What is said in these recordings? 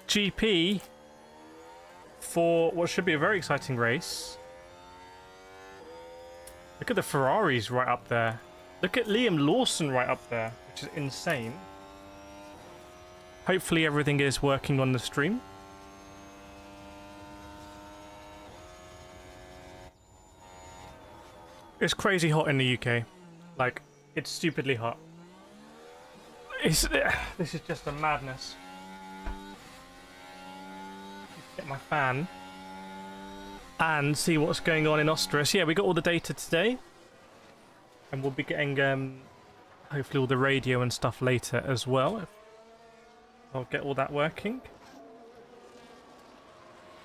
GP for what should be a very exciting race. Look at the Ferraris right up there. Look at Liam Lawson right up there, which is insane. Hopefully everything is working on the stream. It's crazy hot in the UK. Like, it's stupidly hot. This is just a madness. Get my fan and see what's going on in Austria. So yeah, we got all the data today, and we'll be getting hopefully all the radio and stuff later as well. I'll get all that working.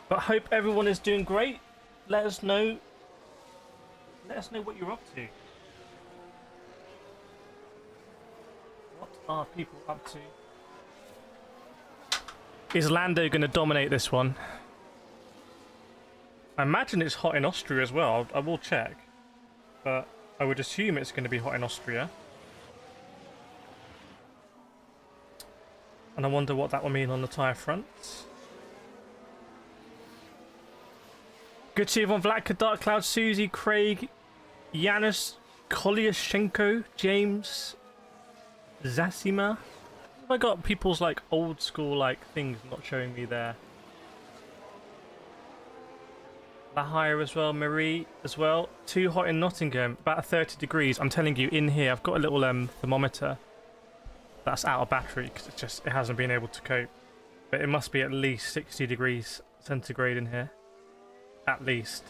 But hope everyone is doing great. Let us know. Let us know what you're up to. What are people up to? Is Lando going to dominate this one? I imagine it's hot in Austria as well. I will check. But I would assume it's going to be hot in Austria. And I wonder what that will mean on the tyre front. Good to see everyone. Vlatka, Dark Cloud, Susie, Craig, Yanis, Kolyashenko, James, Zasima. Have I got people's like old school like things not showing me there? Lahire as well, Marie as well. Too hot in Nottingham, about 30 degrees. I'm telling you, in here, I've got a little thermometer that's out of battery because it hasn't been able to cope. But it must be at least 60 degrees centigrade in here. At least.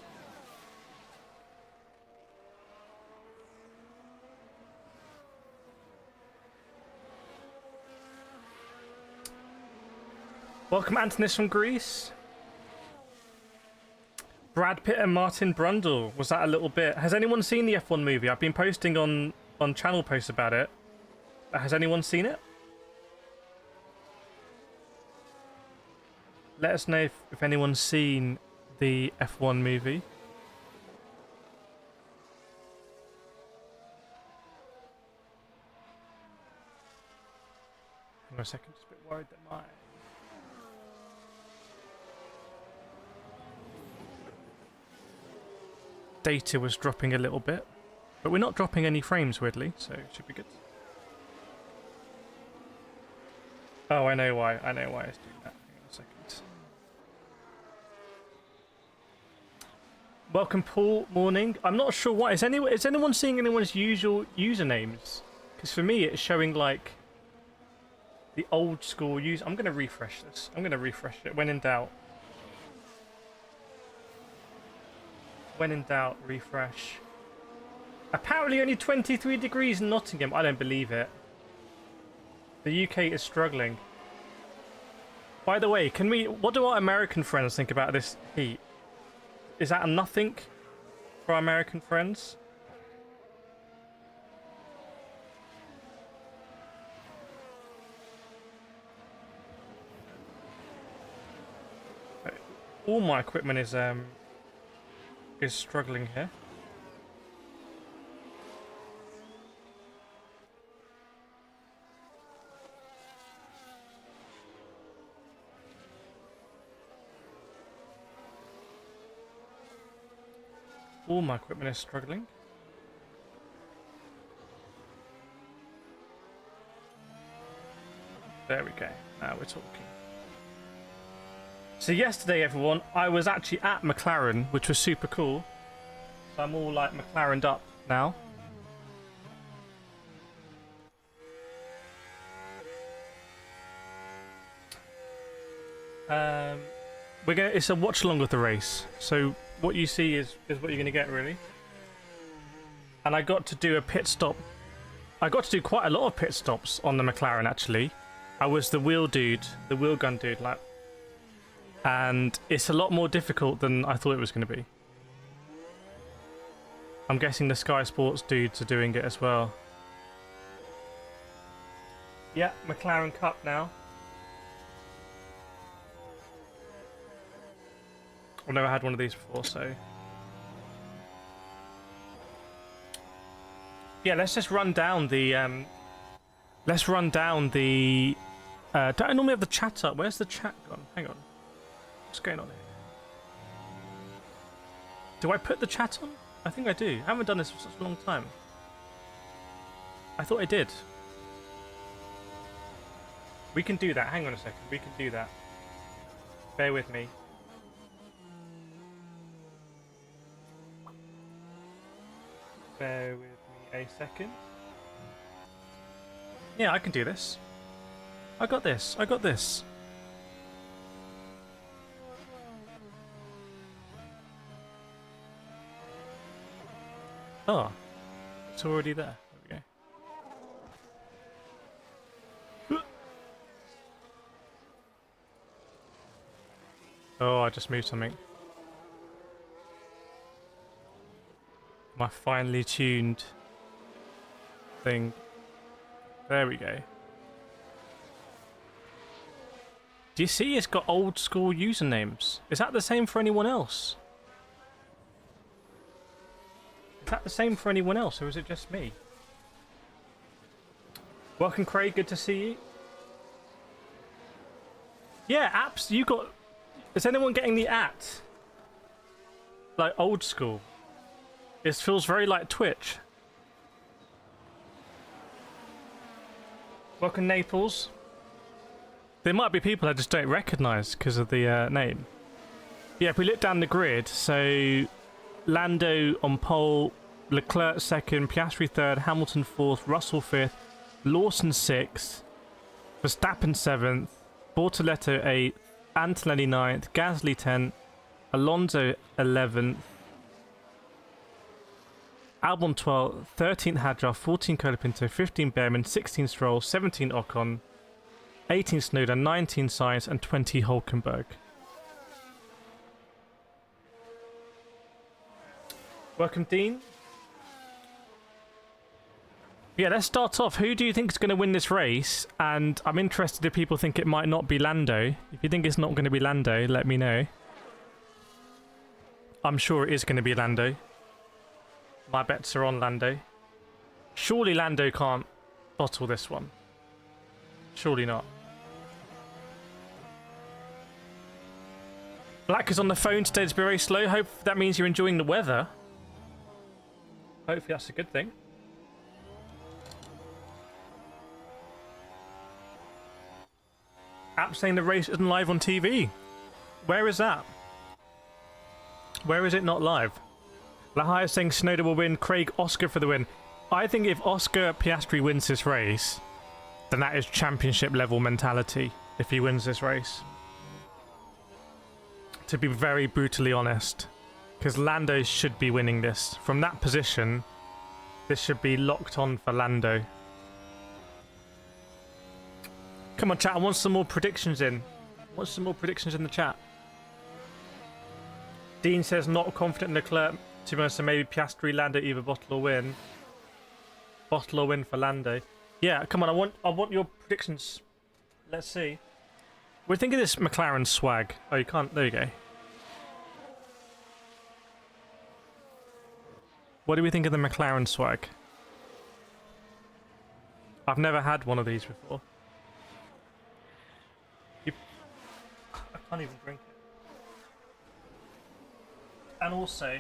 Welcome, Antonis from Greece. Brad Pitt and Martin Brundle. Was that a little bit? Has anyone seen the F1 movie? I've been posting on channel posts about it. Has anyone seen it? Let us know if anyone's seen the F1 movie. Hang on a second, just a bit worried that my data was dropping a little bit, but we're not dropping any frames weirdly, so it should be good. Oh, I know why. I know why it's doing that. Hang on a second. Welcome, Paul. Morning. I'm not sure why. Is anyone seeing anyone's usual usernames? Because for me, it's showing like the old school use. I'm going to refresh this. I'm going to refresh it. When in doubt. When in doubt, refresh. Apparently only 23 degrees in Nottingham. I don't believe it. The UK is struggling. By the way, what do our American friends think about this heat? Is that a nothing for our American friends? All my equipment is struggling here. All my equipment is struggling. There we go. Now we're talking. So yesterday, everyone, I was actually at McLaren, which was super cool. So I'm all like McLarened up now. It's a watch along with the race. So what you see is what you're gonna get, really. And I got to do a pit stop. I got to do quite a lot of pit stops on the McLaren, actually. I was the wheel dude, the wheel gun dude, like. And it's a lot more difficult than I thought it was going to be. I'm guessing the Sky Sports dudes are doing it as well. Yeah, McLaren Cup now. I've never had one of these before, so... Yeah, let's just run down the... let's run down the Don't I normally have the chat up? Where's the chat gone? Hang on. What's going on here? Do I put the chat on? I think I do. I haven't done this for such a long time. I thought I did. We can do that. Hang on a second. We can do that. Bear with me. Bear with me a second. Yeah, I can do this. I got this. I got this. Oh, it's already there. There we go. Oh, I just moved something. My finely tuned thing. There we go. Do you see it's got old school usernames? Is that the same for anyone else? Is that the same for anyone else, or is it just me? Welcome, Craig. Good to see you. Yeah, apps. You got. Is anyone getting the at? Like old school. It feels very like Twitch. Welcome, Naples. There might be people I just don't recognise because of the name. Yeah, if we look down the grid, so Lando on pole, Leclerc second, Piastri third, Hamilton fourth, Russell fifth, Lawson sixth, Verstappen seventh, Bortoletto eighth, Antonelli ninth, Gasly 10th, Alonso 11th, Albon 12th, 13th Hadjar, 14 Colapinto, 15 Behrman, 16 Stroll, 17 Ocon, 18 Snowden, 19 Sainz, and 20 Hulkenberg. Welcome, Dean. Yeah, let's start off. Who do you think is going to win this race? And I'm interested if people think it might not be Lando. If you think it's not going to be Lando, let me know. I'm sure it is going to be Lando. My bets are on Lando. Surely Lando can't bottle this one. Surely not. Black is on the phone today. It's very slow. Hope that means you're enjoying the weather. Hopefully that's a good thing. App saying the race isn't live on TV. Where is that? Where is it not live? Lahai is saying Snowden will win. Craig, Oscar for the win. I think if Oscar Piastri wins this race, then that is championship level mentality if he wins this race. To be very brutally honest. Because Lando should be winning this. From that position, this should be locked on for Lando. Come on, chat. I want some more predictions in. I want some more predictions in the chat. Dean says not confident in Leclerc. To be honest, so maybe Piastri, Lando, either bottle or win. Bottle or win for Lando. Yeah, come on. I want your predictions. Let's see. We're thinking this McLaren swag. Oh, you can't. There you go. What do we think of the McLaren swag? I've never had one of these before. I can't even drink it. And also,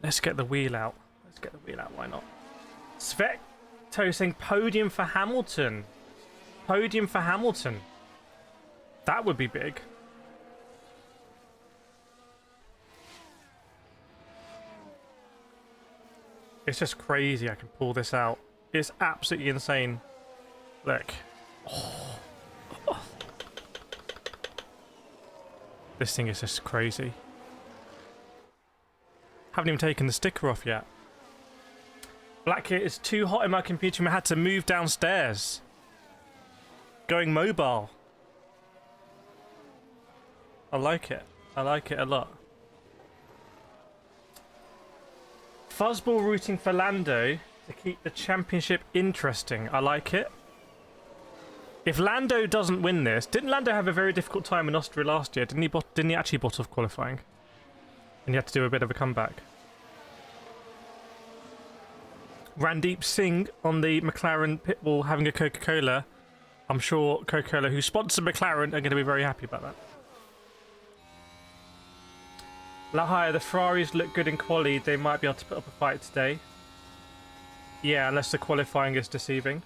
let's get the wheel out. Let's get the wheel out, why not? Svecto saying podium for Hamilton. Podium for Hamilton. That would be big. It's just crazy I can pull this out. It's absolutely insane. Look. Oh. Oh. This thing is just crazy. Haven't even taken the sticker off yet. Black here is too hot in my computer and I had to move downstairs. Going mobile. I like it. I like it a lot. Fuzzball rooting for Lando to keep the championship interesting. I like it. If Lando doesn't win this, didn't Lando have a very difficult time in Austria last year? Didn't he actually bot off qualifying? And you had to do a bit of a comeback. Randeep Singh on the McLaren pitbull having a Coca-Cola. I'm sure Coca-Cola, who sponsor McLaren, are going to be very happy about that. Lahire, the Ferraris look good in quali. They might be able to put up a fight today. Yeah, unless the qualifying is deceiving.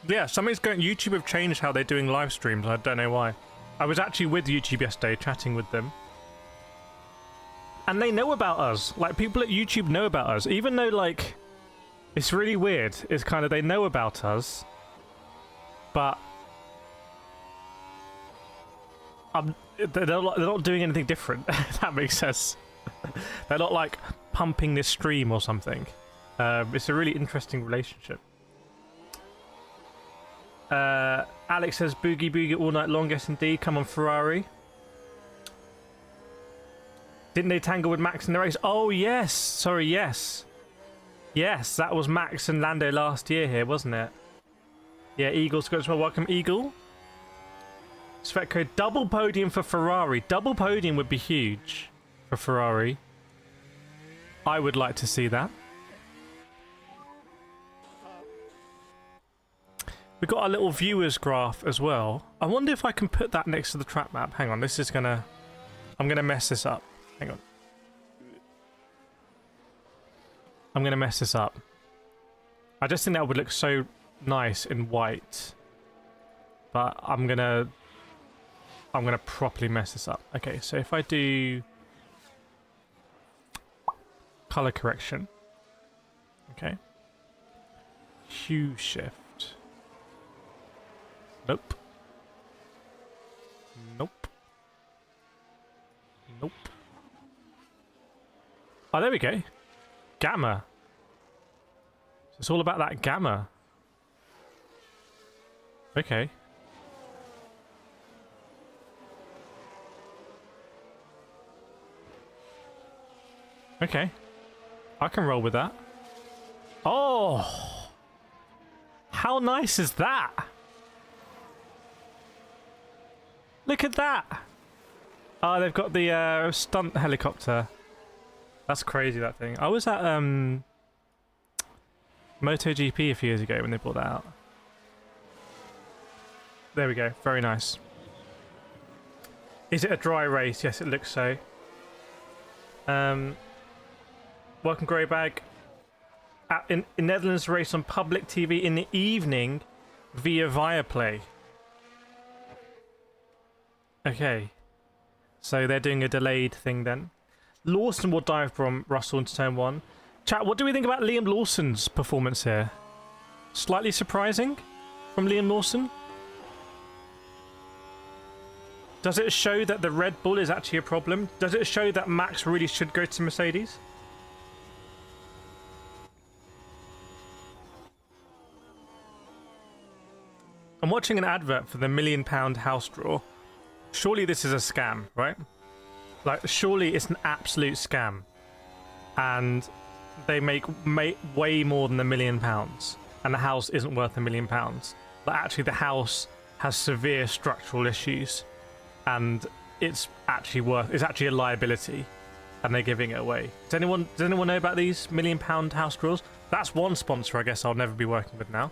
Yeah, something's going... YouTube have changed how they're doing live streams. I don't know why. I was actually with YouTube yesterday, chatting with them. And they know about us. Like, people at YouTube know about us. Even though, like... It's really weird. It's kind of... They know about us. But... they're not doing anything different. If that makes sense. They're not, like, pumping this stream or something. It's a really interesting relationship. Alex says boogie boogie all night long. Yes, indeed. Come on, Ferrari. Didn't they tangle with Max in the race? Oh, yes. Sorry, yes. Yes, that was Max and Lando last year here, wasn't it? Yeah, Eagle's got as well. Welcome, Eagle. Svetko, double podium for Ferrari. Double podium would be huge for Ferrari. I would like to see that. We've got our little viewers graph as well. I wonder if I can put that next to the track map. Hang on, this is gonna... I'm gonna mess this up. Hang on. I'm gonna mess this up. I just think that would look so nice in white. But I'm gonna properly mess this up. Okay, so if I do... color correction. Okay. Hue shift. Nope. Nope. Nope. Oh, there we go. Gamma. So it's all about that gamma. Okay. Okay. I can roll with that. Oh! How nice is that? Look at that! Oh, they've got the stunt helicopter. That's crazy, that thing. I was at MotoGP a few years ago when they brought that out. There we go. Very nice. Is it a dry race? Yes, it looks so. Welcome, Greybag. In Netherlands, race on public TV in the evening via Viaplay. Okay. So they're doing a delayed thing then. Lawson will dive from Russell into turn 1. Chat, what do we think about Liam Lawson's performance here? Slightly surprising from Liam Lawson? Does it show that the Red Bull is actually a problem? Does it show that Max really should go to Mercedes? I'm watching an advert for the £1 million house draw. Surely this is a scam, right? Like, surely it's an absolute scam. And they make way more than £1 million. And the house isn't worth £1 million. But actually the house has severe structural issues. And it's actually a liability. And they're giving it away. Does anyone know about these £1 million house draws? That's one sponsor I guess I'll never be working with now.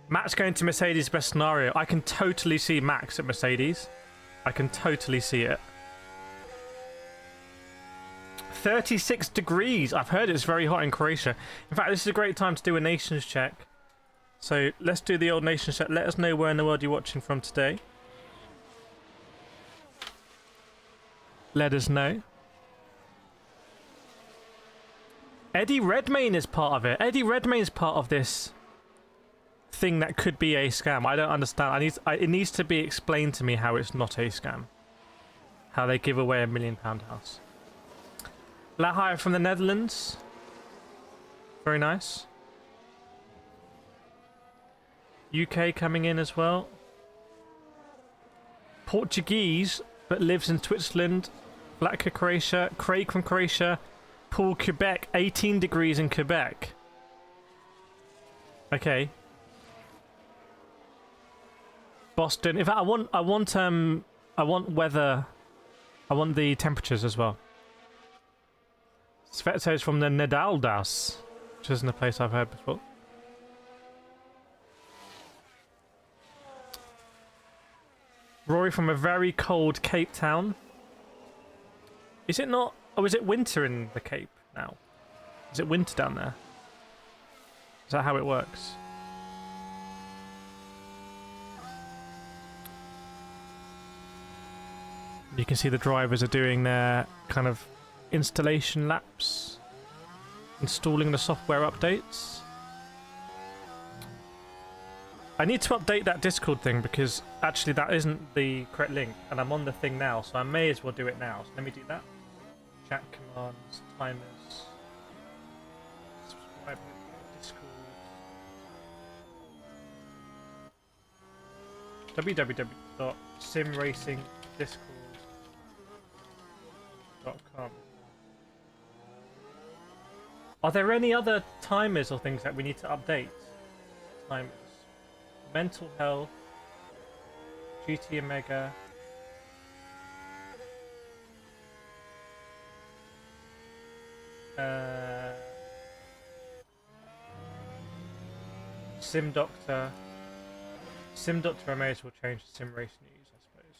Max going to Mercedes, best scenario. I can totally see Max at Mercedes. I can totally see it. 36 degrees. I've heard it's very hot in Croatia. In fact, this is a great time to do a nations check. So let's do the old nations check. Let us know where in the world you're watching from today. Let us know. Eddie Redmayne is part of it. Eddie Redmayne is part of this thing that could be a scam. I don't understand. It needs to be explained to me how it's not a scam. How they give away £1 million house. Lahire from the Netherlands. Very nice. UK coming in as well. Portuguese, but lives in Switzerland. Blatka, Croatia. Craig from Croatia. Paul, Quebec. 18 degrees in Quebec. Okay. Boston. In fact, I want weather. I want the temperatures as well. Svetsa is from the Nedaldas, which isn't a place I've heard before. Rory from a very cold Cape Town. Is it not? Oh, is it winter in the Cape now? Is it winter down there? Is that how it works? You can see the drivers are doing their kind of installation laps, installing the software updates. I need to update that Discord thing because actually that isn't the correct link and I'm on the thing now, so I may as well do it now. So let me do that. Chat commands, timers, subscribe to Discord, www.simracingdiscord.com. Are there any other timers or things that we need to update? Timers. Mental health. GT Omega. Sim Doctor. Sim Doctor I may as well change to Sim Race News, I suppose.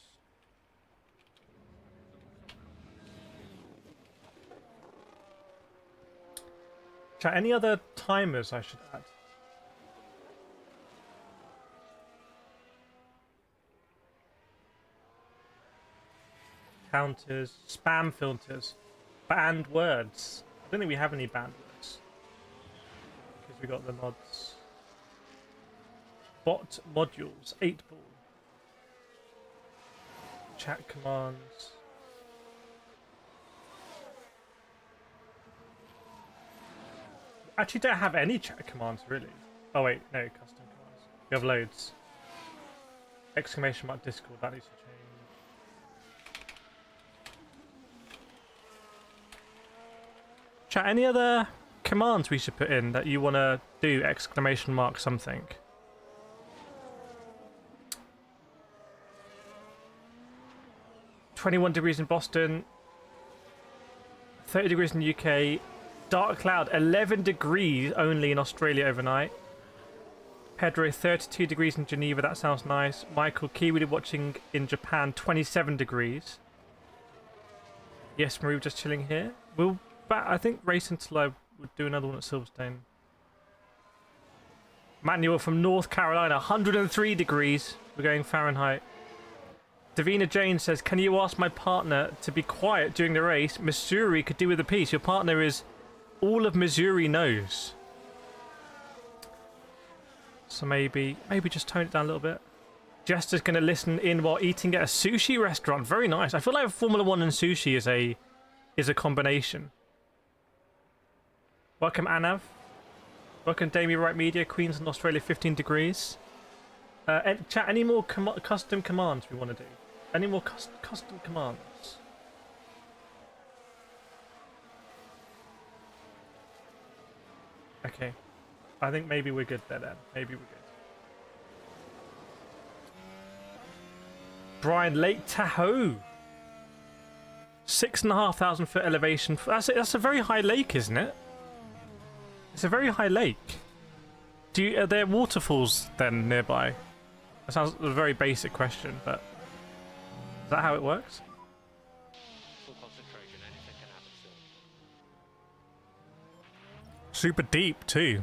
Chat, any other timers I should add? Counters, spam filters, banned words. I don't think we have any banned words because we got the mods. Bot modules, 8-ball. Chat commands. Actually don't have any chat commands really. Oh wait, no, custom commands. We have loads. Exclamation mark Discord, that needs to change. Chat, any other commands we should put in that you want to do? Exclamation mark something. -21 in Boston, 30 degrees in the UK, dark cloud, 11 degrees only in Australia overnight. Pedro, 32 degrees in Geneva, that sounds nice. Michael, Kiwi watching in Japan, 27 degrees. Yes, Marie, just chilling here. We'll I think race until I would do another one at Silverstone. Manuel from North Carolina, 103 degrees. We're going Fahrenheit. Davina Jane says, can you ask my partner to be quiet during the race? Missouri could do with a piece. Your partner is all of Missouri knows. So maybe just tone it down a little bit. Jester's going to listen in while eating at a sushi restaurant. Very nice. I feel like Formula 1 and sushi is a combination. Welcome, Anav. Welcome, Damien Wright Media, Queensland, Australia, 15 degrees. Chat, any more custom commands we want to do? Any more custom commands? Okay. I think maybe we're good there then. Maybe we're good. Brian, Lake Tahoe. 6,500 foot elevation. That's a very high lake, isn't it? It's a very high lake. Are there waterfalls then nearby? That sounds a very basic question, but is that how it works? Full concentration, anything can happen still. Super deep too.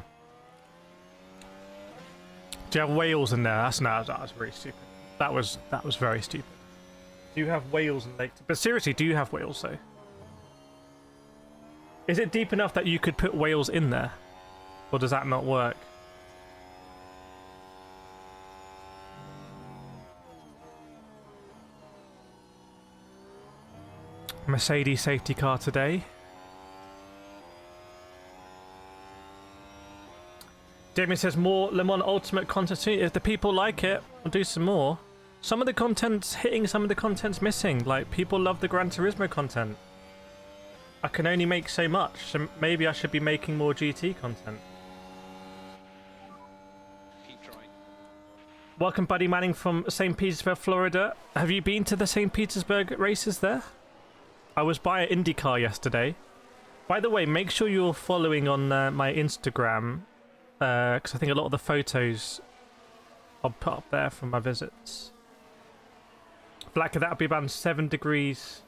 Do you have whales in there? That was very stupid. That was very stupid. Do you have whales in Lake? But seriously, do you have whales though? Is it deep enough that you could put whales in there? Or does that not work? Mercedes safety car today. Damien says more Le Mans Ultimate content soon. If the people like it, we'll do some more. Some of the content's hitting, some of the content's missing. Like, people love the Gran Turismo content. I can only make so much, so maybe I should be making more GT content. Keep trying. Welcome, Buddy Manning from St. Petersburg, Florida. Have you been to the St. Petersburg races there? I was by an IndyCar yesterday. By the way, make sure you're following on my Instagram, because I think a lot of the photos I'll put up there from my visits. Like that would be about 7 degrees.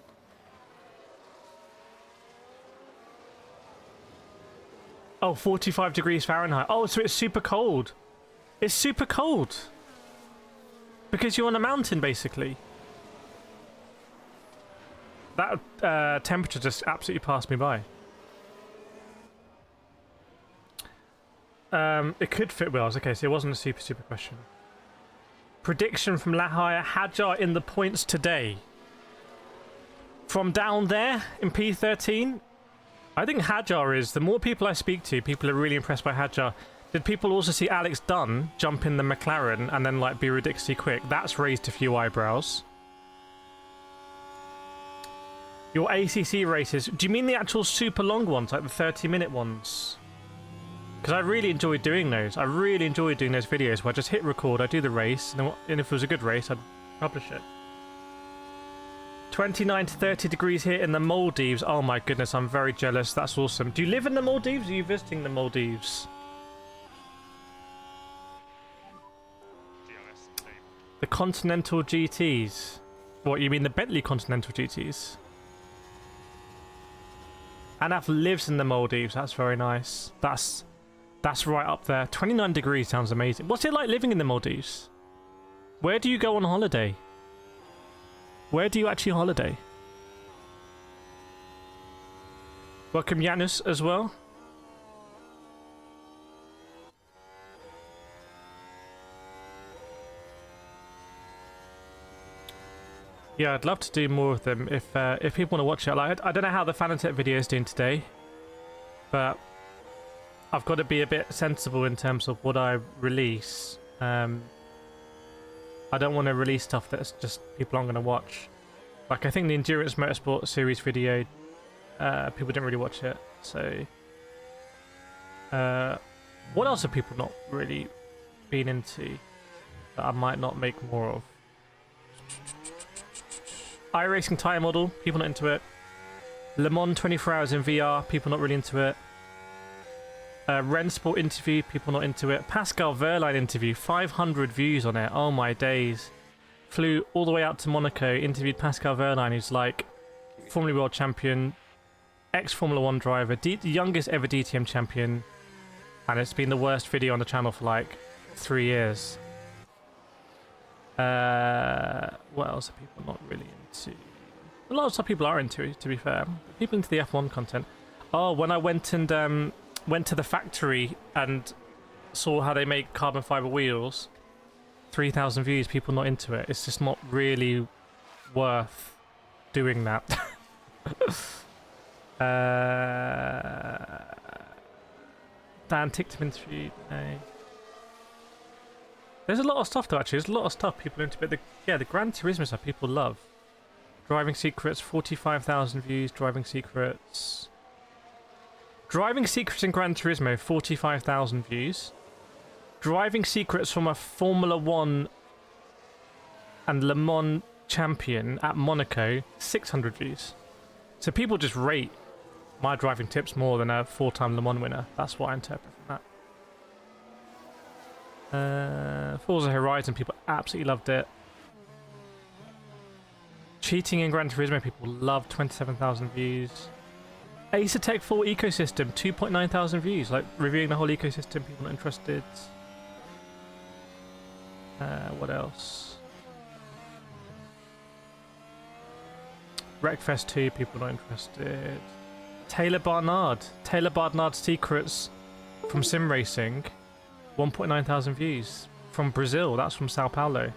Oh, 45 degrees Fahrenheit. Oh, so it's super cold. It's super cold. Because you're on a mountain, basically. That temperature just absolutely passed me by. It could fit wheels. Okay, so it wasn't a super question. Prediction from Lahire. Hadjar in the points today. From down there in P13, I think Hadjar is... The more people I speak to, people are really impressed by Hadjar. Did people also see Alex Dunn jump in the McLaren and then like be ridiculously quick? That's raised a few eyebrows. Your ACC races, do you mean the actual super long ones, like the 30-minute ones? Because I really enjoyed doing those. I really enjoyed doing those videos where I just hit record, I do the race, and if it was a good race, I'd publish it. 29 to 30 degrees here in the Maldives. Oh my goodness, I'm very jealous. That's awesome. Do you live in the Maldives? Or are you visiting the Maldives? The Continental GTs. What, you mean the Bentley Continental GTs? Anaf lives in the Maldives. That's very nice. That's right up there. 29 degrees sounds amazing. What's it like living in the Maldives? Where do you go on holiday? Where do you actually holiday? Welcome Janus as well. Yeah, I'd love to do more of them if people want to watch it. Like, I don't know how the Fanatec video is doing today, but I've got to be a bit sensible in terms of what I release. I don't want to release stuff that's just people aren't going to watch. Like, I think the Endurance Motorsport series video, people didn't really watch it. So, what else have people not really been into that I might not make more of? iRacing tyre model, people not into it. Le Mans 24 hours in VR, people not really into it. Rensport interview, people not into it. Pascal Wehrlein interview, 500 views on it. Oh my days. Flew all the way out to Monaco, interviewed Pascal Wehrlein, who's like Formula World champion, ex-Formula 1 driver, the youngest ever DTM champion, and it's been the worst video on the channel for like 3 years. What else are people not really into? A lot of stuff people are into, to be fair. People into the F1 content. Oh, when I went and went to the factory and saw how they make carbon fiber wheels, 3,000 views, people not into it. It's just not really worth doing that. Dan Ticktum interview. No. There's a lot of stuff though, actually. There's a lot of stuff people are into. But the Gran Turismo stuff people love. Driving Secrets, 45,000 views. Driving Secrets. Driving Secrets in Gran Turismo, 45,000 views. Driving Secrets from a Formula 1 and Le Mans champion at Monaco, 600 views. So people just rate my driving tips more than a 4-time Le Mans winner. That's what I interpret from that. Forza Horizon, people absolutely loved it. Cheating in Gran Turismo, people loved 27,000 views. Acertech full ecosystem, 2.9 thousand views. Like reviewing the whole ecosystem, people not interested. What else? Wreckfest 2, people not interested. Taylor Barnard's Secrets from Sim Racing, 1.9 thousand views. From Brazil, that's from Sao Paulo.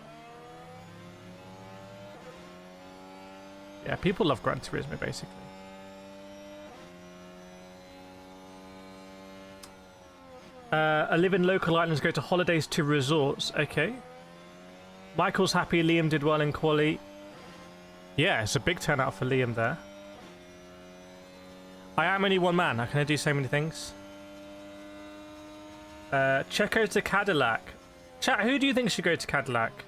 Yeah, people love Gran Turismo basically. I live in local islands, go to holidays to resorts. Okay. Michael's happy, Liam did well in quali. Yeah, it's a big turnout for Liam there. I am only one man, I can only do so many things. Checo to Cadillac. Chat, who do you think should go to Cadillac?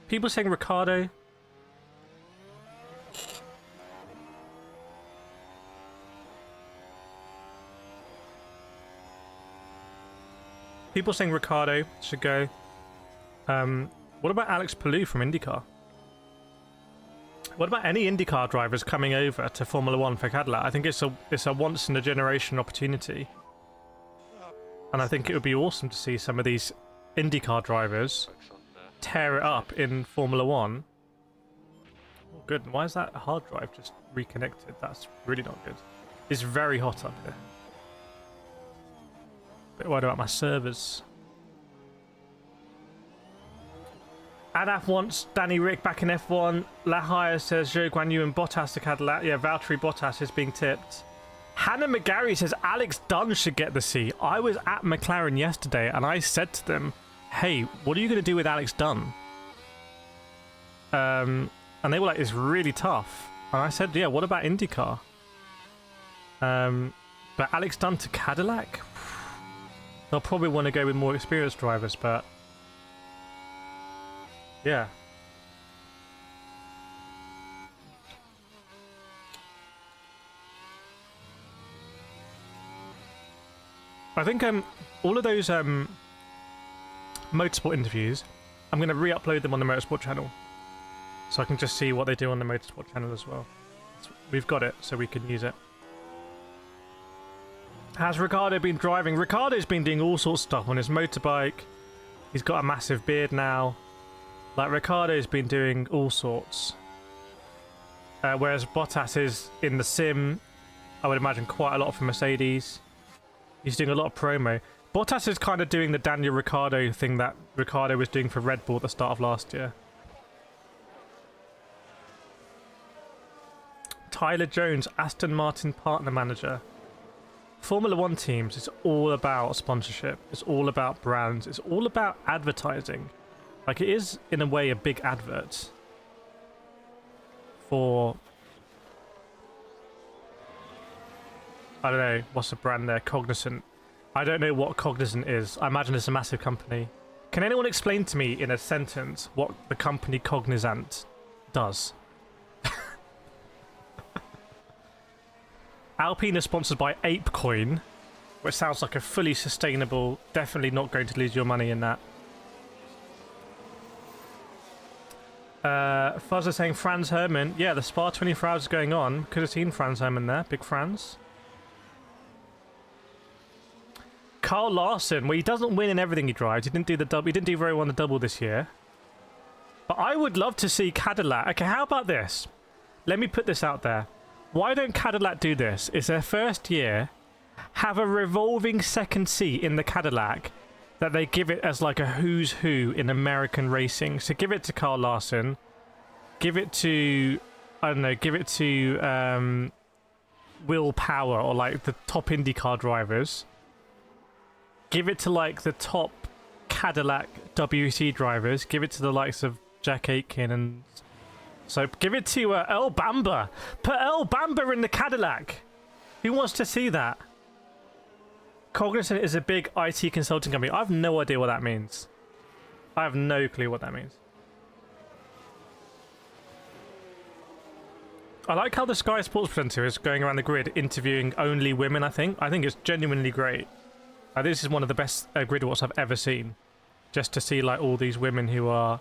People saying Ricardo. People saying Ricciardo should go. What about Alex Palou from IndyCar? What about any IndyCar drivers coming over to Formula One for Cadillac? I think it's a once in a generation opportunity, and I think it would be awesome to see some of these IndyCar drivers tear it up in Formula One. Oh, good. Why is that hard drive just reconnected? That's really not good. It's very hot up here. Bit worried about my servers. Adaf wants Danny Rick back in F1. Lahire says Zhou Guan Yu and Bottas to Cadillac. Yeah, Valtteri Bottas is being tipped. Hannah McGarry says Alex Dunn should get the C. I was at McLaren yesterday and I said to them, hey, what are you going to do with Alex Dunn? And they were like, it's really tough. And I said, yeah, what about IndyCar? But Alex Dunn to Cadillac? They'll probably want to go with more experienced drivers, but yeah. I think all of those motorsport interviews, I'm going to re-upload them on the motorsport channel, so I can just see what they do on the motorsport channel as well. We've got it, so we can use it. Has Ricciardo been driving? Ricciardo's been doing all sorts of stuff on his motorbike. He's got a massive beard now. Like, Ricciardo's been doing all sorts. Whereas Bottas is in the sim, I would imagine quite a lot for Mercedes. He's doing a lot of promo. Bottas is kind of doing the Daniel Ricciardo thing that Ricciardo was doing for Red Bull at the start of last year. Tyler Jones, Aston Martin partner manager. Formula One teams, it's all about sponsorship. It's all about brands. It's all about advertising. Like, it is, in a way, a big advert for, I don't know, what's the brand there? Cognizant. I don't know what Cognizant is. I imagine it's a massive company. Can anyone explain to me in a sentence what the company Cognizant does? Alpine is sponsored by ApeCoin, which sounds like a fully sustainable, definitely not going to lose your money in that. Fuzz is saying Franz Hermann. Yeah, the Spa 24 hours is going on. Could have seen Franz Hermann there. Big Franz. Carl Larson. Well, he doesn't win in everything he drives. He didn't do the double. He didn't do very well in the double this year. But I would love to see Cadillac. Okay, how about this? Let me put this out there. Why don't Cadillac do this? It's their first year. Have a revolving second seat in the Cadillac that they give it as like a who's who in American racing. So give it to Carl Larson. Give it to, I don't know, give it to Will Power or like the top IndyCar drivers. Give it to like the top Cadillac WEC drivers. Give it to the likes of Jack Aitken and... So give it to Earl Bamber. Put Earl Bamber in the Cadillac. Who wants to see that? Cognizant is a big IT consulting company. I have no idea what that means. I have no clue what that means. I like how the Sky Sports presenter is going around the grid interviewing only women, I think. I think it's genuinely great. This is one of the best grid walks I've ever seen. Just to see like all these women who are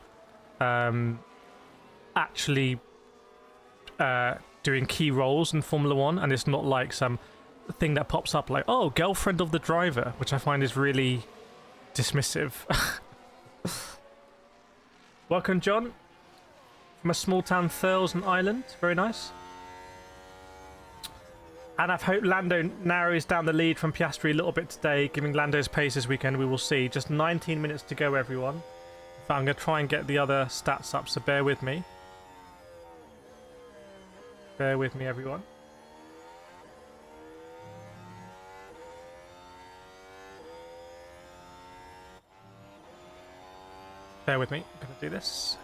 actually doing key roles in Formula One, and it's not like some thing that pops up like, oh, girlfriend of the driver, which I find is really dismissive. Welcome, John, from a small town, Thurles Island. Very nice. And I hope Lando narrows down the lead from Piastri a little bit today, giving Lando's pace this weekend. We will see. Just 19 minutes to go, everyone. But I'm going to try and get the other stats up, so bear with me. Bear with me, everyone. Bear with me. I'm going to do this.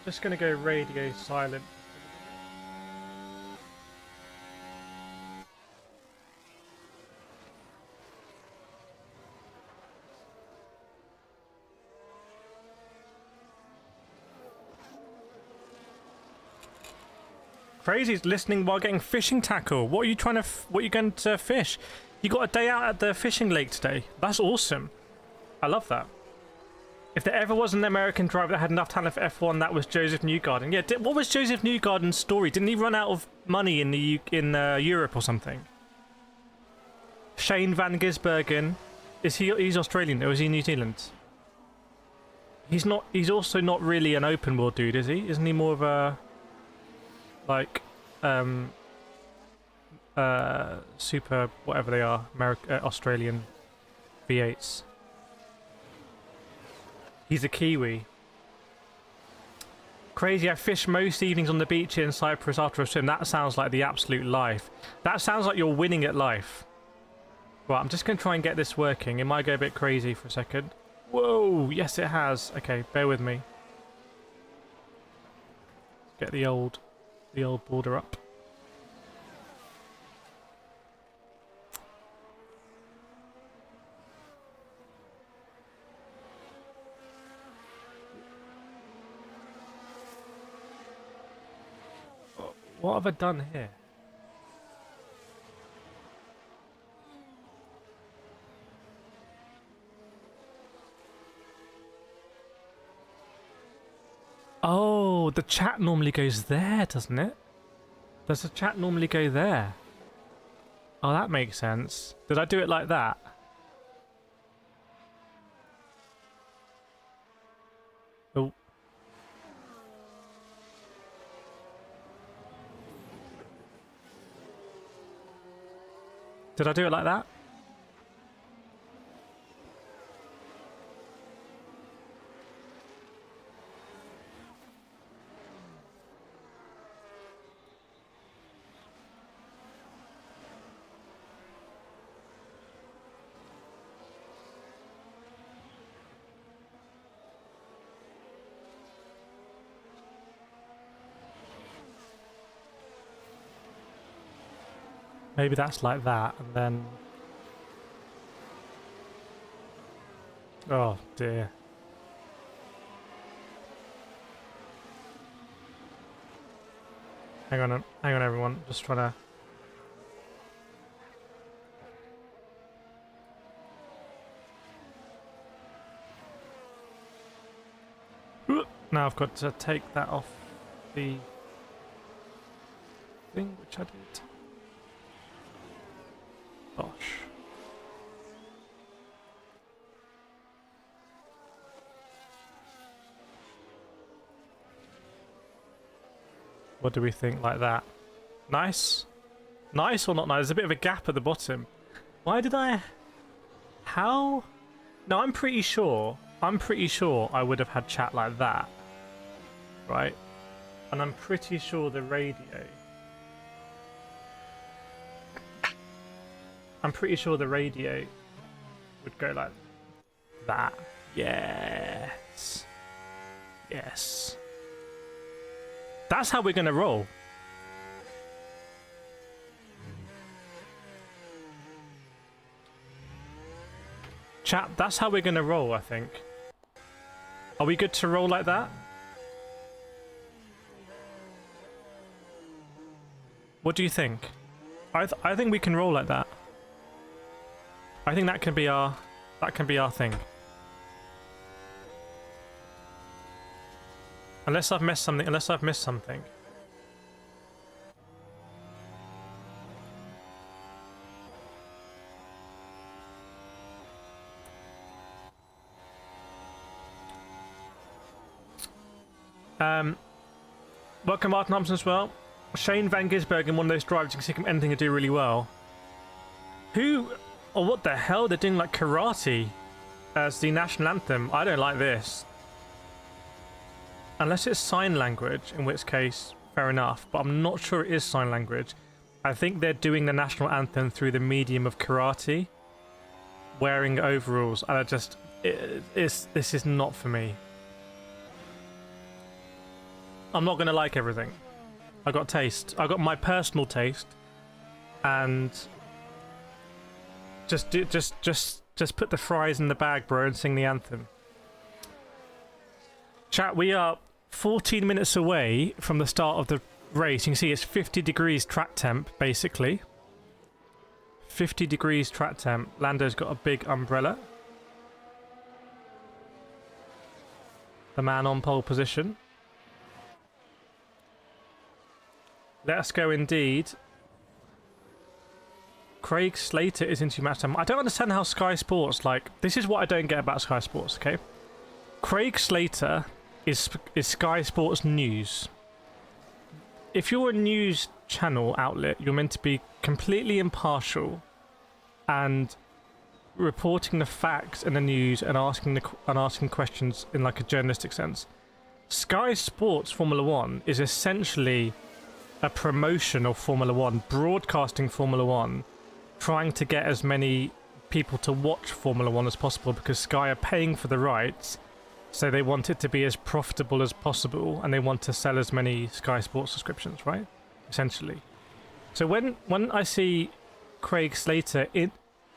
Just going to go radio silent. Crazy's listening while getting fishing tackle. What are you trying to? What are you going to fish? You got a day out at the fishing lake today. That's awesome. I love that. If there ever was an American driver that had enough talent for F1, that was Joseph Newgarden. Yeah. What was Joseph Newgarden's story? Didn't he run out of money in the Europe or something? Shane van Gisbergen, he's Australian or is he New Zealand? He's not. He's also not really an open world dude, is he? Isn't he more of a like super whatever they are, Australian V8s? He's a Kiwi. Crazy, I fish most evenings on the beach in Cyprus after a swim. That sounds like the absolute life. That sounds like you're winning at life. Right, I'm just going to try and get this working. It might go a bit crazy for a second. Whoa, yes it has. Okay, bear with me. Get the old border up. What have I done here? Oh, the chat normally goes there, doesn't it? Does the chat normally go there? Oh, that makes sense. Did I do it like that? Oh. Did I do it like that? Maybe that's like that, and then... Oh, dear. Hang on everyone, just trying to... Now I've got to take that off the thing, which I did. Gosh. What do we think like that? Nice? Nice or not nice? There's a bit of a gap at the bottom. Why did I... How? No, I'm pretty sure I would have had chat like that. Right? And I'm pretty sure the radio... I'm pretty sure the radio would go like that. Yes. Yes. That's how we're going to roll. Chat, that's how we're going to roll, I think. Are we good to roll like that? What do you think? I think we can roll like that. I think that can be our thing. Unless I've missed something. Welcome Martin Thompson as well. Shane van Gisbergen, one of those drivers you can see him anything to do really well. Who... Oh, what the hell? They're doing like karate as the national anthem. I don't like this. Unless it's sign language, in which case, fair enough. But I'm not sure it is sign language. I think they're doing the national anthem through the medium of karate. Wearing overalls. And I just... this is not for me. I'm not going to like everything. I got taste. I got my personal taste. And... Just put the fries in the bag, bro, and sing the anthem. Chat, we are 14 minutes away from the start of the race, you can see it's 50 degrees track temp, basically. 50 degrees track temp. Lando's got a big umbrella. The man on pole position. Let's go indeed. Craig Slater is into match time. I don't understand how Sky Sports, like, this is what I don't get about Sky Sports, okay? Craig Slater is Sky Sports News. If you're a news channel outlet, you're meant to be completely impartial and reporting the facts and the news and asking questions in like a journalistic sense. Sky Sports Formula One is essentially a promotion of Formula One, broadcasting Formula One, trying to get as many people to watch Formula One as possible because Sky are paying for the rights, so they want it to be as profitable as possible and they want to sell as many Sky Sports subscriptions, right? Essentially. So when I see Craig Slater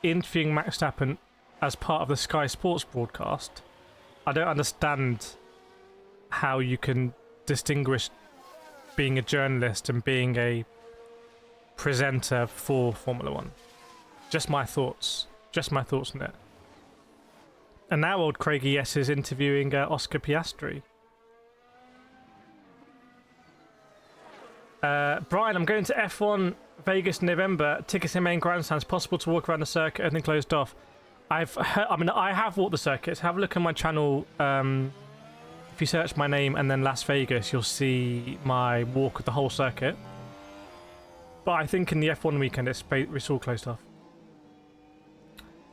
interviewing Max Verstappen as part of the Sky Sports broadcast, I don't understand how you can distinguish being a journalist and being a presenter for Formula One. Just my thoughts. Just my thoughts on it. And now old Craigie S is interviewing Oscar Piastri. Brian, I'm going to F1 Vegas in November. Tickets in main grandstands. Possible to walk around the circuit. Everything closed off. I have walked the circuits. Have a look at my channel. If you search my name and then Las Vegas, you'll see my walk of the whole circuit. But I think in the F1 weekend, it's all closed off.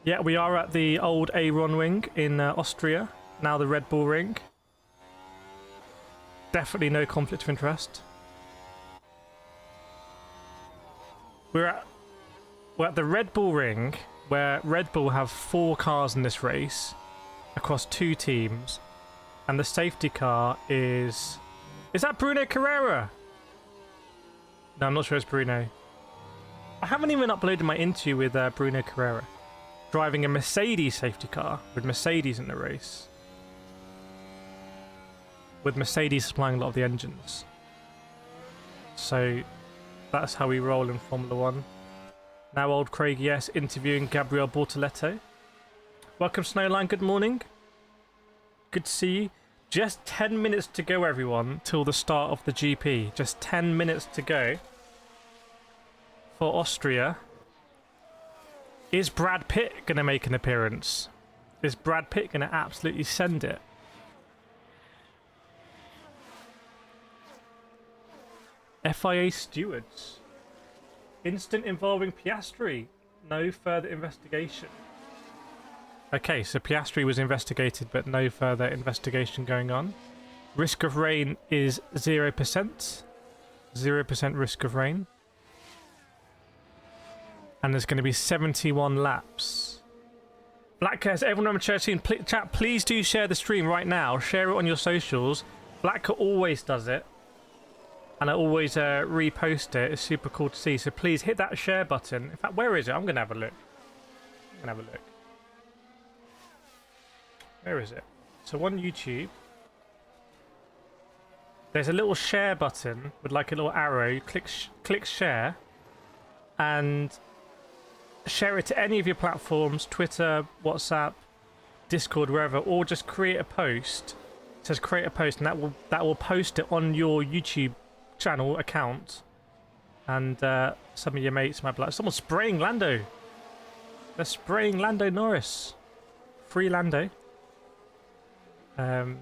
Yeah, we are at the old Aron Ring in Austria. Now the Red Bull Ring. Definitely no conflict of interest. We're at the Red Bull Ring, where Red Bull have 4 cars in this race across 2 teams, and the safety car is that Bruno Carrera? No, I'm not sure it's Bruno. I haven't even uploaded my interview with Bruno Carrera, driving a Mercedes safety car with Mercedes in the race, with Mercedes supplying a lot of the engines. So that's how we roll in Formula One. Now old Craig, yes, interviewing Gabriel Bortoletto. Welcome Snowline, good morning. Good to see you. Just 10 minutes to go, everyone, till the start of the GP. Just 10 minutes to go for Austria. Is Brad Pitt going to make an appearance? Is Brad Pitt going to absolutely send it? FIA stewards. Incident involving Piastri. No further investigation. Okay, so Piastri was investigated, but no further investigation going on. Risk of rain is 0%. 0% risk of rain. And there's going to be 71 laps. Black Cares, everyone on the chat team, chat, please do share the stream right now. Share it on your socials. Black always does it. And I always repost it. It's super cool to see. So please hit that share button. In fact, where is it? I'm going to have a look. Where is it? So on YouTube, there's a little share button with like a little arrow. Click share. And share it to any of your platforms. Twitter, WhatsApp, Discord, wherever. Or just create a post. It says create a post. And that will post it on your YouTube channel account, and some of your mates might be like, someone's spraying Lando. They're spraying Lando Norris. Free Lando. And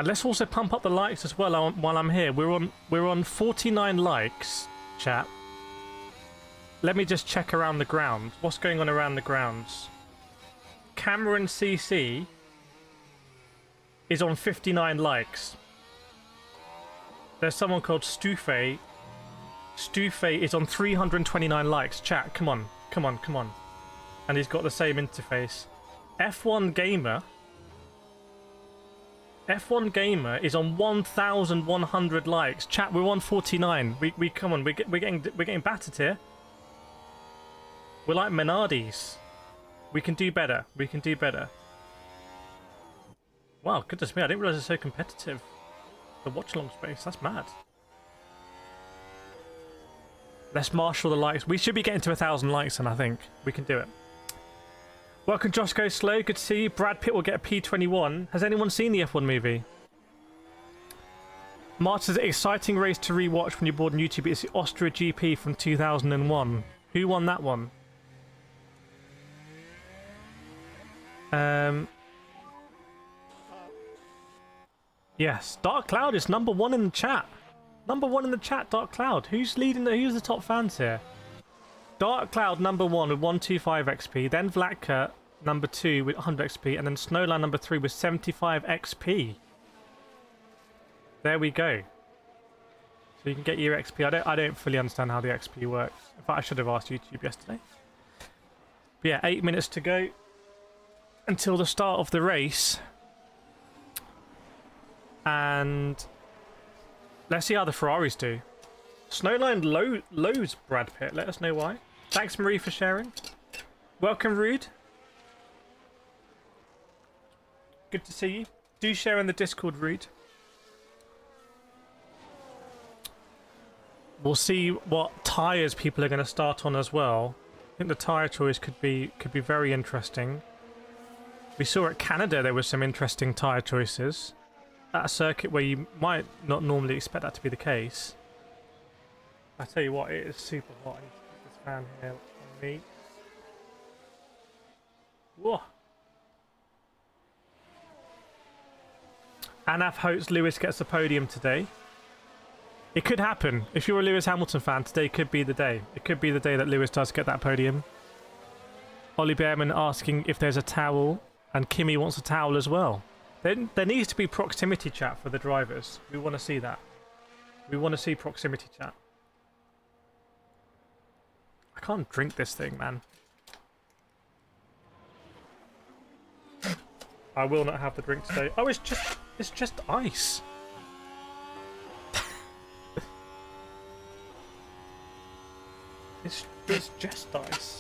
let's also pump up the likes as well while I'm here. We're on 49 likes, chat. Let me just check around the ground. What's going on around the grounds? Cameron CC is on 59 likes. There's someone called Stufe. Stufe is on 329 likes. Chat, come on. And he's got the same interface. F1 Gamer is on 1,100 likes. Chat, we're on 49. We come on. We're getting battered here. We're like Menardi's. We can do better. Wow, goodness me! I didn't realize it's so competitive. the watch-along space. That's mad. Let's marshal the likes. We should be getting to 1,000 likes, and I think we can do it. Welcome, Josh Goes Slow. Good to see you. Brad Pitt will get a P21. Has anyone seen the F1 movie? March says, exciting race to rewatch when you're bored on YouTube. It's the Austria GP from 2001. Who won that one? Yes, Dark Cloud is number 1 in the chat. Number 1 in the chat, Dark Cloud. Who's leading? Who's the top fans here? Dark Cloud number 1 with 125 XP, then Vlatka number 2 with 100 XP, and then Snowline number 3 with 75 XP. There we go. So you can get your XP. I don't fully understand how the XP works. In fact, I should have asked YouTube yesterday. But yeah, 8 minutes to go until the start of the race. And let's see how the Ferraris do. Snowline loads Brad Pitt. Let us know why. Thanks, Marie, for sharing. Welcome, Rude. Good to see you. Do share in the Discord, Rude. We'll see what tyres people are going to start on as well. I think the tyre choice could be very interesting. We saw at Canada there were some interesting tyre choices at a circuit where you might not normally expect that to be the case. I tell you what, it is super hot. I need to put this fan here on me. Whoa. Anaf hopes Lewis gets the podium today. It could happen. If you're a Lewis Hamilton fan, today could be the day. It could be the day that Lewis does get that podium. Ollie Behrman asking if there's a towel, and Kimmy wants a towel as well. There needs to be proximity chat for the drivers. We want to see that. We want to see proximity chat. I can't drink this thing, man. I will not have the drink today. Oh, it's just ice. It's just ice.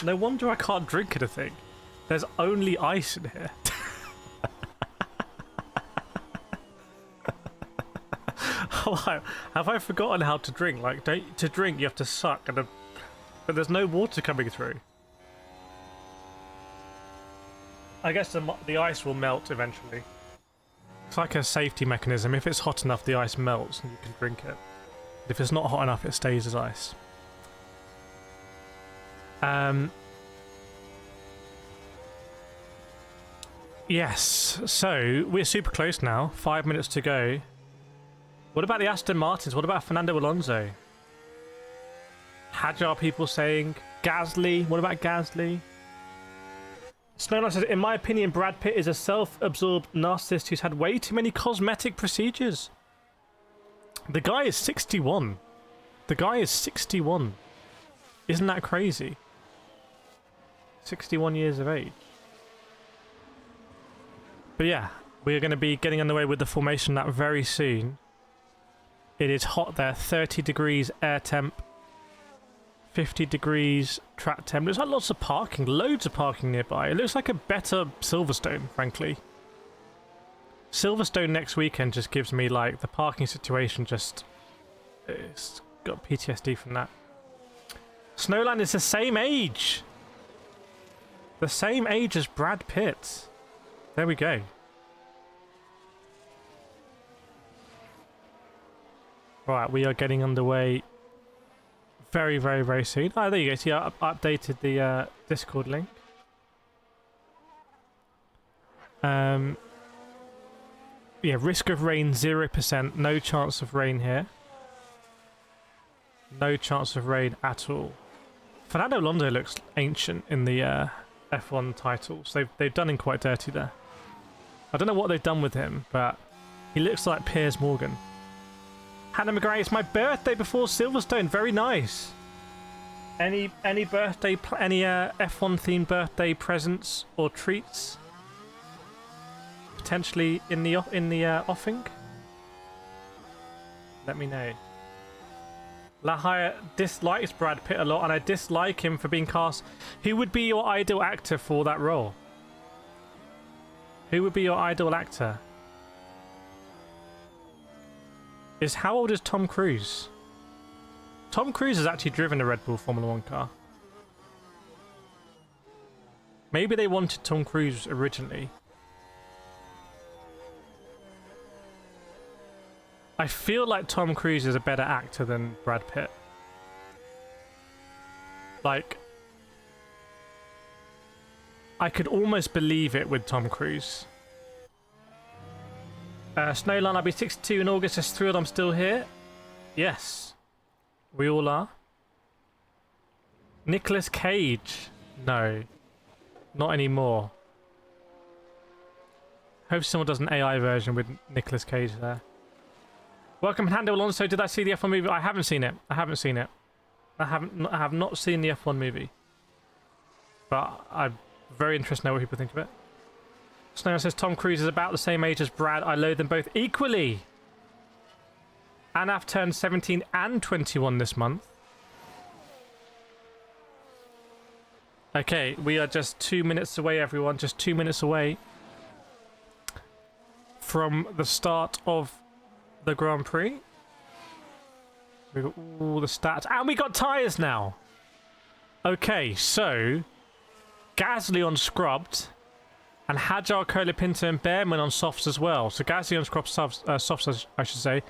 No wonder I can't drink anything. There's only ice in here. Oh, have I forgotten how to drink? Like, to drink you have to suck, but there's no water coming through. I guess the ice will melt eventually. It's like a safety mechanism. If it's hot enough, the ice melts and you can drink it. If it's not hot enough, it stays as ice. Yes, so we're super close now. 5 minutes to go. What about the Aston Martins? What about Fernando Alonso? Hajar people saying Gasly. What about Gasly? Snowline says, in my opinion, Brad Pitt is a self-absorbed narcissist who's had way too many cosmetic procedures. The guy is 61. The guy is 61. Isn't that crazy? 61 years of age. But yeah, we're going to be getting underway with the formation lap very soon. It is hot there, 30 degrees air temp, 50 degrees track temp. There's like lots of parking, loads of parking nearby. It looks like a better Silverstone, frankly. Silverstone next weekend just gives me like the parking situation just... It's got PTSD from that. Snowline is the same age! The same age as Brad Pitt. There we go. Right, we are getting underway very, very, very soon. Oh, there you go. See, I updated the Discord link. Yeah, risk of rain 0%. No chance of rain here. No chance of rain at all. Fernando Alonso looks ancient in the F1 titles. They've done him quite dirty there. I don't know what they've done with him, but he looks like Piers Morgan. Hannah McGray, it's my birthday before Silverstone. Very nice. Any birthday, any F1 themed birthday presents or treats? Potentially in the offing? Let me know. Lahaya dislikes Brad Pitt a lot, and I dislike him for being cast. Who would be your ideal actor for that role? Who would be your ideal actor? is how old is Tom Cruise? Tom Cruise has actually driven a Red Bull Formula 1 car. Maybe they wanted Tom Cruise originally. I feel like Tom Cruise is a better actor than Brad Pitt. Like, I could almost believe it with Tom Cruise. Snowline, I'll be 62 in August. Just thrilled I'm still here. Yes, we all are. Nicolas Cage. No, not anymore. Hope someone does an AI version with Nicolas Cage there. Welcome, Fernando. Alonso. Did I see the F1 movie? I haven't seen it. I haven't seen it. I have not seen the F1 movie. But I'm very interested to know what people think of it. Snow says Tom Cruise is about the same age as Brad. I loathe them both equally. Anaf turned 17 and 21 this month. Okay, we are just 2 minutes away, everyone. Just 2 minutes away from the start of the Grand Prix. We've got all the stats. And we got tyres now. Okay, so Gasly on scrubbed. And Hajar, Colapinto and Bearman on softs as well. So Gasly on scrubbed softs, I should say.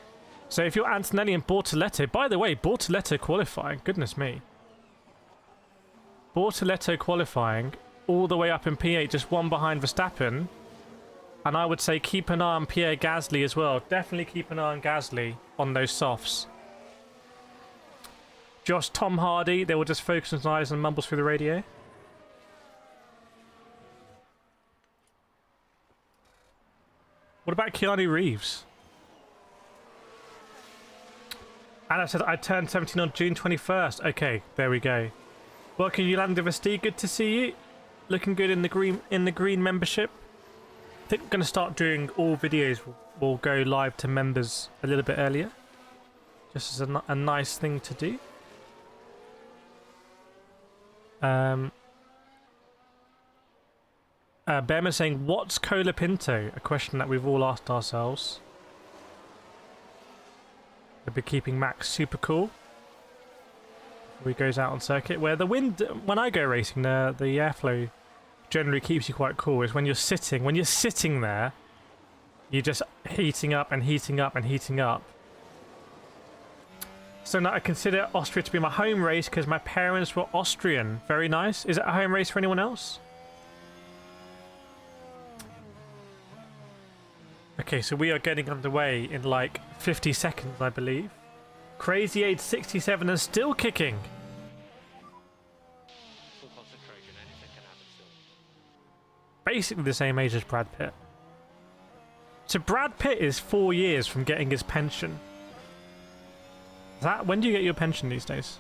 So if you're Antonelli and Bortoleto... By the way, Bortoleto qualifying. Goodness me. Bortoleto qualifying all the way up in P8. Just one behind Verstappen. And I would say keep an eye on Pierre Gasly as well. Definitely keep an eye on Gasly on those softs. Josh, Tom Hardy. They will just focus on his eyes and mumbles through the radio. What about Keanu Reeves? And I said I turned 17 on June 21st. Okay, there we go. Welcome, Yolanda Vesti. Good to see you. Looking good in the green membership. I think we're going to start doing all videos. We'll go live to members a little bit earlier, just as a nice thing to do. Bearman saying, what's Colapinto? A question that we've all asked ourselves. They'll be keeping Max super cool before he goes out on circuit. Where the wind, when I go racing, the airflow generally keeps you quite cool. Is when you're sitting there, you're just heating up and heating up and heating up. So now I consider Austria to be my home race because my parents were Austrian. Very nice. Is it a home race for anyone else? Okay, so we are getting underway in like 50 seconds, I believe. Crazy age 67 and still kicking. Full concentration, anything can happen still. Basically the same age as Brad Pitt. So Brad Pitt is 4 years from getting his pension. When do you get your pension these days?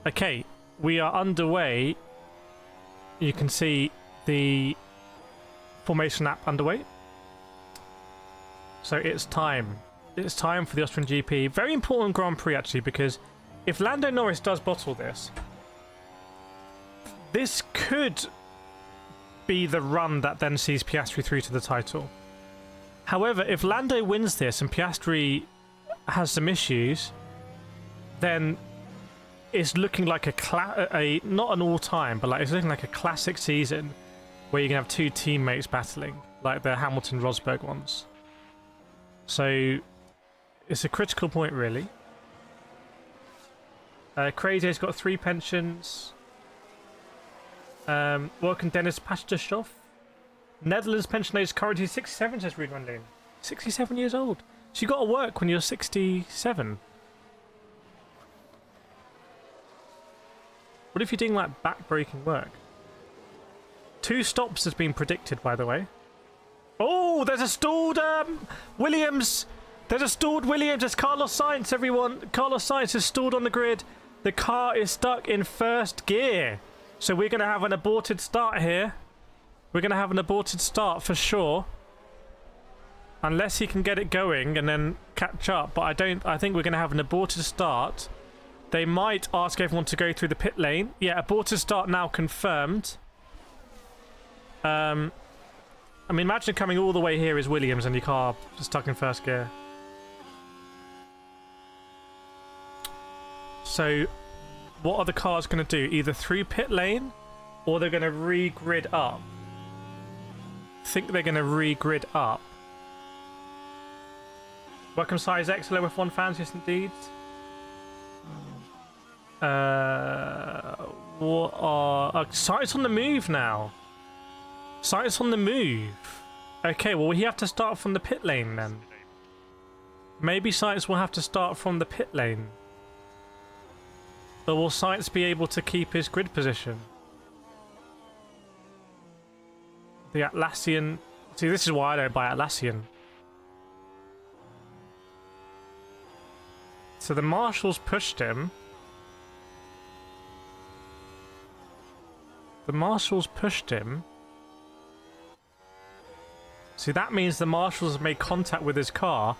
Okay, we are underway. You can see the formation lap underway. So it's time. It's time for the Austrian GP. Very important Grand Prix actually, because if Lando Norris does bottle this, this could be the run that then sees Piastri through to the title. However, if Lando wins this and Piastri has some issues, then it's looking like not an all-time, but like it's looking like a classic season where you can have two teammates battling, like the Hamilton-Rosberg ones. So it's a critical point, really. Crazy's got 3 pensions. Welcome, Dennis Pastashov. Netherlands pension age is currently 67, says Ruud van Loon. 67 years old. So you got to work when you're 67. What if you're doing like back-breaking work? 2 stops has been predicted, by the way. Oh, there's a stalled Williams. There's a stalled Williams. It's Carlos Sainz, everyone. Carlos Sainz is stalled on the grid. The car is stuck in first gear. So we're going to have an aborted start here. We're going to have an aborted start for sure. Unless he can get it going and then catch up. But I think we're going to have an aborted start. They might ask everyone to go through the pit lane. Yeah, aborted start now confirmed. I mean, imagine coming all the way here is Williams and your car stuck in first gear. So, what are the cars going to do? Either through pit lane, or they're going to re-grid up. I think they're going to re-grid up. Welcome, Size X, hello F1 fans, yes indeed. What are... Sights on the move now. Sights on the move. Okay, well we have to start from the pit lane then. Maybe Sights will have to start from the pit lane. Or will Sights be able to keep his grid position? The Atlassian... See, this is why I don't buy Atlassian. So the marshals pushed him. The marshals pushed him. See, that means the marshals have made contact with his car.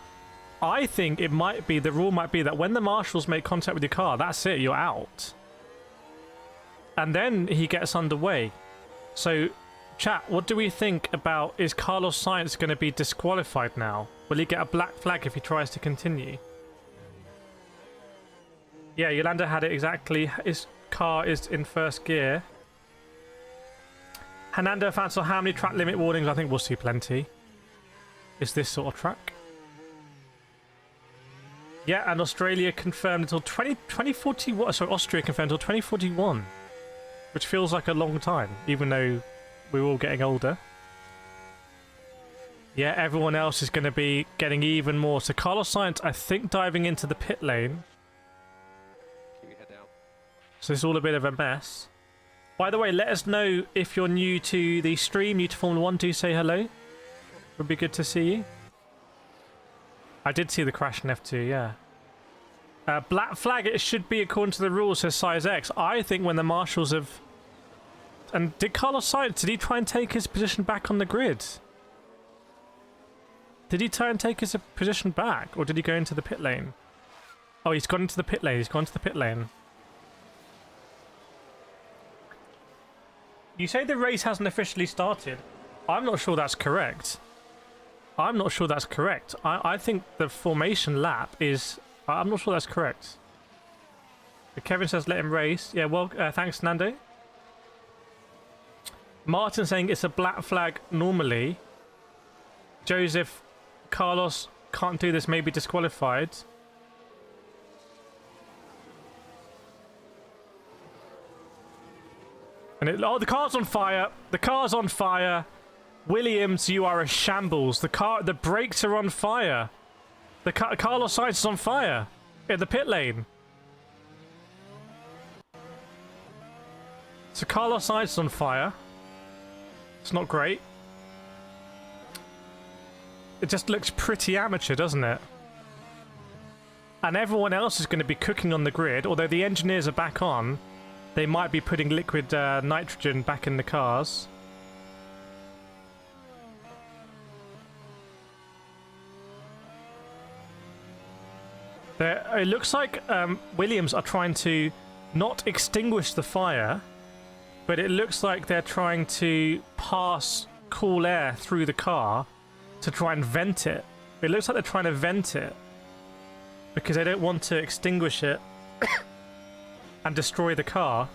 I think it might be, the rule might be that when the marshals make contact with your car, that's it, you're out. And then he gets underway. So, chat, what do we think about, is Carlos Sainz going to be disqualified now? Will he get a black flag if he tries to continue? Yeah, Yolanda had it exactly. His car is in first gear. Fernando fans, so how many track limit warnings? I think we'll see plenty. Is this sort of track? Yeah, and Australia confirmed until 2041. Sorry, Austria confirmed until 2041. Which feels like a long time, even though we're all getting older. Yeah, everyone else is going to be getting even more. So Carlos Sainz, I think, diving into the pit lane. Keep your head down. So it's all a bit of a mess. By the way, let us know if you're new to the stream, new to Formula 1, do say hello. Would be good to see you. I did see the crash in F2, yeah. Black flag, it should be according to the rules, says Size X. I think when the marshals have... And did Carlos Sainz, did he try and take his position back on the grid? Did he try and take his position back? Or did he go into the pit lane? Oh, he's gone into the pit lane. He's gone to the pit lane. You say the race hasn't officially started. I'm not sure that's correct. I'm not sure that's correct. I think the formation lap is... I'm not sure that's correct. But Kevin says let him race. Yeah, well, thanks, Nando. Martin saying it's a black flag normally. Joseph, Carlos can't do this, maybe disqualified. And it, oh, the car's on fire. The car's on fire. Williams, you are a shambles. The brakes are on fire. Carlos Sainz is on fire in the pit lane. So Carlos Sainz is on fire. It's not great. It just looks pretty amateur, doesn't it? And everyone else is going to be cooking on the grid, although the engineers are back on. They might be putting liquid nitrogen back in the cars. It looks like Williams are trying to not extinguish the fire, but it looks like they're trying to pass cool air through the car to try and vent it. It looks like they're trying to vent it because they don't want to extinguish it and destroy the car.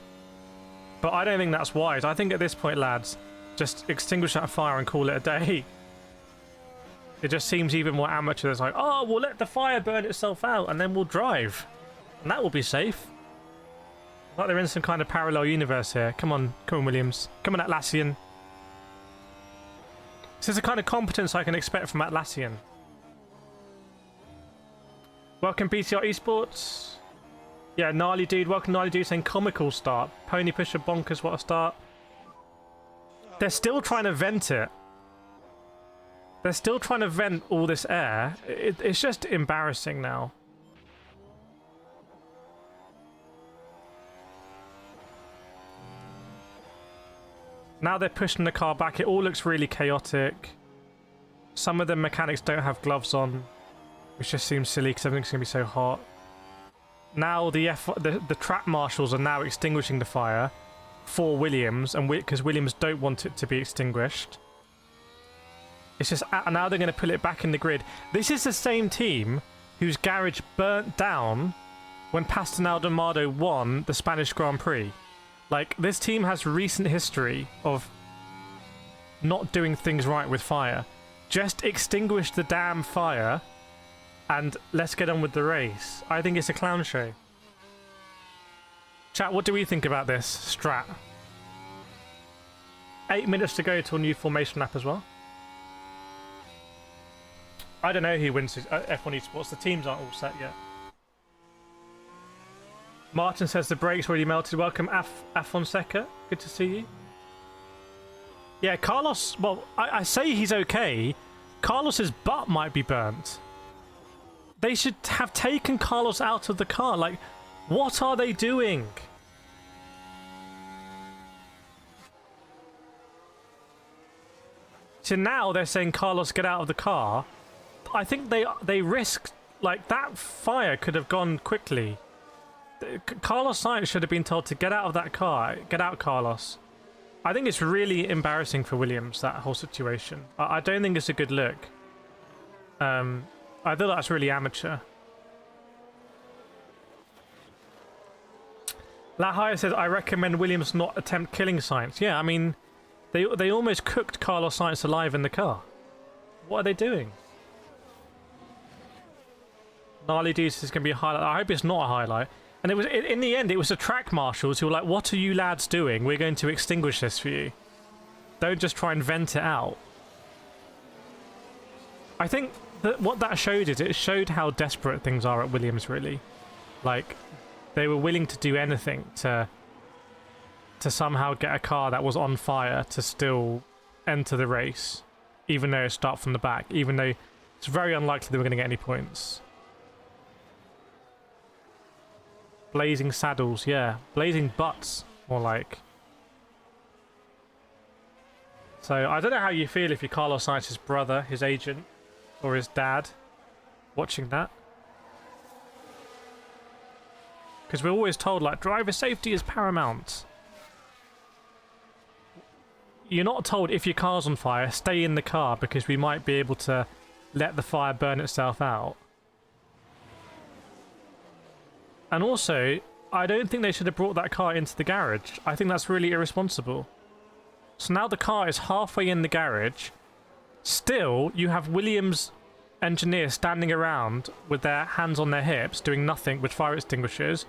But I don't think that's wise. I think at this point, lads, just extinguish that fire and call it a day. It just seems even more amateur. It's like, oh, we'll let the fire burn itself out and then we'll drive. And that will be safe. Like they're in some kind of parallel universe here. Come on, Williams. Come on, Atlassian. This is the kind of competence I can expect from Atlassian. Welcome, BTR Esports. Yeah, Gnarly Dude. Welcome, Gnarly Dude, saying comical start. Pony Pusher Bonkers, what a start. They're still trying to vent it. They're still trying to vent all this air. It's just embarrassing now. Now they're pushing the car back. It all looks really chaotic. Some of the mechanics don't have gloves on, which just seems silly because everything's going to be so hot. Now the track marshals are now extinguishing the fire for Williams, and because Williams don't want it to be extinguished. It's just now they're going to pull it back in the grid. This is the same team whose garage burnt down when Pastor Maldonado won the Spanish Grand Prix. Like, this team has recent history of not doing things right with fire. Just extinguish the damn fire and let's get on with the race. I think it's a clown show. Chat, what do we think about this strat? 8 minutes to go till new formation lap as well. I don't know who wins F1 Esports. The teams aren't all set yet. Martin says the brakes already melted. Welcome, Afonseca. Good to see you. Yeah, Carlos... Well, I say he's okay. Carlos's butt might be burnt. They should have taken Carlos out of the car. Like, what are they doing? So now they're saying, Carlos, get out of the car. I think they risked... Like, that fire could have gone quickly. Carlos Sainz should have been told to get out of that car. Get out, Carlos. I think it's really embarrassing for Williams, that whole situation. I don't think it's a good look. I thought that's really amateur. Lahaya says, I recommend Williams not attempt killing Sainz. Yeah, I mean, they almost cooked Carlos Sainz alive in the car. What are they doing? Gnarly Deuce is going to be a highlight. I hope it's not a highlight. And it was in the end, it was the track marshals who were like, what are you lads doing? We're going to extinguish this for you. Don't just try and vent it out. I think that what that showed is it showed how desperate things are at Williams, really. Like, they were willing to do anything to somehow get a car that was on fire to still enter the race, even though it start from the back, even though it's very unlikely they were going to get any points. Blazing saddles, yeah. Blazing butts, more like. So, I don't know how you feel if you're Carlos Sainz's brother, his agent, or his dad, watching that. Because we're always told, like, driver safety is paramount. You're not told if your car's on fire, stay in the car, because we might be able to let the fire burn itself out. And also, I don't think they should have brought that car into the garage. I think that's really irresponsible. So now the car is halfway in the garage. Still, you have Williams engineers standing around with their hands on their hips, doing nothing with fire extinguishers.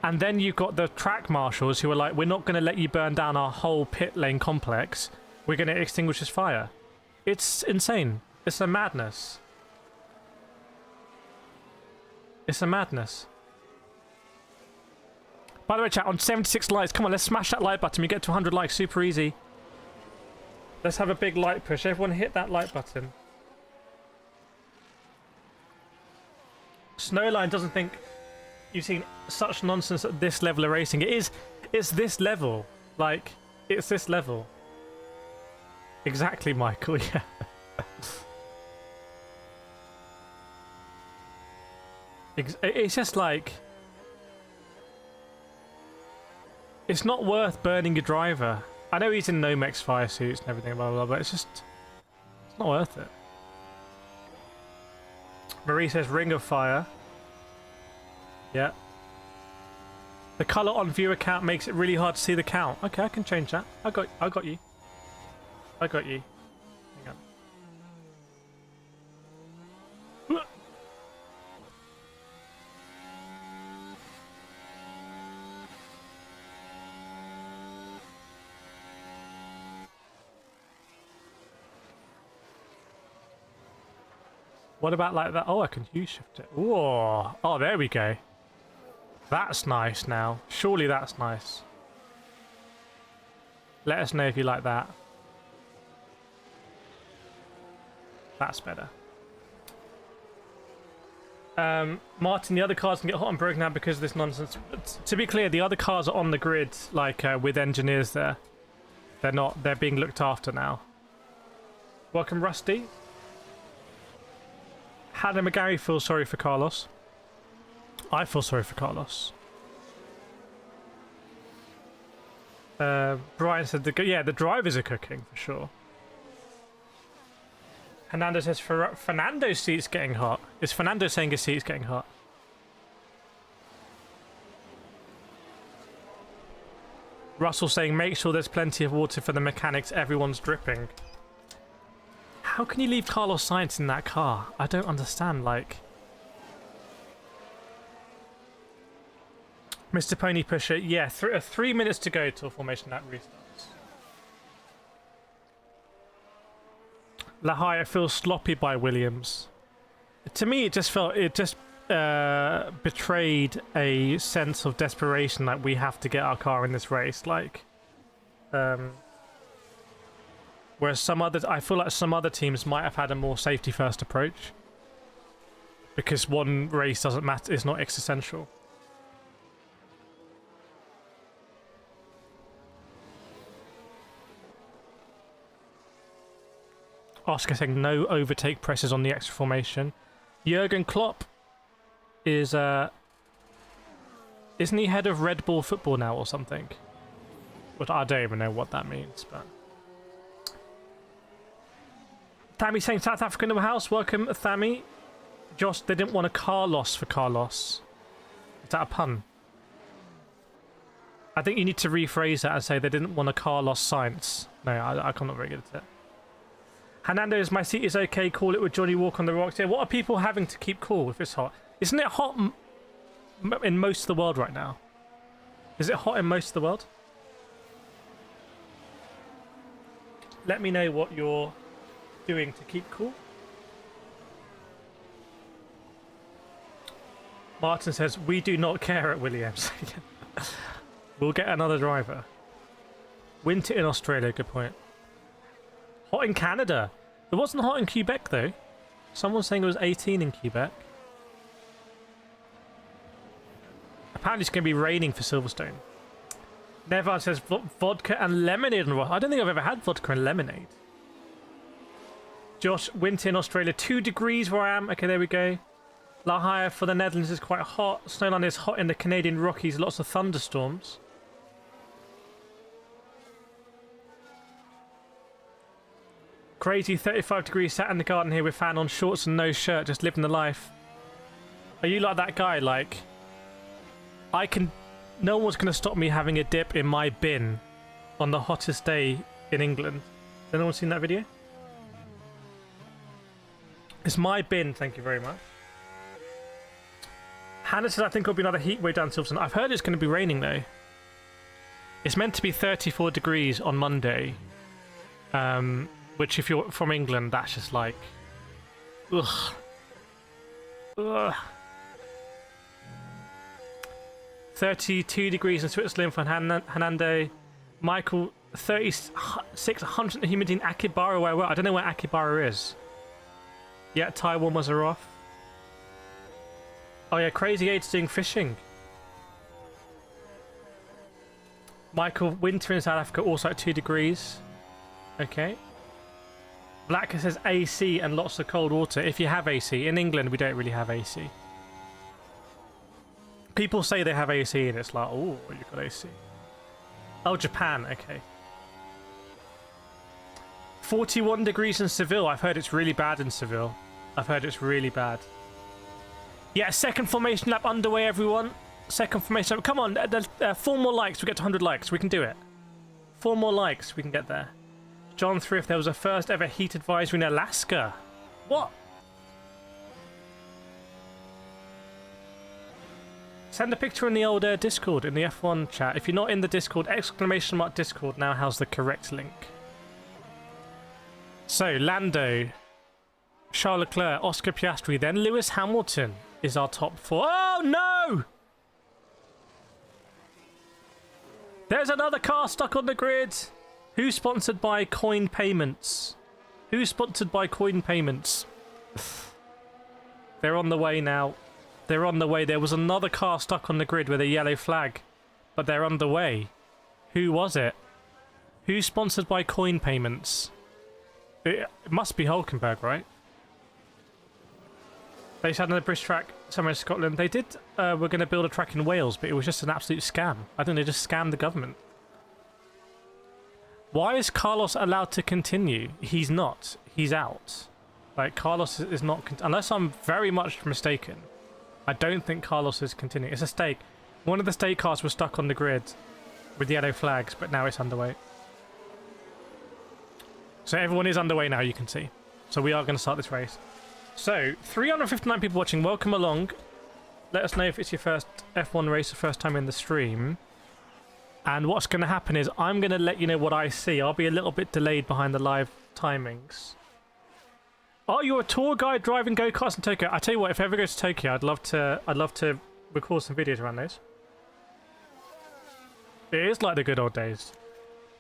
And then you've got the track marshals who are like, we're not going to let you burn down our whole pit lane complex. We're going to extinguish this fire. It's insane. It's a madness. It's a madness. By the way, chat, on 76 likes, come on, let's smash that like button. We get to 100 likes, super easy. Let's have a big like push. Everyone hit that like button. Snowline doesn't think you've seen such nonsense at this level of racing. It's this level. Like, it's this level. Exactly, Michael, yeah. It's just like... It's not worth burning your driver. I know he's in Nomex fire suits and everything, blah, blah, blah, but it's not worth it. Marie says Ring of Fire. Yeah. The colour on viewer count makes it really hard to see the count. Okay, I can change that. I got you. I got you. Hang on. What about like that? Oh, I can U-shift it. Whoa. Oh, there we go. That's nice now. Surely that's nice. Let us know if you like that. That's better. Martin, the other cars can get hot and broken now because of this nonsense. But to be clear, the other cars are on the grid, like with engineers there. They're not. They're being looked after now. Welcome, Rusty. Hannah McGarry feels sorry for Carlos. I feel sorry for Carlos. Brian said, the drivers are cooking for sure. Fernando says Fernando's seat's getting hot. Is Fernando saying his seat's getting hot? Russell saying make sure there's plenty of water for the mechanics, everyone's dripping. How can you leave Carlos Sainz in that car? I don't understand, like... Mr. Pony Pusher, yeah, 3 minutes to go till formation lap restarts. Lahaya feels sloppy by Williams. To me, it just betrayed a sense of desperation that we have to get our car in this race. Like, whereas I feel like some other teams might have had a more safety-first approach because one race doesn't matter, is not existential. Oscar saying no overtake presses on the extra formation. Jurgen Klopp is isn't he head of Red Bull football now or something? But I don't even know what that means. But Thammy saying South Africa in the house. Welcome, Thammy. Josh, they didn't want a Carlos for Carlos. Is that a pun? I think you need to rephrase that and say they didn't want a Carlos Sainz. No, I'm not very good at it. Hernando's my seat is okay, call it with Johnny Walk on the rocks. Yeah, what are people having to keep cool if it's hot? Isn't it hot in most of the world right now? Is it hot in most of the world? Let me know what you're doing to keep cool. Martin says, we do not care at Williams. We'll get another driver. Winter in Australia, good point. Hot in Canada. It wasn't hot in Quebec, though. Someone's saying it was 18 in Quebec. Apparently it's going to be raining for Silverstone. Nevan says vodka and lemonade. I don't think I've ever had vodka and lemonade. Josh, winter in Australia. 2 degrees where I am. Okay, there we go. La Haya for the Netherlands is quite hot. Snowland is hot in the Canadian Rockies. Lots of thunderstorms. Crazy 35 degrees sat in the garden here with fan on, shorts and no shirt, just living the life. Are you like that guy? Like, no one's going to stop me having a dip in my bin on the hottest day in England. Has anyone seen that video? It's my bin, thank you very much. Hannah says I think it'll be another heat wave down Silverstone. I've heard it's going to be raining though. It's meant to be 34 degrees on Monday. Which, if you're from England, that's just like... Ugh. Ugh. 32 degrees in Switzerland for Hernando. Michael, 36, 100 humidity in Akibara. Where? I don't know where Akibara is. Yeah, tire warmers are off. Oh yeah, Crazy 8's doing fishing. Michael, winter in South Africa, also at 2 degrees. Okay. Blacker says AC and lots of cold water. If you have AC. In England, we don't really have AC. People say they have AC and it's like, oh, you've got AC. Oh, Japan. Okay. 41 degrees in Seville. I've heard it's really bad in Seville. I've heard it's really bad. Yeah, second formation lap underway, everyone. Second formation lap. Come on, 4 more likes. We get to 100 likes. We can do it. 4 more likes. We can get there. John Thrift, there was a first ever heat advisory in Alaska. What? Send a picture in the old Discord, in the F1 chat. If you're not in the Discord, ! Discord now has the correct link. So, Lando, Charles Leclerc, Oscar Piastri, then Lewis Hamilton is our top 4. Oh, no! There's another car stuck on the grid. Who's sponsored by Coin Payments? Who's sponsored by Coin Payments? They're on the way now. They're on the way. There was another car stuck on the grid with a yellow flag, but they're on the way. Who was it? Who's sponsored by Coin Payments? It must be Hulkenberg, right? They just had another British track somewhere in Scotland. They did, we're going to build a track in Wales, but it was just an absolute scam. I think they just scammed the government. Why is Carlos allowed to continue? He's not. He's out. Like, Carlos is not... Unless I'm very much mistaken, I don't think Carlos is continuing. It's a stake. One of the stake cars was stuck on the grid with yellow flags, but now it's underway. So everyone is underway now, you can see. So we are going to start this race. So, 359 people watching. Welcome along. Let us know if it's your first F1 race, the first time in the stream. And what's going to happen is I'm going to let you know what I see. I'll be a little bit delayed behind the live timings. Are you a tour guide driving go-karts in Tokyo? I tell you what, if I ever go to Tokyo, I'd love to record some videos around those. It is like the good old days.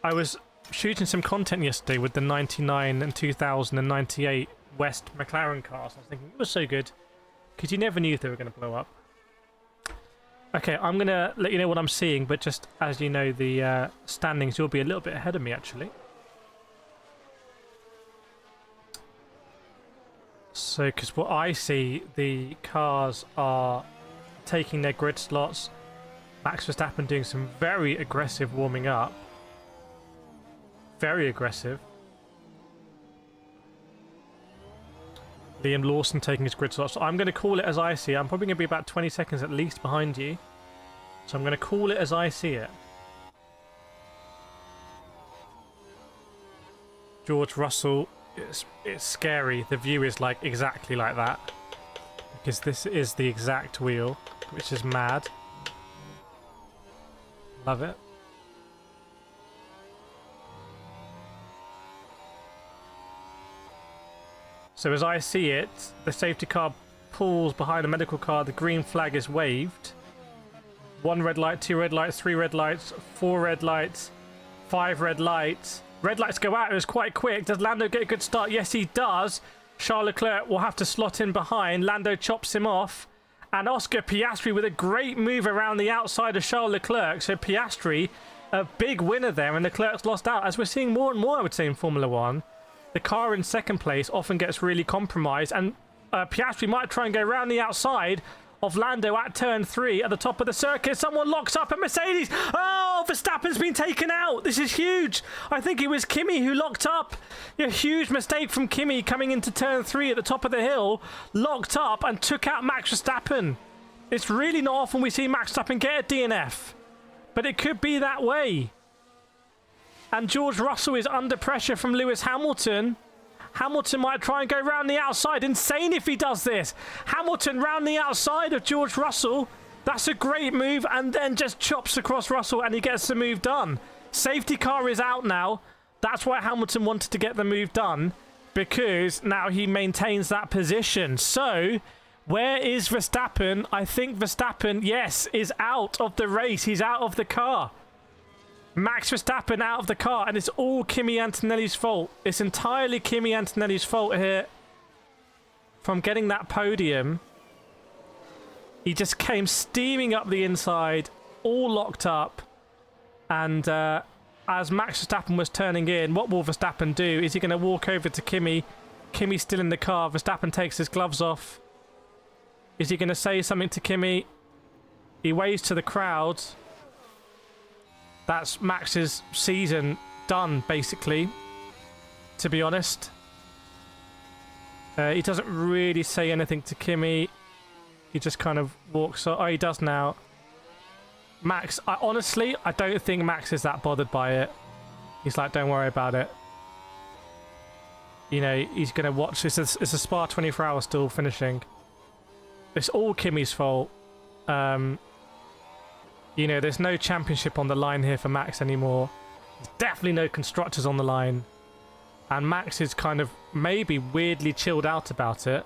I was shooting some content yesterday with the 99 and 2000 and 98 West McLaren cars. I was thinking, it was so good, because you never knew if they were going to blow up. Okay, I'm going to let you know what I'm seeing, but just as you know, the standings, you'll be a little bit ahead of me, actually. So, because what I see, the cars are taking their grid slots. Max Verstappen doing some very aggressive warming up. Very aggressive. Liam Lawson taking his grid slots. So I'm going to call it as I see it. I'm probably going to be about 20 seconds at least behind you. So I'm going to call it as I see it. George Russell, it's scary. The view is like exactly like that. Because this is the exact wheel, which is mad. Love it. So as I see it, the safety car pulls behind the medical car, the green flag is waved. 1 red light, 2 red lights, 3 red lights, 4 red lights, 5 red lights. Red lights go out, it was quite quick. Does Lando get a good start? Yes, he does. Charles Leclerc will have to slot in behind. Lando chops him off. And Oscar Piastri with a great move around the outside of Charles Leclerc. So Piastri, a big winner there, and Leclerc's lost out. As we're seeing more and more, I would say, in Formula 1. The car in second place often gets really compromised, and Piastri might try and go around the outside of Lando at turn 3 at the top of the circuit. Someone locks up a Mercedes. Oh, Verstappen's been taken out. This is huge. I think it was Kimi who locked up. A huge mistake from Kimi coming into turn 3 at the top of the hill. Locked up and took out Max Verstappen. It's really not often we see Max Verstappen get a DNF, but it could be that way. And George Russell is under pressure from Lewis Hamilton. Hamilton might try and go round the outside. Insane if he does this. Hamilton round the outside of George Russell. That's a great move, and then just chops across Russell and he gets the move done. Safety car is out now. That's why Hamilton wanted to get the move done, because now he maintains that position. So, where is Verstappen? I think Verstappen, yes, is out of the race. He's out of the car. Max Verstappen out of the car, and it's all Kimi Antonelli's fault. It's entirely Kimi Antonelli's fault here from getting that podium. He just came steaming up the inside, all locked up, and as Max Verstappen was turning in, what will Verstappen do? Is he going to walk over to Kimi? Kimi's still in the car. Verstappen takes his gloves off. Is he going to say something to Kimi? He waves to the crowd. That's Max's season done, basically, to be honest. He doesn't really say anything to Kimi. He just kind of walks. Oh, he does now. Max, honestly, I don't think Max is that bothered by it. He's like, don't worry about it. You know, he's going to watch. It's a Spa 24 hours still finishing. It's all Kimi's fault. You know, there's no championship on the line here for Max anymore. There's definitely no constructors on the line. And Max is kind of maybe weirdly chilled out about it.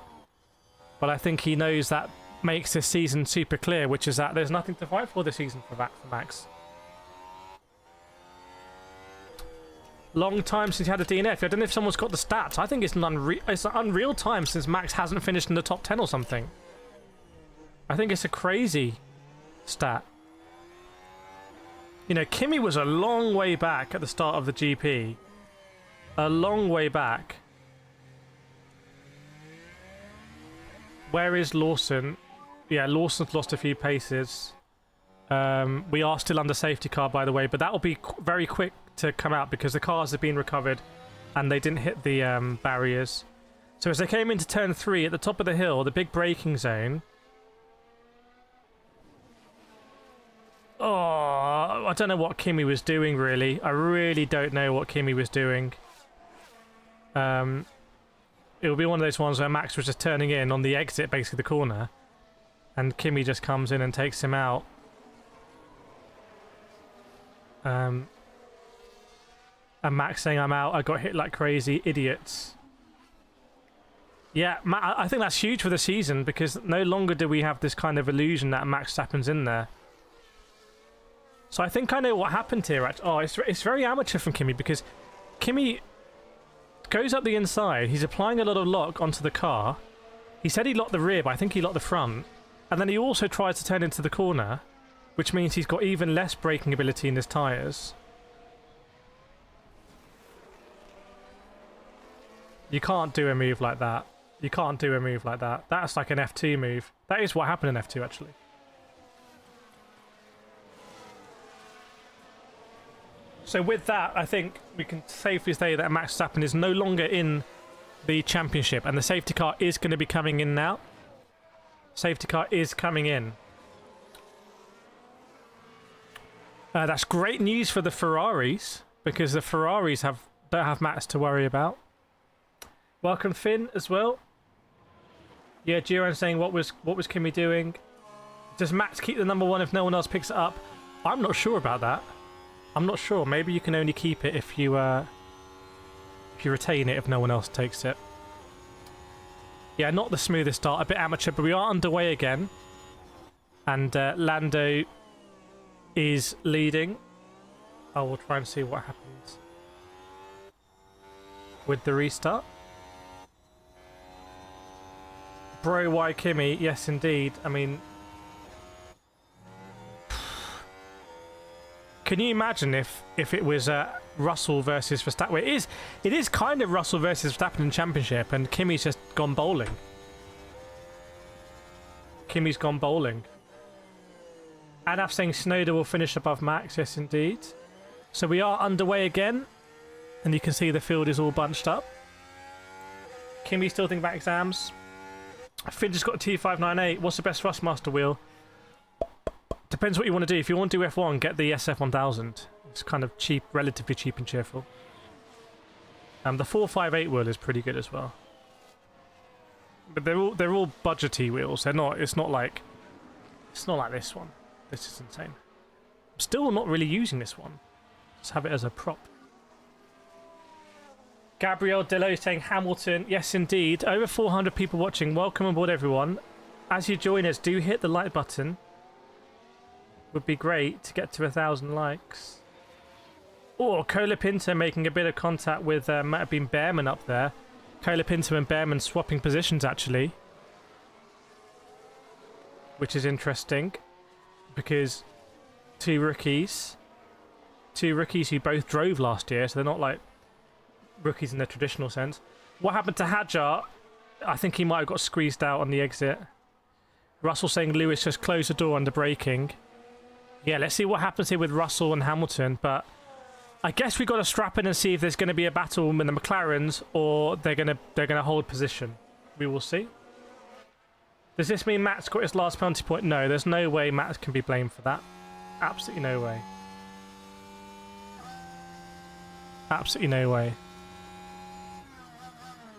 But I think he knows that makes this season super clear, which is that there's nothing to fight for this season for Max. Long time since he had a DNF. I don't know if someone's got the stats. I think it's an unreal time since Max hasn't finished in the top 10 or something. I think it's a crazy stat. You know, Kimi was a long way back at the start of the GP. A long way back. Where is Lawson? Yeah, Lawson's lost a few paces. We are still under safety car, by the way, but that will be very quick to come out because the cars have been recovered and they didn't hit the barriers. So as they came into turn 3 at the top of the hill, the big braking zone. Oh, I don't know what Kimi was doing, really. I really don't know what Kimi was doing. It will be one of those ones where Max was just turning in on the exit, basically the corner, and Kimi just comes in and takes him out. And Max saying, "I'm out, I got hit like crazy, idiots." Yeah, I think that's huge for the season, because no longer do we have this kind of illusion that Max Verstappen's in there. So I think I know what happened here. Oh, it's very amateur from Kimi, because Kimi goes up the inside. He's applying a lot of lock onto the car. He said he locked the rear, but I think he locked the front. And then he also tries to turn into the corner, which means he's got even less braking ability in his tyres. You can't do a move like that. You can't do a move like that. That's like an F2 move. That is what happened in F2, actually. So with that, I think we can safely say that Max Verstappen is no longer in the championship, and the safety car is going to be coming in now. Safety car is coming in. That's great news for the Ferraris, because the Ferraris don't have Max to worry about. Welcome Finn as well. Yeah, Duran saying what was Kimi doing? Does Max keep the #1 if no one else picks it up? I'm not sure about that. I'm not sure. Maybe you can only keep it if you retain it if no one else takes it. Yeah, not the smoothest start, a bit amateur, but we are underway again. And Lando is leading. I will try and see what happens with the restart. Bro, why Kimi? Yes, indeed. I mean, can you imagine if it was Russell versus Verstappen? It is kind of Russell versus Verstappen in Championship, and Kimi's just gone bowling. Kimi's gone bowling. Adaf saying Snowder will finish above Max. Yes, indeed. So we are underway again, and you can see the field is all bunched up. Kimi still thinking about exams. Finn just got a T598. What's the best Thrustmaster wheel? Depends what you want to do. If you want to do F1, get the SF1000. It's kind of cheap, relatively cheap and cheerful. The 458 wheel is pretty good as well. But they're all budgety wheels. They're not. It's not like this one. This is insane. I'm still not really using this one. Just have it as a prop. Gabrielle Dello saying Hamilton. Yes, indeed. Over 400 people watching. Welcome aboard, everyone. As you join us, do hit the like button. Would be great to get to 1,000 likes. Oh, Colapinto making a bit of contact with might have been Behrman up there. Colapinto and Behrman swapping positions actually, which is interesting because two rookies who both drove last year, so they're not like rookies in the traditional sense. What happened to Hadjar? I think he might have got squeezed out on the exit. Russell saying Lewis just closed the door under braking. Yeah, let's see what happens here with Russell and Hamilton, but I guess we got to strap in and see if there's going to be a battle with the McLarens or they're going to hold position. We will see. Does this mean Max got his last penalty point? No, there's no way Max can be blamed for that. Absolutely no way. Absolutely no way.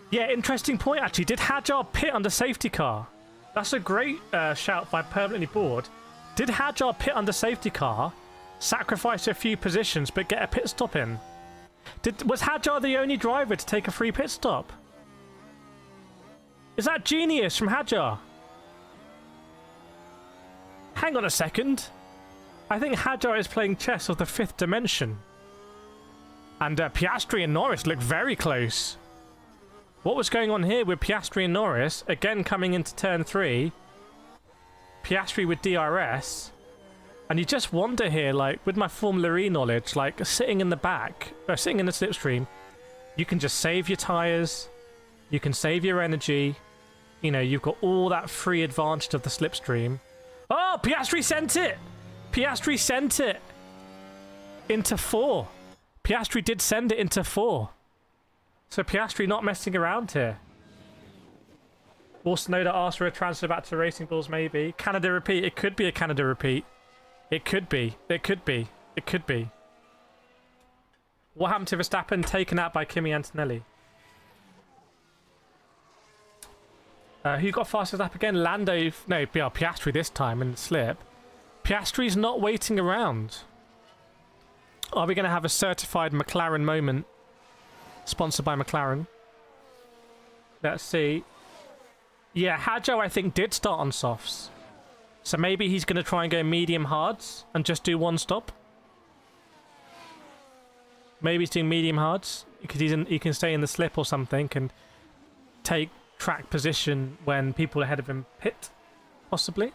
Yeah, interesting point actually. Did Hadjar pit under safety car? That's a great shout by Permanently Bored. Did Hadjar pit under safety car, sacrifice a few positions, but get a pit stop in? Was Hadjar the only driver to take a free pit stop? Is that genius from Hadjar? Hang on a second. I think Hadjar is playing chess of the 5th dimension. And Piastri and Norris look very close. What was going on here with Piastri and Norris? Again coming into turn 3. Piastri with DRS. And you just wonder here, like, with my Formula E knowledge, like, sitting in the back, sitting in the slipstream, you can just save your tyres, you can save your energy, you know, you've got all that free advantage of the slipstream. Oh, Piastri sent it! Piastri sent it! Into 4. Piastri did send it into 4. So Piastri not messing around here. Also know that Austria transferred back to Racing Bulls, maybe. Canada repeat. It could be a Canada repeat. It could be. It could be. It could be. What happened to Verstappen? Taken out by Kimi Antonelli. Who got fastest lap again? Lando. No, Piastri this time in the slip. Piastri's not waiting around. Are we going to have a certified McLaren moment? Sponsored by McLaren. Let's see. Yeah, Hadjo, I think, did start on softs. So maybe he's going to try and go medium hards and just do one stop. Maybe he's doing medium hards because he can stay in the slip or something and take track position when people ahead of him pit, possibly.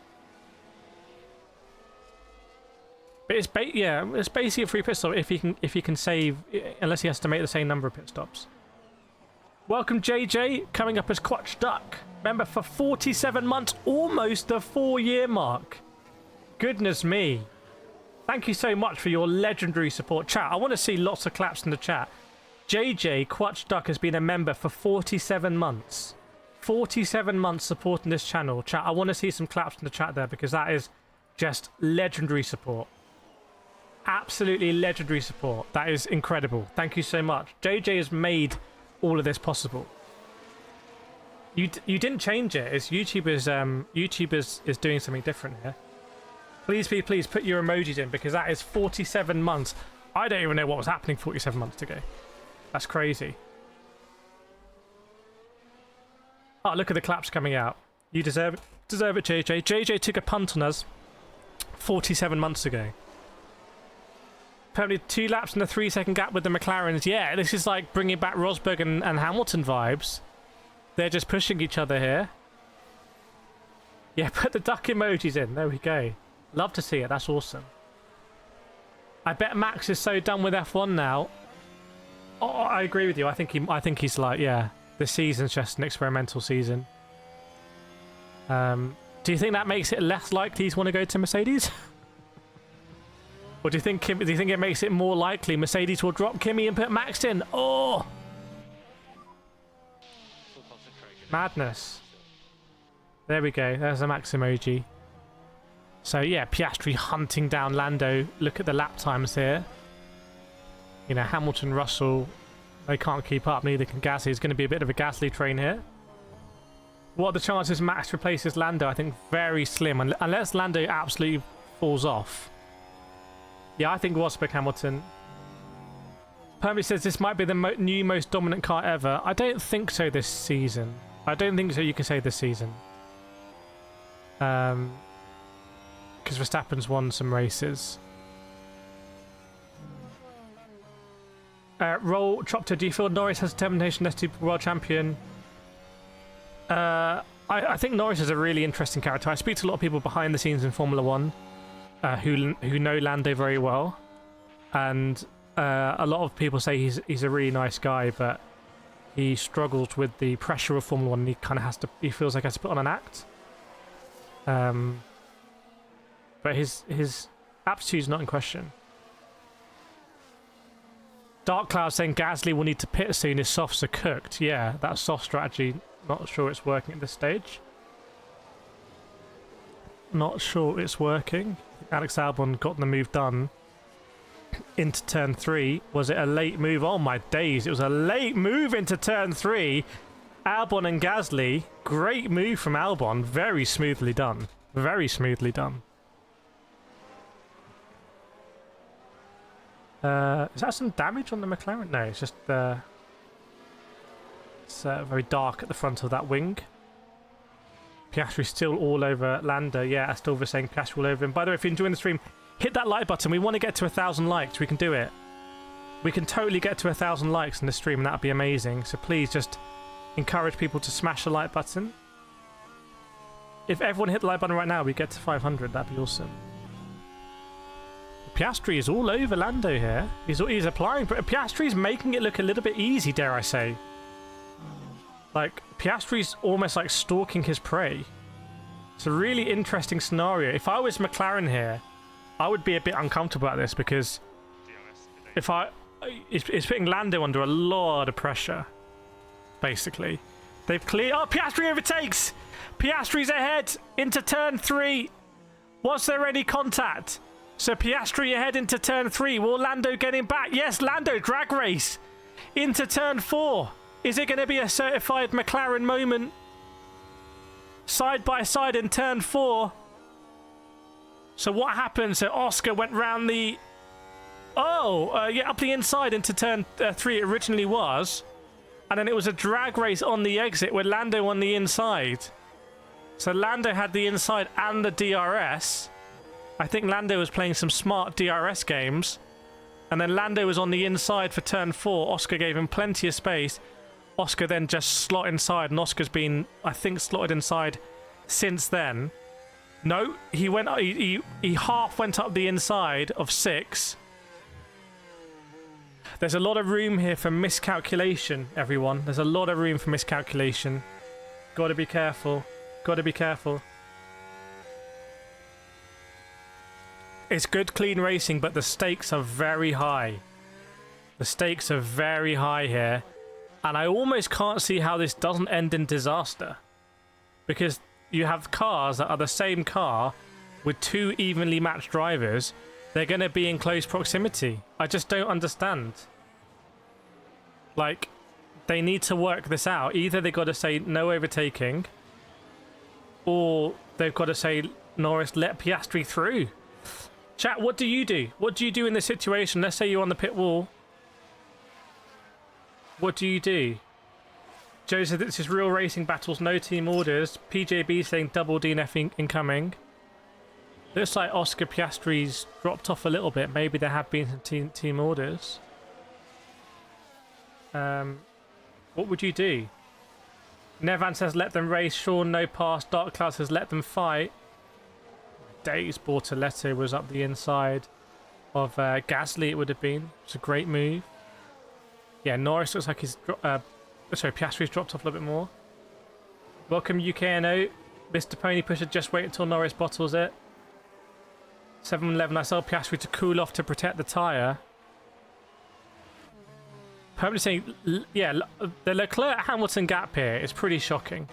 But it's basically a free pit stop if he can save, unless he has to make the same number of pit stops. Welcome JJ, coming up as Quatch Duck. Member for 47 months, almost the 4-year mark. Goodness me. Thank you so much for your legendary support. Chat, I want to see lots of claps in the chat. JJ Quatch Duck has been a member for 47 months. 47 months supporting this channel. Chat, I want to see some claps in the chat there because that is just legendary support. Absolutely legendary support. That is incredible. Thank you so much. JJ has made all of this possible. You didn't change it. It's YouTube is doing something different here. Please put your emojis in because that is 47 months. I don't even know what was happening 47 months ago. That's crazy. Oh, look at the claps coming out. You deserve it, JJ. JJ took a punt on us 47 months ago. Probably 2 laps and a 3-second gap with the McLarens. Yeah, this is like bringing back Rosberg and Hamilton vibes. They're just pushing each other here. Yeah, put the duck emojis in. There we go. Love to see it. That's awesome. I bet Max is so done with F1 now. Oh, I agree with you. I think he's like, yeah, this season's just an experimental season. Do you think that makes it less likely he's want to go to Mercedes? Or do you think it makes it more likely Mercedes will drop Kimi and put Max in? Oh! Madness. There we go. There's a Max emoji. So yeah, Piastri hunting down Lando. Look at the lap times here. You know, Hamilton, Russell, they can't keep up. Neither can Gasly. It's going to be a bit of a Gasly train here. What are the chances Max replaces Lando? I think very slim. Unless Lando absolutely falls off. Yeah, I think Rosberg Hamilton. Permy says this might be the new most dominant car ever. I don't think so this season. I don't think so you can say this season. Because Verstappen's won some races. Roll Chopter, do you feel Norris has determination to be world champion? I think Norris is a really interesting character. I speak to a lot of people behind the scenes in Formula 1 who know Lando very well. And a lot of people say he's a really nice guy, but he struggles with the pressure of Formula 1 and he kind of he feels like he has to put on an act. But his aptitude's not in question. Dark Cloud saying Gasly will need to pit soon. His softs are cooked. Yeah, that soft strategy, not sure it's working at this stage. Not sure it's working. Alex Albon got the move done into turn 3. Was it a late move? Oh my days, it was a late move into turn 3. Albon and Gasly, great move from Albon. Very smoothly done. Very smoothly done. Is that some damage on the McLaren? No, it's just it's very dark at the front of that wing. Piastri still all over Lando. Yeah, Aston saying Piastri all over him. By the way, if you're enjoying the stream, hit that like button. We want to get to 1,000 likes. We can do it. We can totally get to 1,000 likes in the stream, and that would be amazing. So please just encourage people to smash the like button. If everyone hit the like button right now, we get to 500. That'd be awesome. Piastri is all over Lando here. He's applying. Piastri's making it look a little bit easy, dare I say. Like, Piastri's almost like stalking his prey. It's a really interesting scenario. If I was McLaren here, I would be a bit uncomfortable at this because it's putting Lando under a lot of pressure, basically. They've cleared. Oh, Piastri overtakes. Piastri's ahead into turn 3. Was there any contact? So Piastri ahead into turn 3. Will Lando get him back? Yes, Lando drag race into turn 4. Is it going to be a certified McLaren moment? Side by side in turn 4. So what happened? So Oscar went round the... yeah, up the inside into turn 3 it originally was. And then it was a drag race on the exit with Lando on the inside. So Lando had the inside and the DRS. I think Lando was playing some smart DRS games. And then Lando was on the inside for turn 4. Oscar gave him plenty of space. Oscar then just slot inside, and Oscar's been, I think, slotted inside since then. No, he half went up the inside of 6. There's a lot of room here for miscalculation, everyone. There's a lot of room for miscalculation. Got to be careful. Got to be careful. It's good, clean racing, but the stakes are very high. The stakes are very high here. And I almost can't see how this doesn't end in disaster. Because you have cars that are the same car with 2 evenly matched drivers. They're going to be in close proximity. I just don't understand. Like, they need to work this out. Either they've got to say no overtaking, or they've got to say, Norris, let Piastri through. Chat, what do you do? What do you do in this situation? Let's say you're on the pit wall. What do you do? Joe said this is real racing battles, no team orders. PJB saying double DNF incoming. Looks like Oscar Piastri's dropped off a little bit. Maybe there have been some team orders. What would you do? Nevan says let them race. Sean no pass. Dark Cloud says let them fight. Days Bortoletto was up the inside of Gasly. It would have been. It's a great move. Yeah, Norris looks like he's... Piastri's dropped off a little bit more. Welcome, UKNO. Mr. Pony Pusher, just wait until Norris bottles it. 7-11, I saw Piastri to cool off to protect the tyre. Permanently saying, yeah, the Leclerc-Hamilton gap here is pretty shocking.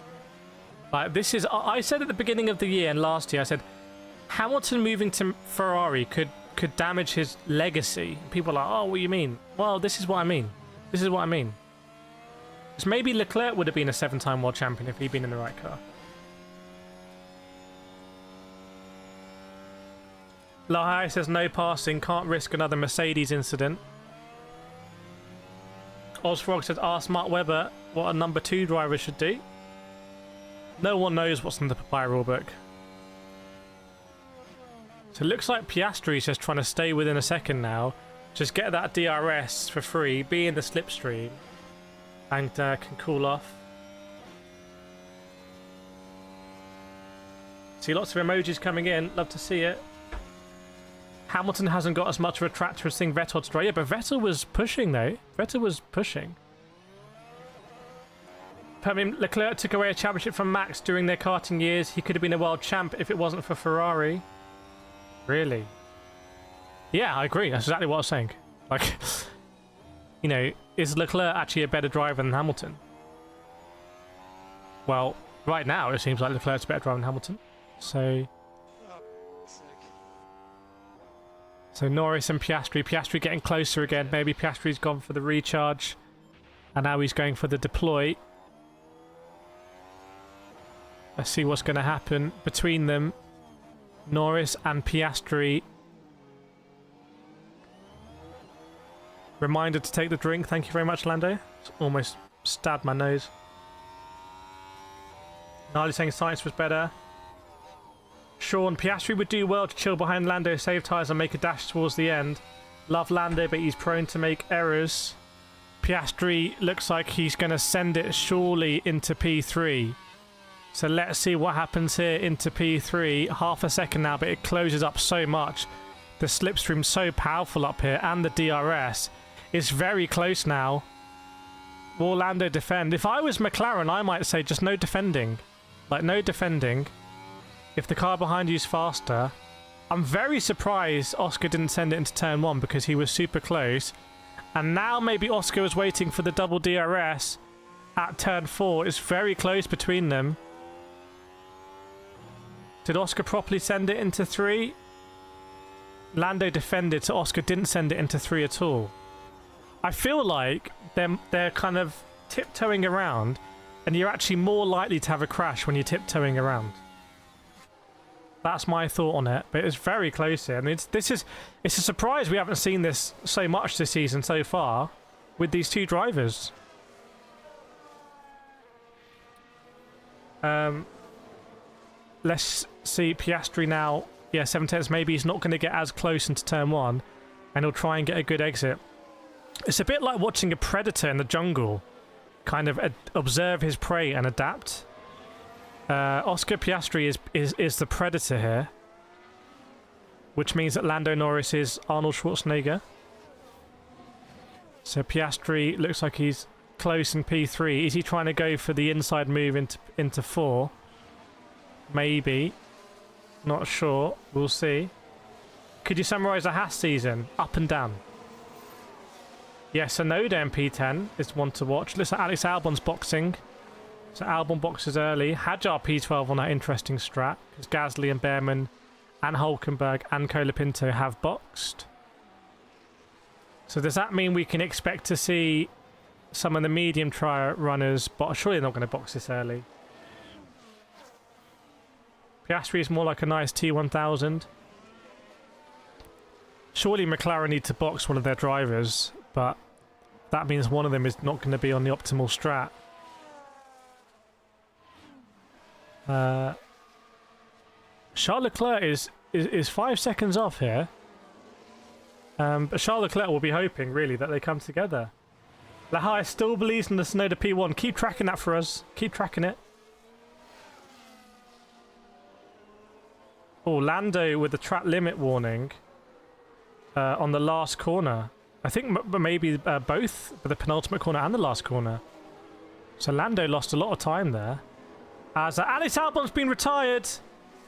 Like, this is... I said at the beginning of the year and last year, I said, Hamilton moving to Ferrari could damage his legacy. People are like, oh, what do you mean? Well, this is what I mean. This is what I mean. Because maybe Leclerc would have been a 7-time world champion if he'd been in the right car. Lahai says no passing, can't risk another Mercedes incident. Ozfrog says ask Mark Webber what a number 2 driver should do. No one knows what's in the papaya rulebook. So it looks like Piastri's just trying to stay within a second now. Just get that DRS for free, be in the slipstream, and can cool off. See lots of emojis coming in, love to see it. Hamilton hasn't got as much of a tractor as thing Vettel's drive. Yeah, but Vettel was pushing though. Vettel was pushing. I mean, Leclerc took away a championship from Max during their karting years. He could have been a world champ if it wasn't for Ferrari. Really? Yeah, I agree. That's exactly what I was saying. Like, you know, is Leclerc actually a better driver than Hamilton? Well, right now it seems like Leclerc's a better driver than Hamilton. So Norris and Piastri. Piastri getting closer again. Maybe Piastri's gone for the recharge. And now he's going for the deploy. Let's see what's going to happen between them. Norris and Piastri. Reminder to take the drink. Thank you very much, Lando. It's almost stabbed my nose. Gnarly saying Sainz was better. Sean, Piastri would do well to chill behind Lando, save tyres and make a dash towards the end. Love Lando, but he's prone to make errors. Piastri looks like he's going to send it surely into P3. So let's see what happens here into P3. Half a second now, but it closes up so much. The slipstream's so powerful up here, and the DRS. It's very close now. Will Lando defend? If I was McLaren, I might say just no defending. Like, no defending. If the car behind you is faster. I'm very surprised Oscar didn't send it into turn 1 because he was super close. And now maybe Oscar was waiting for the double DRS. at turn 4. It's very close between them. Did Oscar properly send it into 3? Lando defended, so Oscar didn't send it into 3 at all. I feel like they're kind of tiptoeing around, and you're actually more likely to have a crash when you're tiptoeing around. That's my thought on it, but it's very close here. I mean, it's a surprise we haven't seen this so much this season so far with these two drivers. Let's see Piastri now. Yeah, 7/10. Maybe he's not going to get as close into turn 1, and he'll try and get a good exit. It's a bit like watching a predator in the jungle kind of observe his prey and adapt. Oscar Piastri is the predator here, which means that Lando Norris is Arnold Schwarzenegger. So Piastri looks like he's close in P3. Is he trying to go for the inside move into 4? Maybe. Not sure. We'll see. Could you summarise the Haas season? Up and down. Yes, Sonoda in P10 is one to watch. Listen, Alex Albon's boxing. So Albon boxes early. Hadjar P12 on that interesting strat, because Gasly and Behrman and Hulkenberg and Colapinto have boxed. So does that mean we can expect to see some of the medium try runners, but surely they're not going to box this early? Piastri is more like a nice T1000. Surely McLaren need to box one of their drivers, but that means one of them is not going to be on the optimal strat. Charles Leclerc is 5 seconds off here. But Charles Leclerc will be hoping, really, that they come together. Lahai still believes in the Sonoda P1. Keep tracking that for us. Keep tracking it. Oh, Lando with the track limit warning on the last corner. I think maybe both, but the penultimate corner and the last corner. So Lando lost a lot of time there. As Alex Albon's been retired.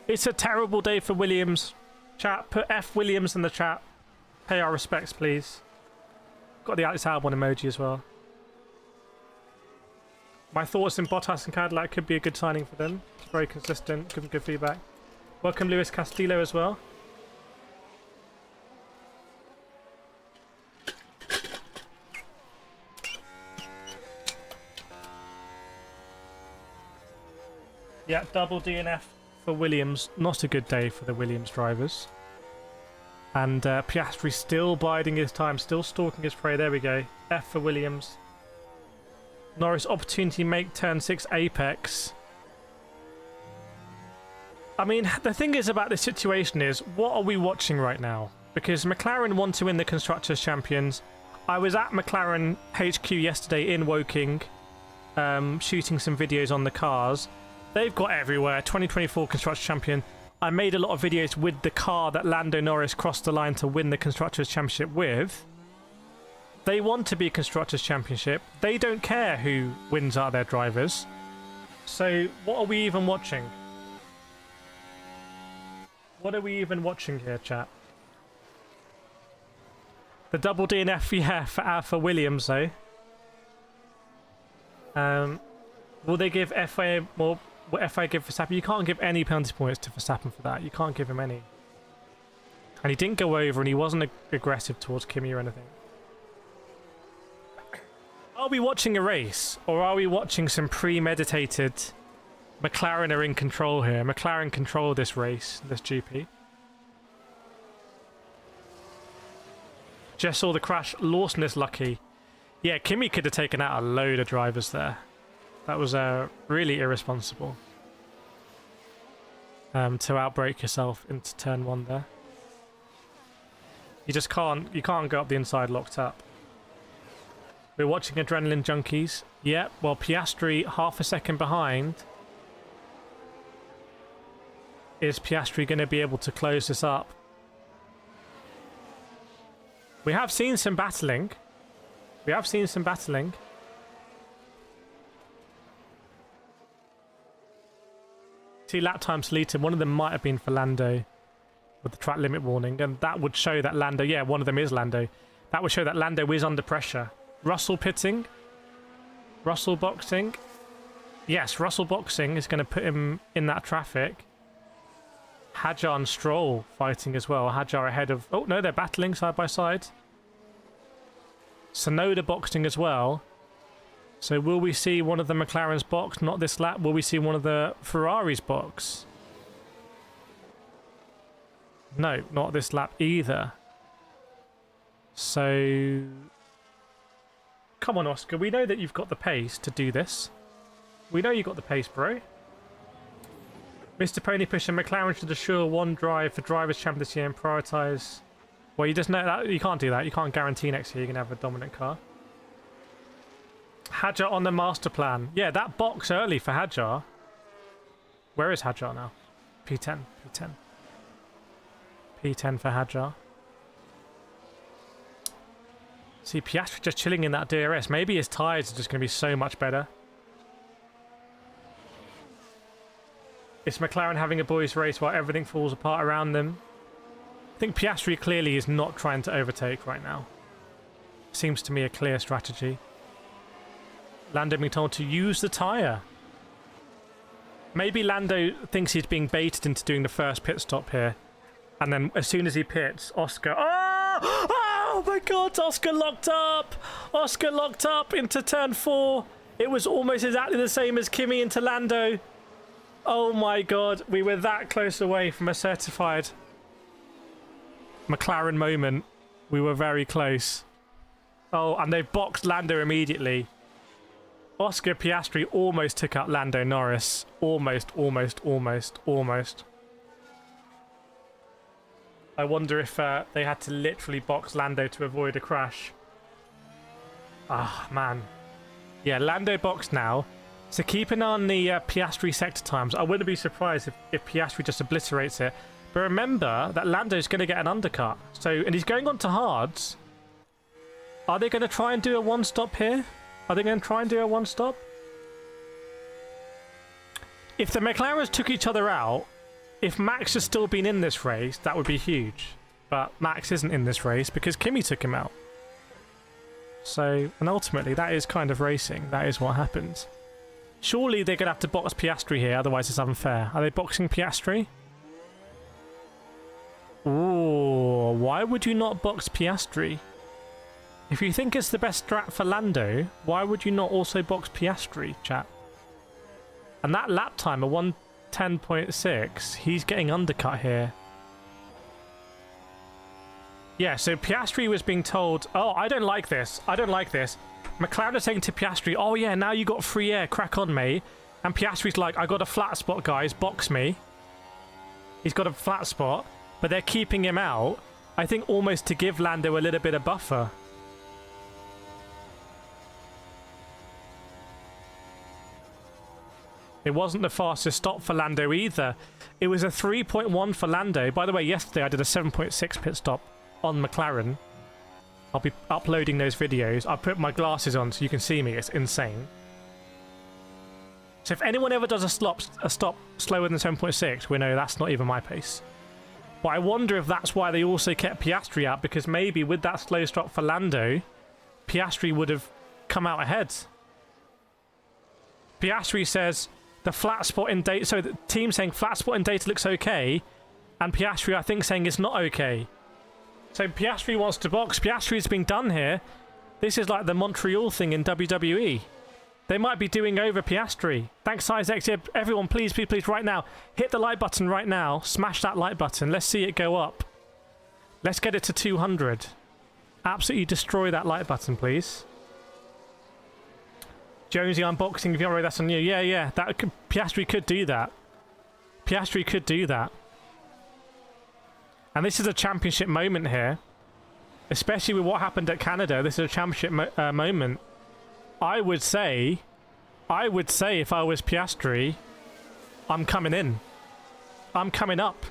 It's a terrible day for Williams. Chat, put F Williams in the chat. Pay our respects, please. Got the Alex Albon emoji as well. My thoughts in Bottas and Cadillac could be a good signing for them. It's very consistent, give them good feedback. Welcome Luis Castillo as well. Yeah, double DNF for Williams. Not a good day for the Williams drivers. And Piastri still biding his time, still stalking his prey. There we go. F for Williams. Norris opportunity make turn 6 apex. I mean, the thing is about this situation is, what are we watching right now? Because McLaren want to win the Constructors' Champions. I was at McLaren HQ yesterday in Woking, shooting some videos on the cars. They've got everywhere. 2024 Constructors' Champion. I made a lot of videos with the car that Lando Norris crossed the line to win the Constructors' Championship with. They want to be Constructors' Championship. They don't care who wins out of their drivers. So what are we even watching? What are we even watching here, chat? The double DNF, yeah, for Williams, though. Will they give FIA more? What FIA give Verstappen? You can't give any penalty points to Verstappen for that. You can't give him any. And he didn't go over, and he wasn't aggressive towards Kimi or anything. Are we watching a race, or are we watching some premeditated? McLaren are in control here. McLaren control this race, this GP. Just saw the crash. Lawson is lucky. Yeah, Kimi could have taken out a load of drivers there. That was really irresponsible. To outbrake yourself into turn 1 there. You just can't. You can't go up the inside locked up. We're watching Adrenaline Junkies. Yep. Well, Piastri half a second behind. Is Piastri going to be able to close this up? We have seen some battling. We have seen some battling. See, lap times deleted. One of them might have been for Lando with the track limit warning, and that would show that Lando, yeah, one of them is Lando. That would show that Lando is under pressure. Russell pitting. Russell boxing. Yes, Russell boxing is going to put him in that traffic. Hadjar and Stroll fighting as well. Hadjar ahead of... Oh, no, they're battling side by side. Tsunoda boxing as well. So will we see one of the McLaren's box? Not this lap. Will we see one of the Ferrari's box? No, not this lap either. So... Come on, Oscar. We know that you've got the pace to do this. We know you got the pace, bro. Mr. Pony Pusher, McLaren should assure one drive for Drivers' Champion this year and prioritise... Well, you just know that you can't do that. You can't guarantee next year you're going to have a dominant car. Hadjar on the master plan. Yeah, that box early for Hadjar. Where is Hadjar now? P10. P10. P10 for Hadjar. See, Piastri just chilling in that DRS. Maybe his tyres are just going to be so much better. It's McLaren having a boys' race while everything falls apart around them. I think Piastri clearly is not trying to overtake right now. Seems to me a clear strategy. Lando being told to use the tyre. Maybe Lando thinks he's being baited into doing the first pit stop here. And then as soon as he pits, Oscar... Oh! Oh my god, Oscar locked up! Oscar locked up into turn 4. It was almost exactly the same as Kimi into Lando. Oh my god, we were that close away from a certified McLaren moment. We were very close. Oh, and they boxed Lando immediately. Oscar Piastri almost took out Lando Norris. Almost. I wonder if they had to literally box Lando to avoid a crash. Ah, man. Yeah, Lando boxed now. So keep an eye on the Piastri sector times. I wouldn't be surprised if Piastri just obliterates it. But remember that Lando's going to get an undercut. And he's going on to hards. Are they going to try and do a one-stop here? Are they going to try and do a one-stop? If the McLarens took each other out, if Max has still been in this race, that would be huge. But Max isn't in this race because Kimi took him out. So, and ultimately, that is kind of racing. That is what happens. Surely they're going to have to box Piastri here, otherwise it's unfair. Are they boxing Piastri? Ooh, why would you not box Piastri? If you think it's the best strat for Lando, why would you not also box Piastri, chat? And that lap time, a 1:10.6, he's getting undercut here. Yeah, so Piastri was being told, oh, I don't like this. I don't like this. McLaren is saying to Piastri, oh yeah, now you got free air, crack on, mate. And Piastri's like, I got a flat spot, guys, box me. He's got a flat spot, but they're keeping him out, I think almost to give Lando a little bit of buffer. It wasn't the fastest stop for Lando either. It was a 3.1 for Lando. By the way, yesterday I did a 7.6 pit stop on McLaren. I'll be uploading those videos. I'll put my glasses on so you can see me. It's insane. So if anyone ever does a stop slower than 7.6, we know that's not even my pace. But I wonder if that's why they also kept Piastri out, because maybe with that slow stop for Lando, Piastri would have come out ahead. Piastri says the flat spot in data, so the team saying flat spot in data looks okay, and Piastri I think saying it's not okay. So Piastri wants to box. Piastri is being done here. This is like the Montreal thing in WWE. They might be doing over Piastri. Thanks, Isaac. Everyone, please, please, please, right now. Hit the like button right now. Smash that like button. Let's see it go up. Let's get it to 200. Absolutely destroy that like button, please. Jonesy unboxing, if you're already, that's on you. Yeah. Piastri could do that. Piastri could do that. And this is a championship moment here. Especially with what happened at Canada. This is a championship moment. I would say if I was Piastri, I'm coming in. I'm coming up.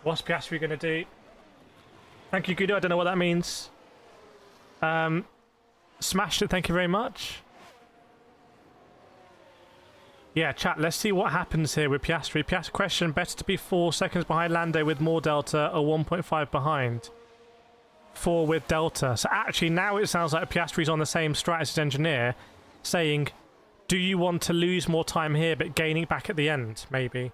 What's Piastri going to do? Thank you, Guido. I don't know what that means. Smashed it. Thank you very much. Yeah, chat, let's see what happens here with Piastri. Piastri question, better to be 4 seconds behind Lando with more delta or 1.5 behind? 4 with delta. So actually now it sounds like Piastri's on the same strat as his engineer, saying, do you want to lose more time here but gaining back at the end, maybe?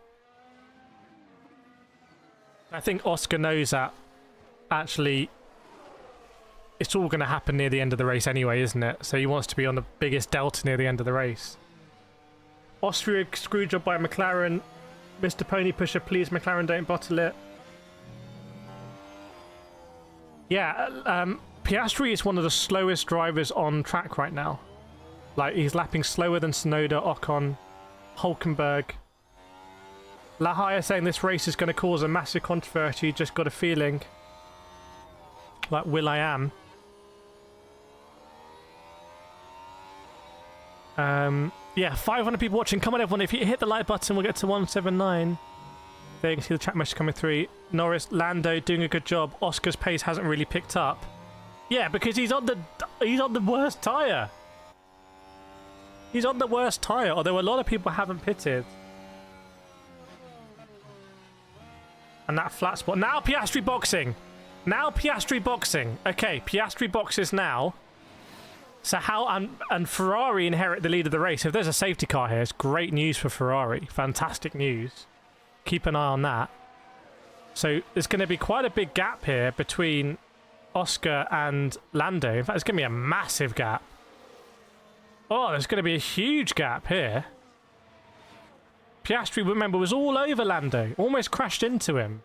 I think Oscar knows that actually it's all going to happen near the end of the race anyway, isn't it? So he wants to be on the biggest delta near the end of the race. Austria screw job by McLaren. Mr. Pony Pusher, please, McLaren, don't bottle it. Yeah, Piastri is one of the slowest drivers on track right now. Like, he's lapping slower than Tsunoda, Ocon, Hulkenberg. Lahaya saying this race is going to cause a massive controversy, just got a feeling. Like Will.i.am. Yeah, 500 people watching. Come on, everyone. If you hit the like button, we'll get to 179. There you can see the chat message coming through. Norris, Lando doing a good job. Oscar's pace hasn't really picked up. Yeah, because he's on the worst tyre. He's on the worst tyre, although a lot of people haven't pitted. And that flat spot. Now Piastri boxing. Now Piastri boxing. Okay, Piastri boxes now. So how and Ferrari inherit the lead of the race. If there's a safety car here, it's great news for Ferrari. Fantastic news. Keep an eye on that. So there's going to be quite a big gap here between Oscar and Lando. In fact, it's going to be a massive gap. Oh, there's going to be a huge gap here. Piastri, remember, was all over Lando. Almost crashed into him.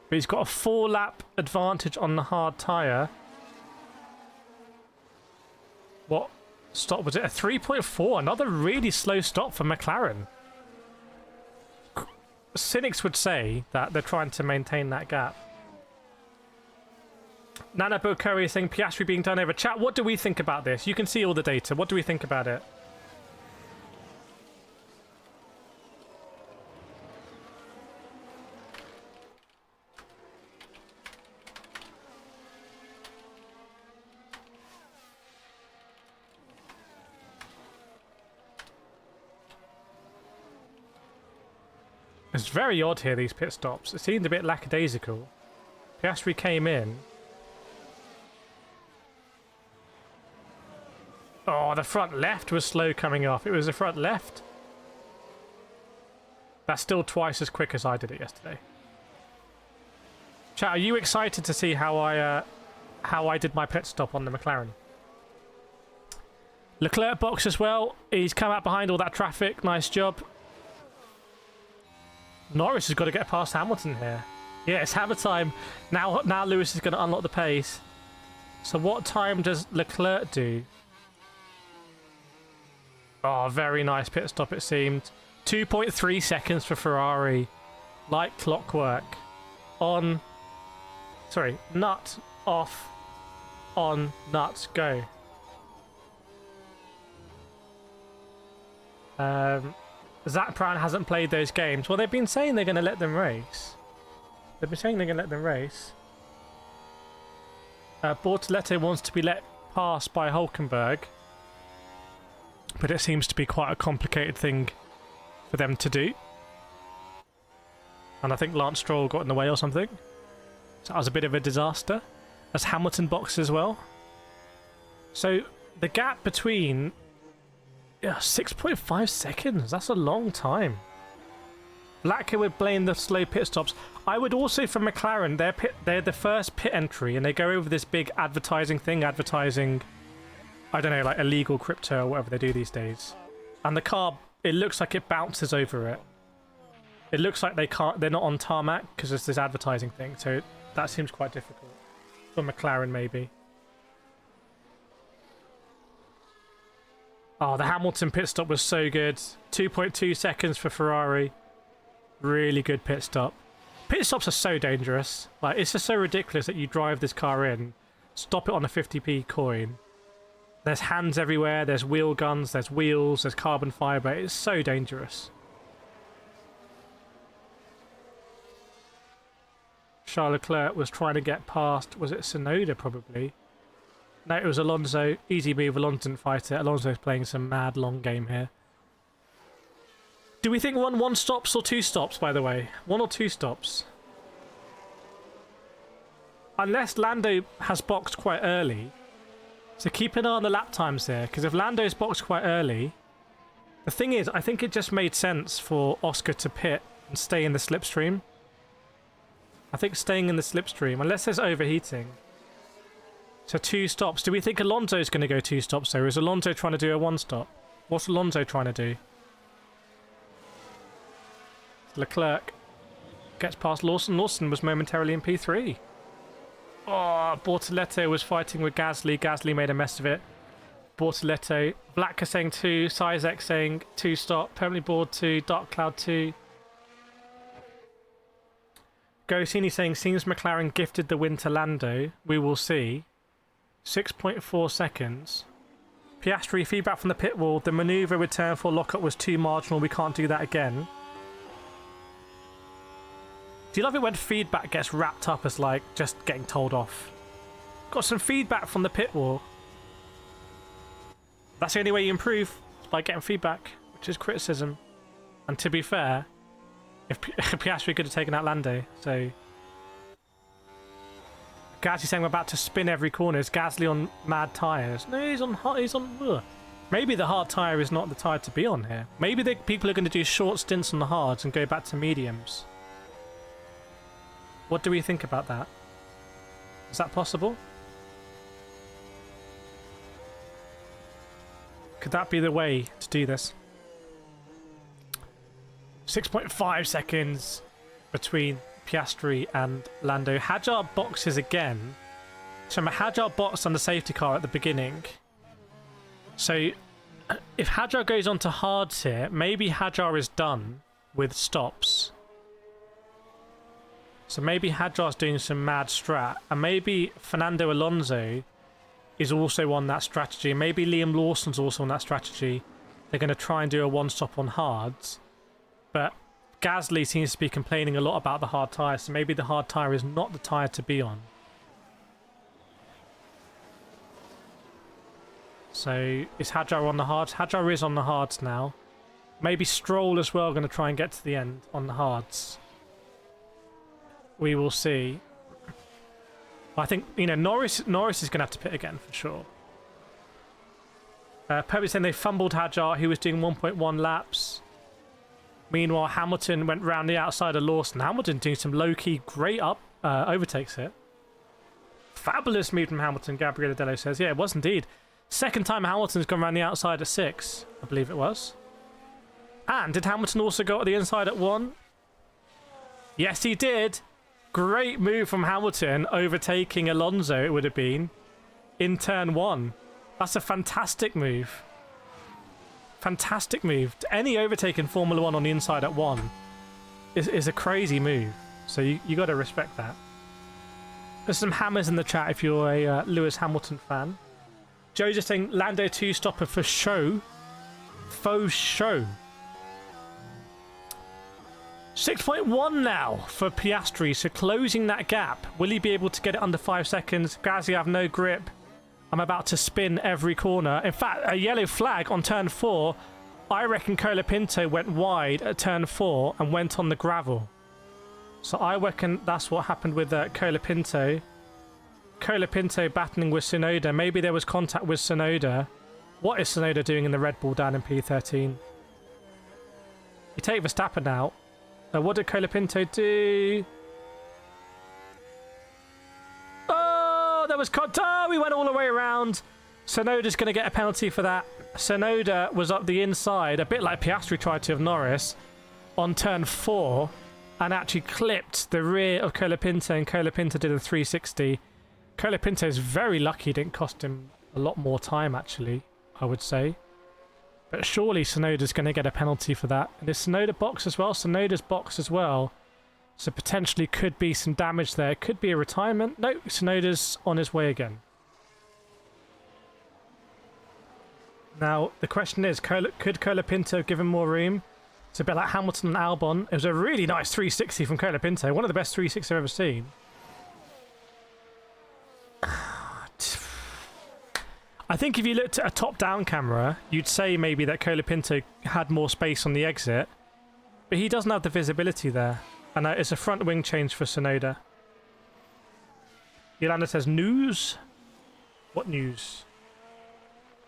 But he's got a 4-lap advantage on the hard tyre. What stop was it? A 3.4. Another really slow stop for McLaren. Cynics would say that they're trying to maintain that gap. Nana Bokuri is saying Piastri being done over. Chat, what do we think about this? You can see all the data. What do we think about it? It's very odd here, these pit stops. It seemed a bit lackadaisical. Piastri came in. Oh, the front left was slow coming off. It was the front left. That's still twice as quick as I did it yesterday. Chat, are you excited to see how I did my pit stop on the McLaren? Leclerc box as well. He's come out behind all that traffic. Nice job. Norris has got to get past Hamilton here. Yeah, it's hammer time. Now Lewis is going to unlock the pace. So what time does Leclerc do? Oh, very nice pit stop it seemed. 2.3 seconds for Ferrari. Like clockwork. On. Sorry, nut, off, on, nuts, go. Zach Brown hasn't played those games. Well, they've been saying they're going to let them race. They've been saying they're going to let them race. Bortoleto wants to be let pass by Hulkenberg. But it seems to be quite a complicated thing for them to do. And I think Lance Stroll got in the way or something. So that was a bit of a disaster. As Hamilton boxed as well. So the gap between... Yeah, 6.5 seconds. That's a long time. Lacquer would blame the slow pit stops. I would also, for McLaren, they're the first pit entry, and they go over this big advertising thing, advertising, I don't know, like illegal crypto or whatever they do these days. And the car, it looks like it bounces over it. It looks like they're not on tarmac because there's this advertising thing, so that seems quite difficult. For McLaren, maybe. Oh, the Hamilton pit stop was so good. 2.2 seconds for Ferrari. Really good pit stop. Pit stops are so dangerous. Like, it's just so ridiculous that you drive this car in, stop it on a 50p coin. There's hands everywhere, there's wheel guns, there's wheels, there's carbon fibre. It's so dangerous. Charles Leclerc was trying to get past, was it Tsunoda probably? No, it was Alonso. Easy move. Alonso didn't fight it. Alonso's playing some mad long game here. Do we think one stops or 2 stops, by the way? 1 or 2 stops? Unless Lando has boxed quite early. So keep an eye on the lap times here, because if Lando's boxed quite early... The thing is, I think it just made sense for Oscar to pit and stay in the slipstream. I think staying in the slipstream, unless there's overheating. So 2 stops. Do we think Alonso's going to go 2 stops, though? Is Alonso trying to do a 1 stop? What's Alonso trying to do? Leclerc gets past Lawson. Lawson was momentarily in P3. Oh, Bortoleto was fighting with Gasly. Gasly made a mess of it. Bortoleto. Blacker saying 2. Sizek saying 2 stop. Permanently board 2. Dark Cloud 2. Gosini saying seems McLaren gifted the win to Lando. We will see. 6.4 seconds. Piastri feedback from the pit wall. The manoeuvre with turn 4 lockup was too marginal. We can't do that again. Do you love it when feedback gets wrapped up as, like, just getting told off? Got some feedback from the pit wall. That's the only way you improve, by getting feedback, which is criticism. And to be fair, if Piastri could have taken out Lando, so... Gasly saying we're about to spin every corner. Is Gasly on mad tyres? No, he's on... Ugh. Maybe the hard tyre is not the tyre to be on here. Maybe people are going to do short stints on the hards and go back to mediums. What do we think about that? Is that possible? Could that be the way to do this? 6.5 seconds between Piastri and Lando. Hadjar boxes again. So Hadjar boxed on the safety car at the beginning. So if Hadjar goes on to hards here, maybe Hadjar is done with stops. So maybe Hadjar's doing some mad strat, and maybe Fernando Alonso is also on that strategy, and maybe Liam Lawson's also on that strategy. They're going to try and do a 1 stop on hards, but Gasly seems to be complaining a lot about the hard tyre, so maybe the hard tyre is not the tyre to be on. So is Hadjar on the hards? Hadjar is on the hards now. Maybe Stroll as well going to try and get to the end on the hards. We will see. I think, you know, Norris is going to have to pit again for sure. Perby saying they fumbled Hadjar, who was doing 1.1 laps. Meanwhile, Hamilton went round the outside of Lawson. Hamilton doing some low-key great overtakes here. Fabulous move from Hamilton, Gabriele Dello says. Yeah, it was indeed. Second time Hamilton's gone around the outside at 6, I believe it was. And did Hamilton also go at the inside at 1? Yes, he did. Great move from Hamilton, overtaking Alonso, it would have been, in turn 1. That's a fantastic move. Fantastic move. Any overtake in Formula 1 on the inside at 1 is a crazy move. So you got to respect that. There's some hammers in the chat if you're a Lewis Hamilton fan. Joe's just saying Lando 2 stopper for show. Faux show. 6.1 now for Piastri, so closing that gap. Will he be able to get it under 5 seconds? Gasly have no grip. I'm about to spin every corner. In fact, a yellow flag on turn 4. I reckon Colapinto went wide at turn 4 and went on the gravel. So I reckon that's what happened with Colapinto. Colapinto battling with Tsunoda. Maybe there was contact with Tsunoda. What is Tsunoda doing in the Red Bull down in P13? You take Verstappen out. What did Colapinto do? Oh, there was contact. We went all the way around. Tsunoda's going to get a penalty for that. Tsunoda was up the inside, a bit like Piastri tried to of Norris, on turn 4, and actually clipped the rear of Colapinto, and Colapinto did a 360. Colapinto is very lucky it didn't cost him a lot more time, actually, I would say. But surely Tsunoda's going to get a penalty for that. And is Tsunoda box as well? Tsunoda's box as well. So potentially could be some damage there. Could be a retirement. No, Tsunoda's on his way again. Now, the question is, could Colapinto give him more room? It's a bit like Hamilton and Albon. It was a really nice 360 from Colapinto. One of the best 360s I've ever seen. I think if you looked at a top-down camera, you'd say maybe that Colapinto had more space on the exit, but he doesn't have the visibility there. And it's a front wing change for Tsunoda. Yolanda says, news? What news?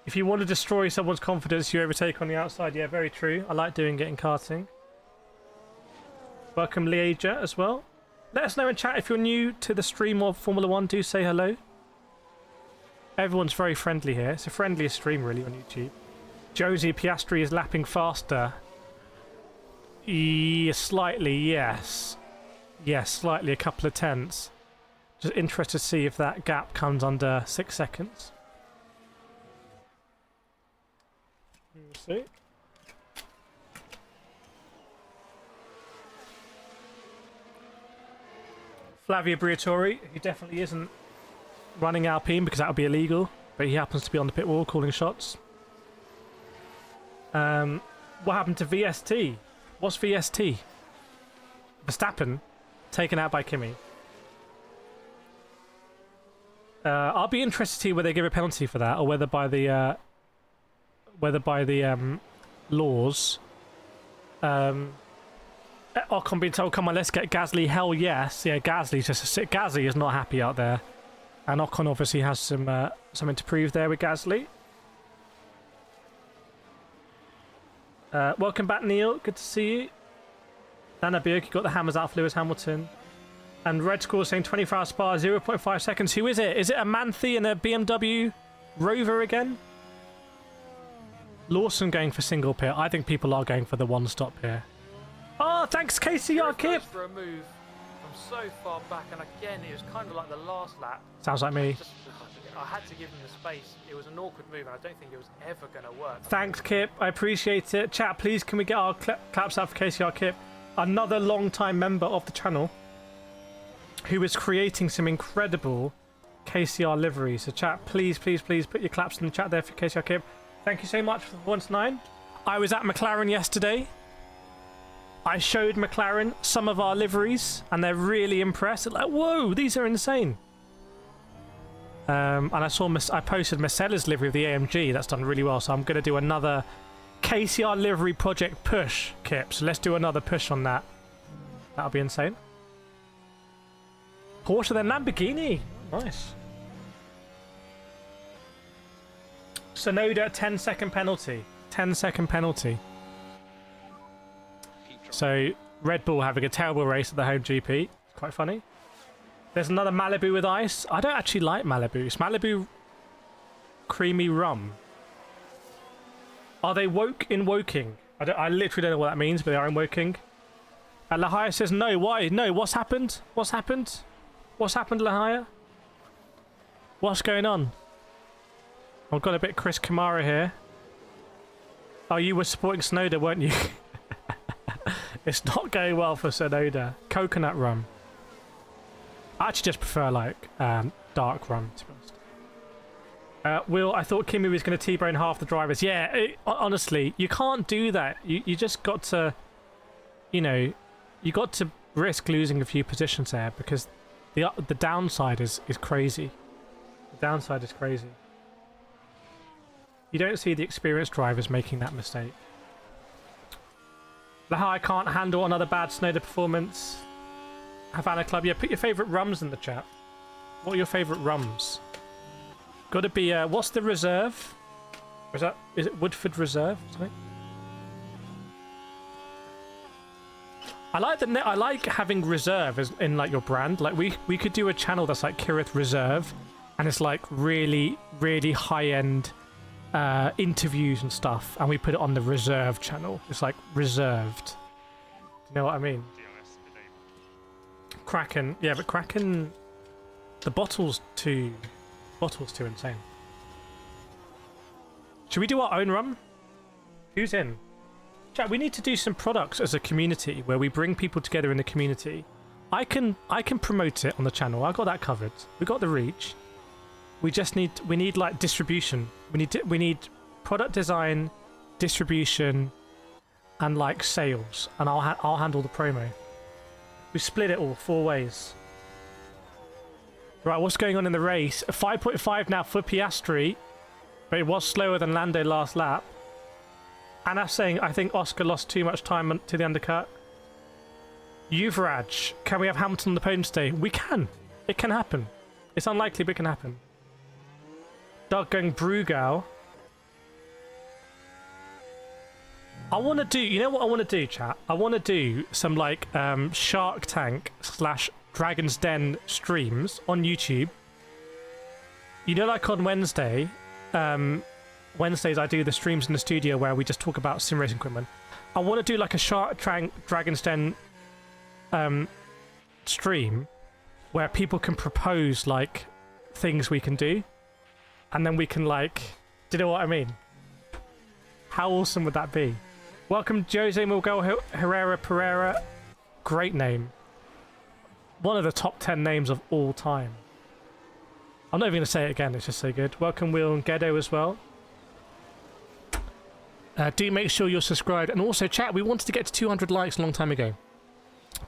If you want to destroy someone's confidence, you overtake on the outside. Yeah, very true. I like doing it in karting. Welcome, Liaja, as well. Let us know in chat if you're new to the stream of Formula 1. Do say hello. Everyone's very friendly here. It's the friendliest stream, really, on YouTube. Josie Piastri is lapping faster. Slightly, yes. Yes, slightly, a couple of tenths. Just interested to see if that gap comes under 6 seconds. We'll see. Flavio Briatore, he definitely isn't running Alpine because that would be illegal, but he happens to be on the pit wall calling shots. What happened to VST? What's VST? Verstappen taken out by Kimi. I'll be interested to see whether they give a penalty for that, or whether by the laws. Ocon being told, "Come on, let's get Gasly." Hell yes, yeah. Gasly is not happy out there, and Ocon obviously has something to prove there with Gasly. Welcome back, Neil. Good to see you. Dana Björk, you got the hammers out for Lewis Hamilton. And Red Score saying 24-hour Spa, 0.5 seconds. Who is it? Is it a Manthi and a BMW Rover again? Lawson going for single pit. I think people are going for the one stop here. Oh, thanks, KCR Kip. For a move from so far back, and again, it was kind of like the last lap. Sounds like me. I had to give him the space. It was an awkward move, and I don't think it was ever going to work. Thanks, Kip. I appreciate it. Chat, please, can we get our claps out for KCR Kip? Another long-time member of the channel who is creating some incredible KCR liveries. So chat, please, please, please put your claps in the chat there for KCR Kip. Thank you so much for the 1-9. I was at McLaren yesterday. I showed McLaren some of our liveries, and they're really impressed. They're like, whoa, these are insane. And I posted Marcella's livery of the AMG. That's done really well. So I'm going to do another KCR livery project push, Kip. So let's do another push on that. That'll be insane. Porsche then Lamborghini. Nice. Tsunoda, 10-second penalty. 10-second penalty. So Red Bull having a terrible race at the home GP. Quite funny. There's another Malibu with ice. I don't actually like Malibu. It's Malibu creamy rum. Are they woke in Woking? I literally don't know what that means, but they are in Woking. And Lahaya says no. Why? No. What's happened? What's happened? What's happened, Lahaya? What's going on? I've got a bit Chris Kamara here. Oh, you were supporting Tsunoda, weren't you? It's not going well for Tsunoda. Coconut rum. I actually just prefer like dark rum, to be honest. Will, I thought Kimi was going to T-bone half the drivers. Yeah, honestly, you can't do that. You just got to, you know, you got to risk losing a few positions there because the downside is crazy. The downside is crazy. You don't see the experienced drivers making that mistake. I can't handle another bad Tsunoda performance. Havana Club, yeah, put your favourite rums in the chat. What are your favourite rums? Got to be, what's the reserve? Is it Woodford Reserve? Something? I like having reserve as in like your brand. Like we could do a channel that's like Kireth Reserve, and it's like really, really high-end interviews and stuff, and we put it on the reserve channel. It's like reserved. Do you know what I mean? Kraken, yeah, but Kraken, the bottle's too insane. Should we do our own rum? Who's in? Chat, we need to do some products as a community where we bring people together in the community. I can promote it on the channel. I got that covered. We got the reach. We need like distribution. We need product design, distribution, and like sales. And I'll handle the promo. We split it all 4 ways. Right, what's going on in the race? 5.5 now for Piastri. but it was slower than Lando last lap. And I'm saying I think Oscar lost too much time to the undercut. Yuvraj, can we have Hamilton on the podium today? We can. It can happen. It's unlikely, but it can happen. Doug going Brugau. I want to do, you know what I want to do, chat? I want to do some like Shark Tank / Dragon's Den streams on YouTube. You know, like on Wednesdays I do the streams in the studio where we just talk about sim racing equipment. I want to do like a Shark Tank Dragon's Den stream where people can propose like things we can do, and then we can like, do you know what I mean? How awesome would that be? Welcome Jose Miguel Herrera Pereira. Great name. One of the top 10 names of all time. I'm not even going to say it again, it's just so good. Welcome Will and Gedo as well. Do make sure you're subscribed. And also, chat, we wanted to get to 200 likes a long time ago.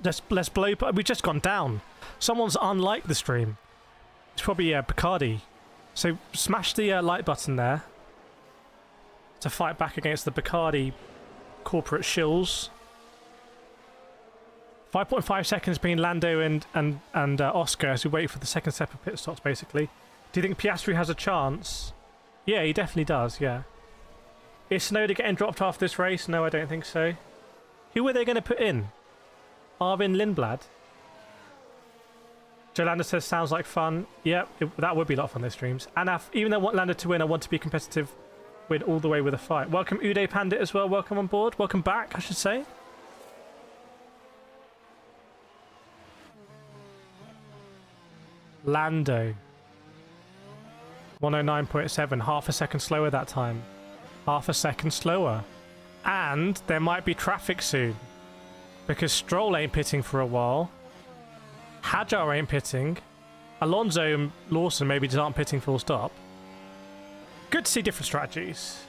Let's blow... We've just gone down. Someone's unliked the stream. It's probably Bacardi. So smash the like button there to fight back against the Bacardi corporate shills. 5.5 seconds between Lando and Oscar as we wait for the second step of pit stops, basically. Do you think Piastri has a chance? Yeah, he definitely does, yeah. Is Tsunoda getting dropped after this race? No, I don't think so. Who are they going to put in? Arvin Lindblad? Joe Lando says, sounds like fun. Yep, that would be a lot of fun, those streams. And even though I want Lando to win, I want to be competitive, win all the way with a fight. Welcome Uday Pandit as well. Welcome on board. Welcome back, I should say. Lando. 109.7. Half a second slower that time. Half a second slower. And there might be traffic soon. Because Stroll ain't pitting for a while. Hadjar ain't pitting. Alonso and Lawson maybe just aren't pitting full stop. Good to see different strategies.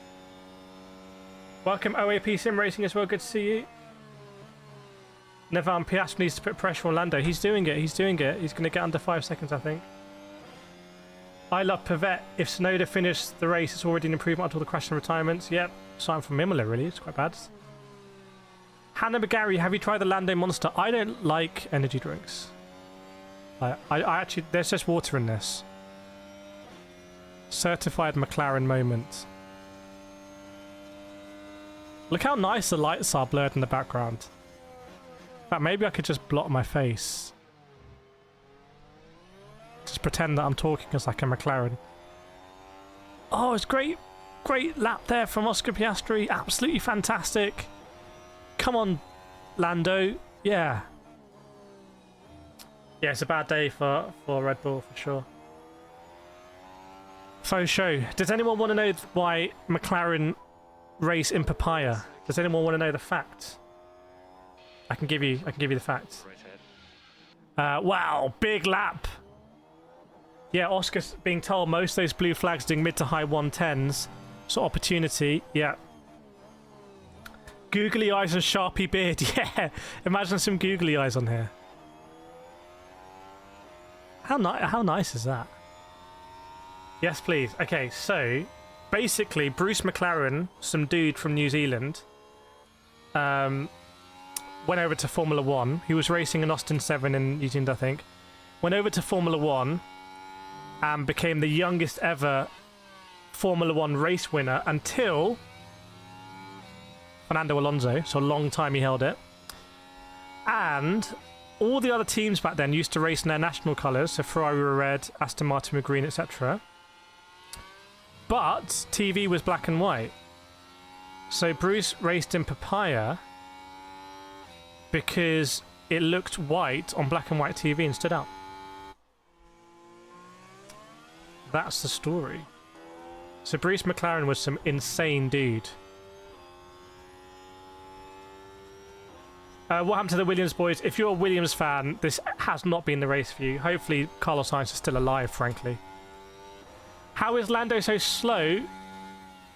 Welcome OAP Sim Racing as well. Good to see you. Nevan Piastri needs to put pressure on Lando. He's doing it. He's doing it. He's going to get under 5 seconds, I think. I love Pivette. If Tsunoda finished the race, it's already an improvement until the crash and retirements. Yep. Starting from Imola, really. It's quite bad. Hannah McGarry, have you tried the Lando Monster? I don't like energy drinks. I actually... There's just water in this. Certified McLaren moment. Look how nice the lights are blurred in the background. In fact, maybe I could just block my face. Just pretend that I'm talking as like a McLaren. Oh, it's great. Great lap there from Oscar Piastri. Absolutely fantastic. Come on, Lando. Yeah. Yeah, it's a bad day for Red Bull, for sure. Faux show. Does anyone want to know why McLaren race in papaya? Does anyone want to know the fact? I can give you the facts. Wow, big lap. Yeah, Oscar's being told most of those blue flags doing mid to high 110s. So opportunity, yeah. Googly eyes and Sharpie beard, yeah. Imagine some googly eyes on here. How nice is that? Yes, please. Okay, so basically, Bruce McLaren, some dude from New Zealand, went over to Formula 1. He was racing an Austin 7 in New Zealand, I think. Went over to Formula 1 and became the youngest ever Formula 1 race winner until Fernando Alonso. So a long time he held it. And all the other teams back then used to race in their national colours. So Ferrari were red, Aston Martin were green, etc. But TV was black and white. So Bruce raced in papaya because it looked white on black and white TV and stood out. That's the story. So Bruce McLaren was some insane dude. What happened to the Williams boys? If you're a Williams fan, this has not been the race for you. Hopefully Carlos Sainz is still alive, frankly. How is Lando so slow?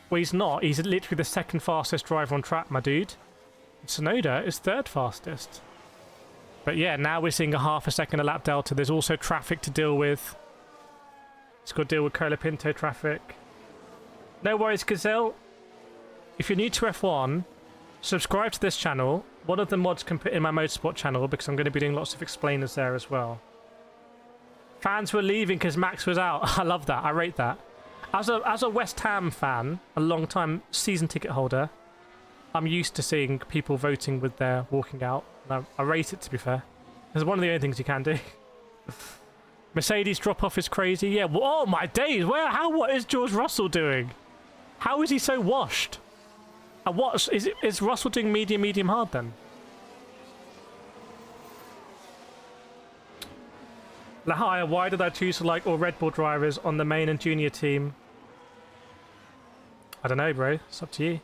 Well, he's not. He's literally the second fastest driver on track, my dude. Tsunoda is third fastest. But yeah, now we're seeing a half a second a lap delta. There's also traffic to deal with. He's got to deal with Colapinto traffic. No worries, Gazelle. If you're new to F1, subscribe to this channel. One of the mods can put in my motorsport channel because I'm going to be doing lots of explainers there as well. Fans were leaving because Max was out. I love that. I rate that. As a West Ham fan, a long-time season ticket holder, I'm used to seeing people voting with their walking out. And I rate it, to be fair. It's one of the only things you can do. Mercedes drop-off is crazy. Yeah, well, oh my days. What is George Russell doing? How is he so washed? And is Russell doing medium hard then? Lahaya, why did I choose to like all Red Bull drivers on the main and junior team? I don't know, bro. It's up to you.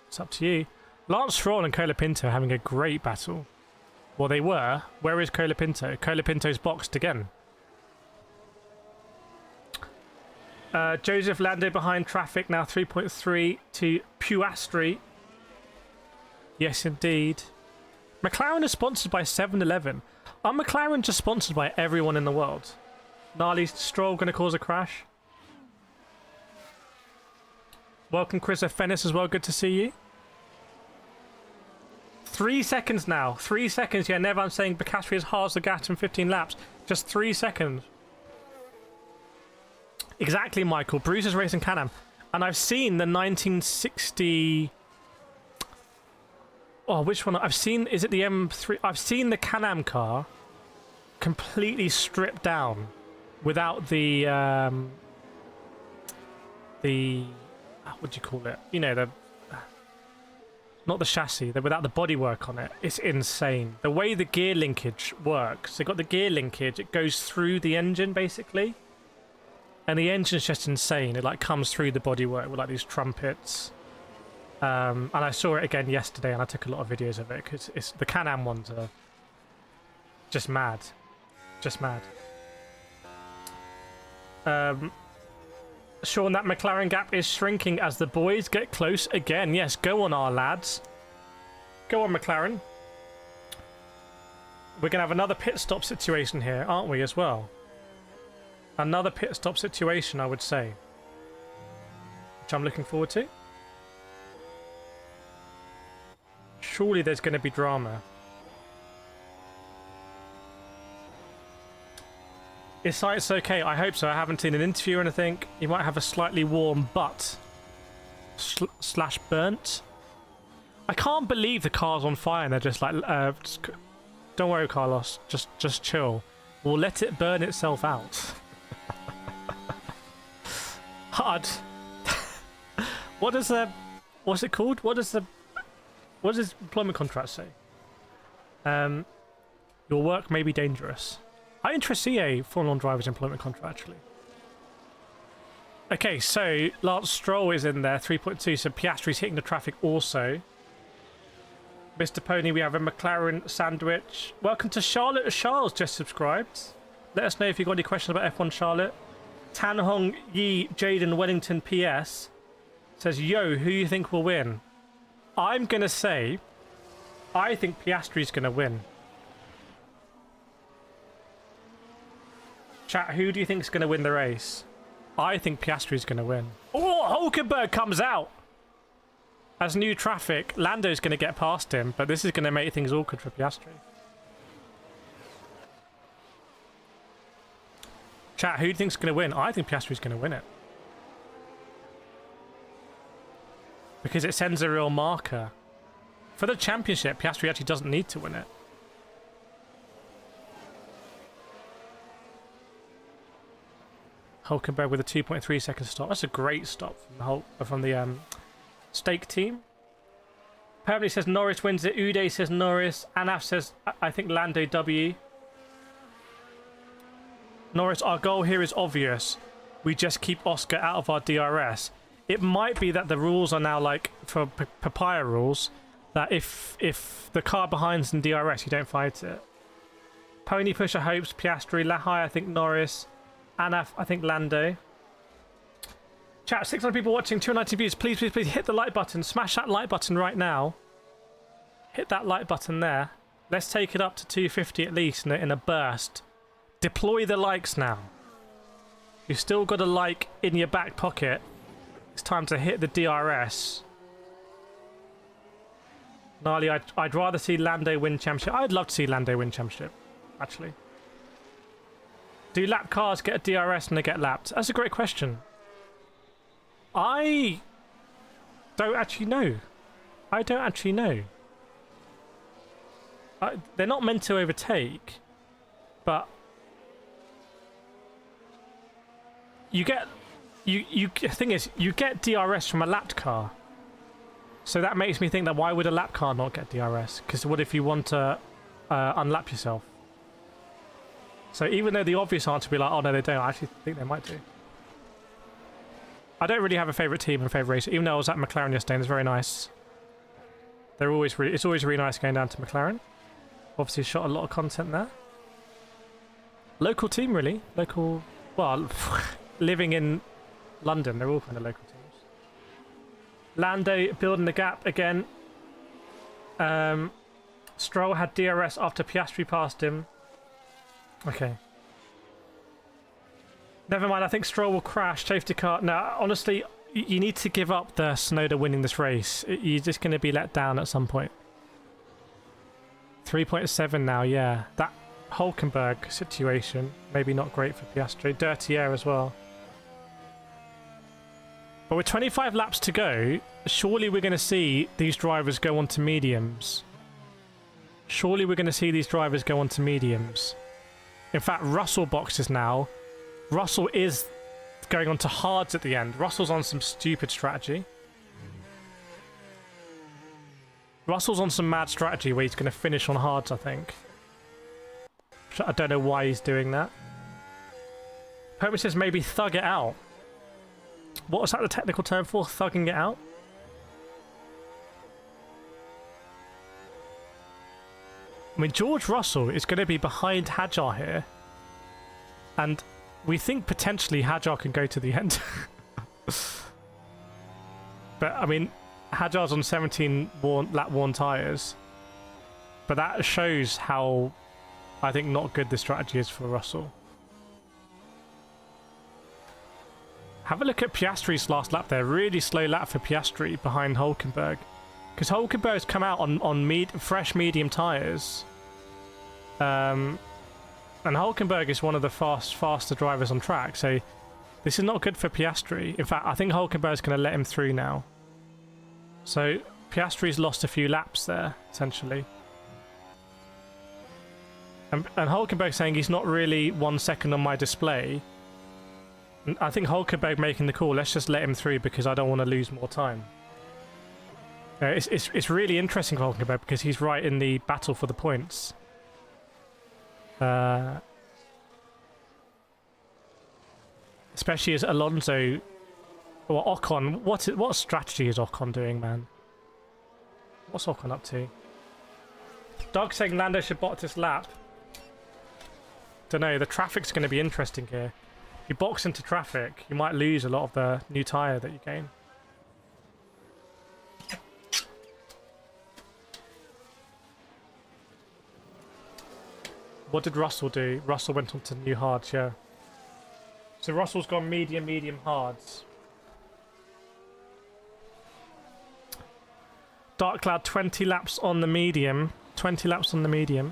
It's up to you. Lance Stroll and Colapinto are having a great battle. Well, they were. Where is Colapinto? Colapinto's boxed again. Joseph Lando behind traffic, now 3.3 to Piastri. Yes, indeed. McLaren is sponsored by 7-Eleven. Are McLaren just sponsored by everyone in the world? Gnarly Stroll going to cause a crash? Welcome, Chris Fennis as well. Good to see you. 3 seconds now. 3 seconds. Yeah, never. I'm saying Piastri has halves the gap in 15 laps. Just 3 seconds. Exactly, Michael. Bruce is racing Can-Am. And I've seen the 1960... Oh, which one? I've seen... Is it the M3? I've seen the Can-Am car completely stripped down without the... What do you call it? You know, the... Not the chassis. Without the bodywork on it. It's insane. The way the gear linkage works. They've got the gear linkage. It goes through the engine, basically. And the engine's just insane. It like comes through the bodywork with like these trumpets. And I saw it again yesterday, and I took a lot of videos of it because it's the Can-Am ones are just mad, just mad. Sean, that McLaren gap is shrinking as the boys get close again. Yes, go on, our lads. Go on, McLaren. We're gonna have another pit stop situation here, aren't we, as well? Another pit stop situation, I would say. Which I'm looking forward to. Surely there's going to be drama. Is Sainz okay? I hope so. I haven't seen an interview or anything. He might have a slightly warm butt. Slash burnt. I can't believe the car's on fire and they're just like... don't worry, Carlos. Just chill. We'll let it burn itself out. Hard. What does what's it called? What does employment contract say? Your work may be dangerous. I interest see a Formula 1 driver's employment contract actually. Okay, so Lance Stroll is in there, 3.2. So Piastri's hitting the traffic also. Mr. Pony, we have a McLaren sandwich. Welcome to Charlotte. Charles just subscribed. Let us know if you've got any questions about F1 Charlotte. Tan Hong Yi Jaden Wellington PS says, yo, who you think will win? I'm going to say, I think Piastri's going to win. Chat, who do you think is going to win the race? I think Piastri's going to win. Oh, Hulkenberg comes out! As new traffic, Lando's going to get past him, but this is going to make things awkward for Piastri. Chat, who do you think's going to win? I think Piastri's going to win it. Because it sends a real marker. For the championship, Piastri actually doesn't need to win it. Hulkenberg with a 2.3 second stop. That's a great stop from the stake team. Apparently says Norris wins it. Uday says Norris. Anaf says, I think Lando W. Norris, our goal here is obvious. We just keep Oscar out of our DRS. It might be that the rules are now like, for papaya rules, that if the car behind's in DRS, you don't fight it. Pony Pusher hopes Piastri. Lahai, I think Norris. Anaf, I think Lando. Chat, 600 people watching, 290 views. Please, please, please hit the like button. Smash that like button right now. Hit that like button there. Let's take it up to 250 at least in a burst. Deploy the likes now. You've still got a like in your back pocket It's time to hit the DRS. Gnarly, I'd rather see Lando win championship. I'd love to see Lando win championship, actually. Do lap cars get a DRS when they get lapped? That's a great question. I don't actually know. I don't actually know. They're not meant to overtake, but you get the thing is you get DRS from a lapped car. So that makes me think that why would a lap car not get DRS? Because what if you want to unlap yourself? So even though the obvious answer would be like, oh no, they don't, I actually think they might do. I don't really have a favourite team and favourite racer, even though I was at McLaren yesterday and it's very nice. They're always it's always really nice going down to McLaren. Obviously shot a lot of content there. Local team, really. Local, well, living in London, they're all kind of local teams. Lando building the gap again. Stroll had DRS after Piastri passed him. Okay. Never mind, I think Stroll will crash. Safety car. Now, honestly, you need to give up the Tsunoda winning this race. You're just going to be let down at some point. 3.7 now, yeah. That Hülkenberg situation, maybe not great for Piastri. Dirty air as well. But with 25 laps to go, surely we're going to see these drivers go on to mediums. Surely we're going to see these drivers go on to mediums. In fact, Russell boxes now. Russell is going on to hards at the end. Russell's on some stupid strategy. Russell's on some mad strategy where he's going to finish on hards, I think. I don't know why he's doing that. Homer says maybe thug it out. What was that the technical term for? Thugging it out? I mean, George Russell is going to be behind Hadjar here. And we think potentially Hadjar can go to the end. But, I mean, Hadjar's on 17 lap worn tyres. But that shows how, I think, not good the strategy is for Russell. Have a look at Piastri's last lap there. Really slow lap for Piastri behind Hülkenberg. Because Hülkenberg's come out on fresh medium tyres. And Hülkenberg is one of the faster drivers on track. So this is not good for Piastri. In fact, I think Hülkenberg's going to let him through now. So Piastri's lost a few laps there, essentially. And Hülkenberg's saying he's not really 1 second on my display. I think Hülkenberg making the call, let's just let him through because I don't want to lose more time. It's really interesting for Hülkenberg because he's right in the battle for the points. Especially as Alonso or Ocon. What strategy is Ocon doing, man? What's Ocon up to? Doug saying Lando should bot this lap. Don't know, the traffic's going to be interesting here. If you box into traffic, you might lose a lot of the new tyre that you gain. What did Russell do? Russell went on to new hards, yeah. So Russell's gone medium, medium, hards. Dark Cloud, 20 laps on the medium. 20 laps on the medium.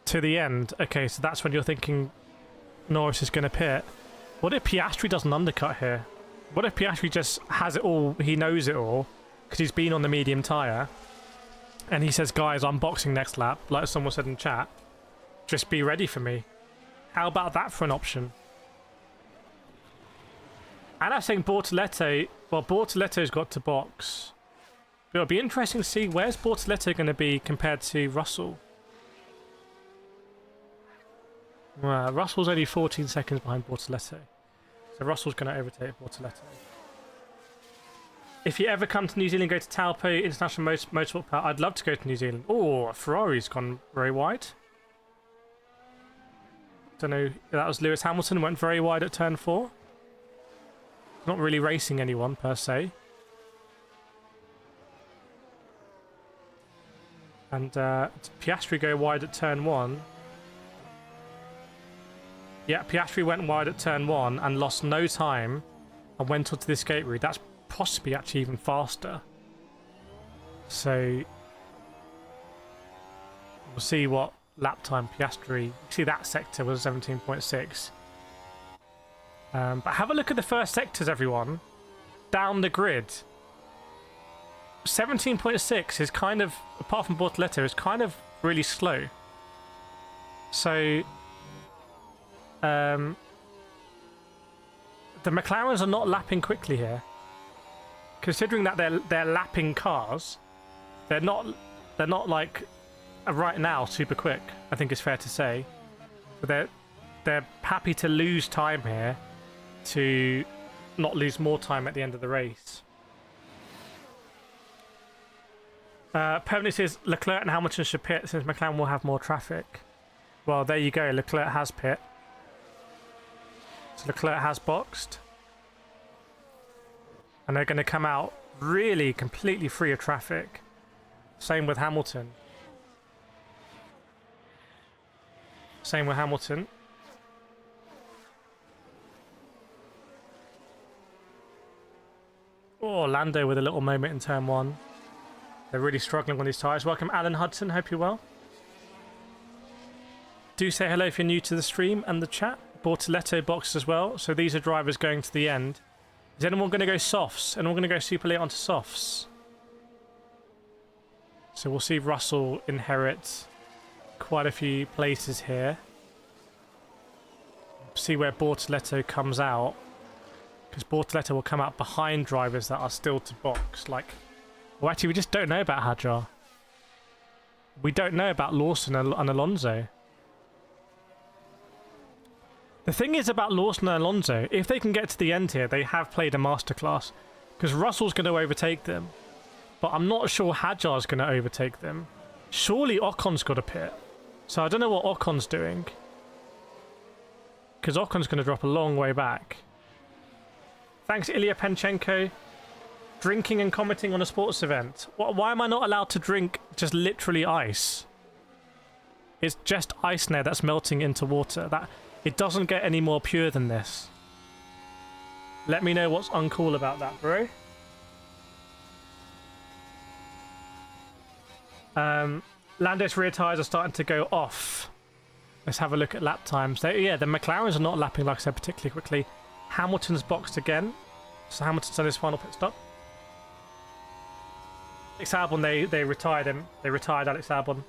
To the end. Okay, so that's when you're thinking Norris is going to pit. What if Piastri does an undercut here? What if Piastri just has it all, he knows it all, because he's been on the medium tyre, and he says, guys, I'm boxing next lap, like someone said in chat, just be ready for me. How about that for an option? And I'm saying Bortoleto, well, Bortoletto's got to box. But it'll be interesting to see where's Bortoleto going to be compared to Russell. Russell's only 14 seconds behind Bortoleto. So Russell's going to overtake Bortoleto. If you ever come to New Zealand, go to Taupo International Motorsport Park. I'd love to go to New Zealand. Oh, Ferrari's gone very wide. Don't know. That was Lewis Hamilton. Went very wide at turn 4. Not really racing anyone, per se. And Piastri go wide at turn 1. Yeah, Piastri went wide at turn 1 and lost no time and went onto the escape route. That's possibly actually even faster. So we'll see what lap time Piastri... See, that sector was 17.6. But have a look at the first sectors, everyone. Down the grid. 17.6 is kind of, apart from Bortoleto, is kind of really slow. So... the McLarens are not lapping quickly here. Considering that they're lapping cars, they're not like right now super quick, I think it's fair to say. But they're happy to lose time here to not lose more time at the end of the race. Permanent says Leclerc and Hamilton should pit since McLaren will have more traffic. Well, there you go. Leclerc has pit. So Leclerc has boxed. And they're going to come out really completely free of traffic. Same with Hamilton. Same with Hamilton. Oh, Lando with a little moment in turn 1. They're really struggling on these tyres. Welcome, Alan Hudson. Hope you're well. Do say hello if you're new to the stream and the chat. Bortoleto boxed as well. So these are drivers going to the end. Is anyone going to go softs? Anyone going to go super late onto softs? So we'll see Russell inherit quite a few places here. See where Bortoleto comes out. Because Bortoleto will come out behind drivers that are still to box. Like, well, actually, we just don't know about Hadjar. We don't know about Lawson and Alonso. The thing is about Lawson and Alonso, if they can get to the end here, they have played a masterclass. Because Russell's going to overtake them. But I'm not sure Hadjar's going to overtake them. Surely Ocon's got a pit. So I don't know what Ocon's doing. Because Ocon's going to drop a long way back. Thanks, Ilya Penchenko. Drinking and commenting on a sports event. Why am I not allowed to drink just literally ice? It's just ice now that's melting into water. It doesn't get any more pure than this. Let me know what's uncool about that, bro. Lando's rear tyres are starting to go off. Let's have a look at lap times. Yeah, the McLarens are not lapping, like I said, particularly quickly. Hamilton's boxed again. So Hamilton's done his final pit stop. Alex Albon, they retired him. They retired Alex Albon.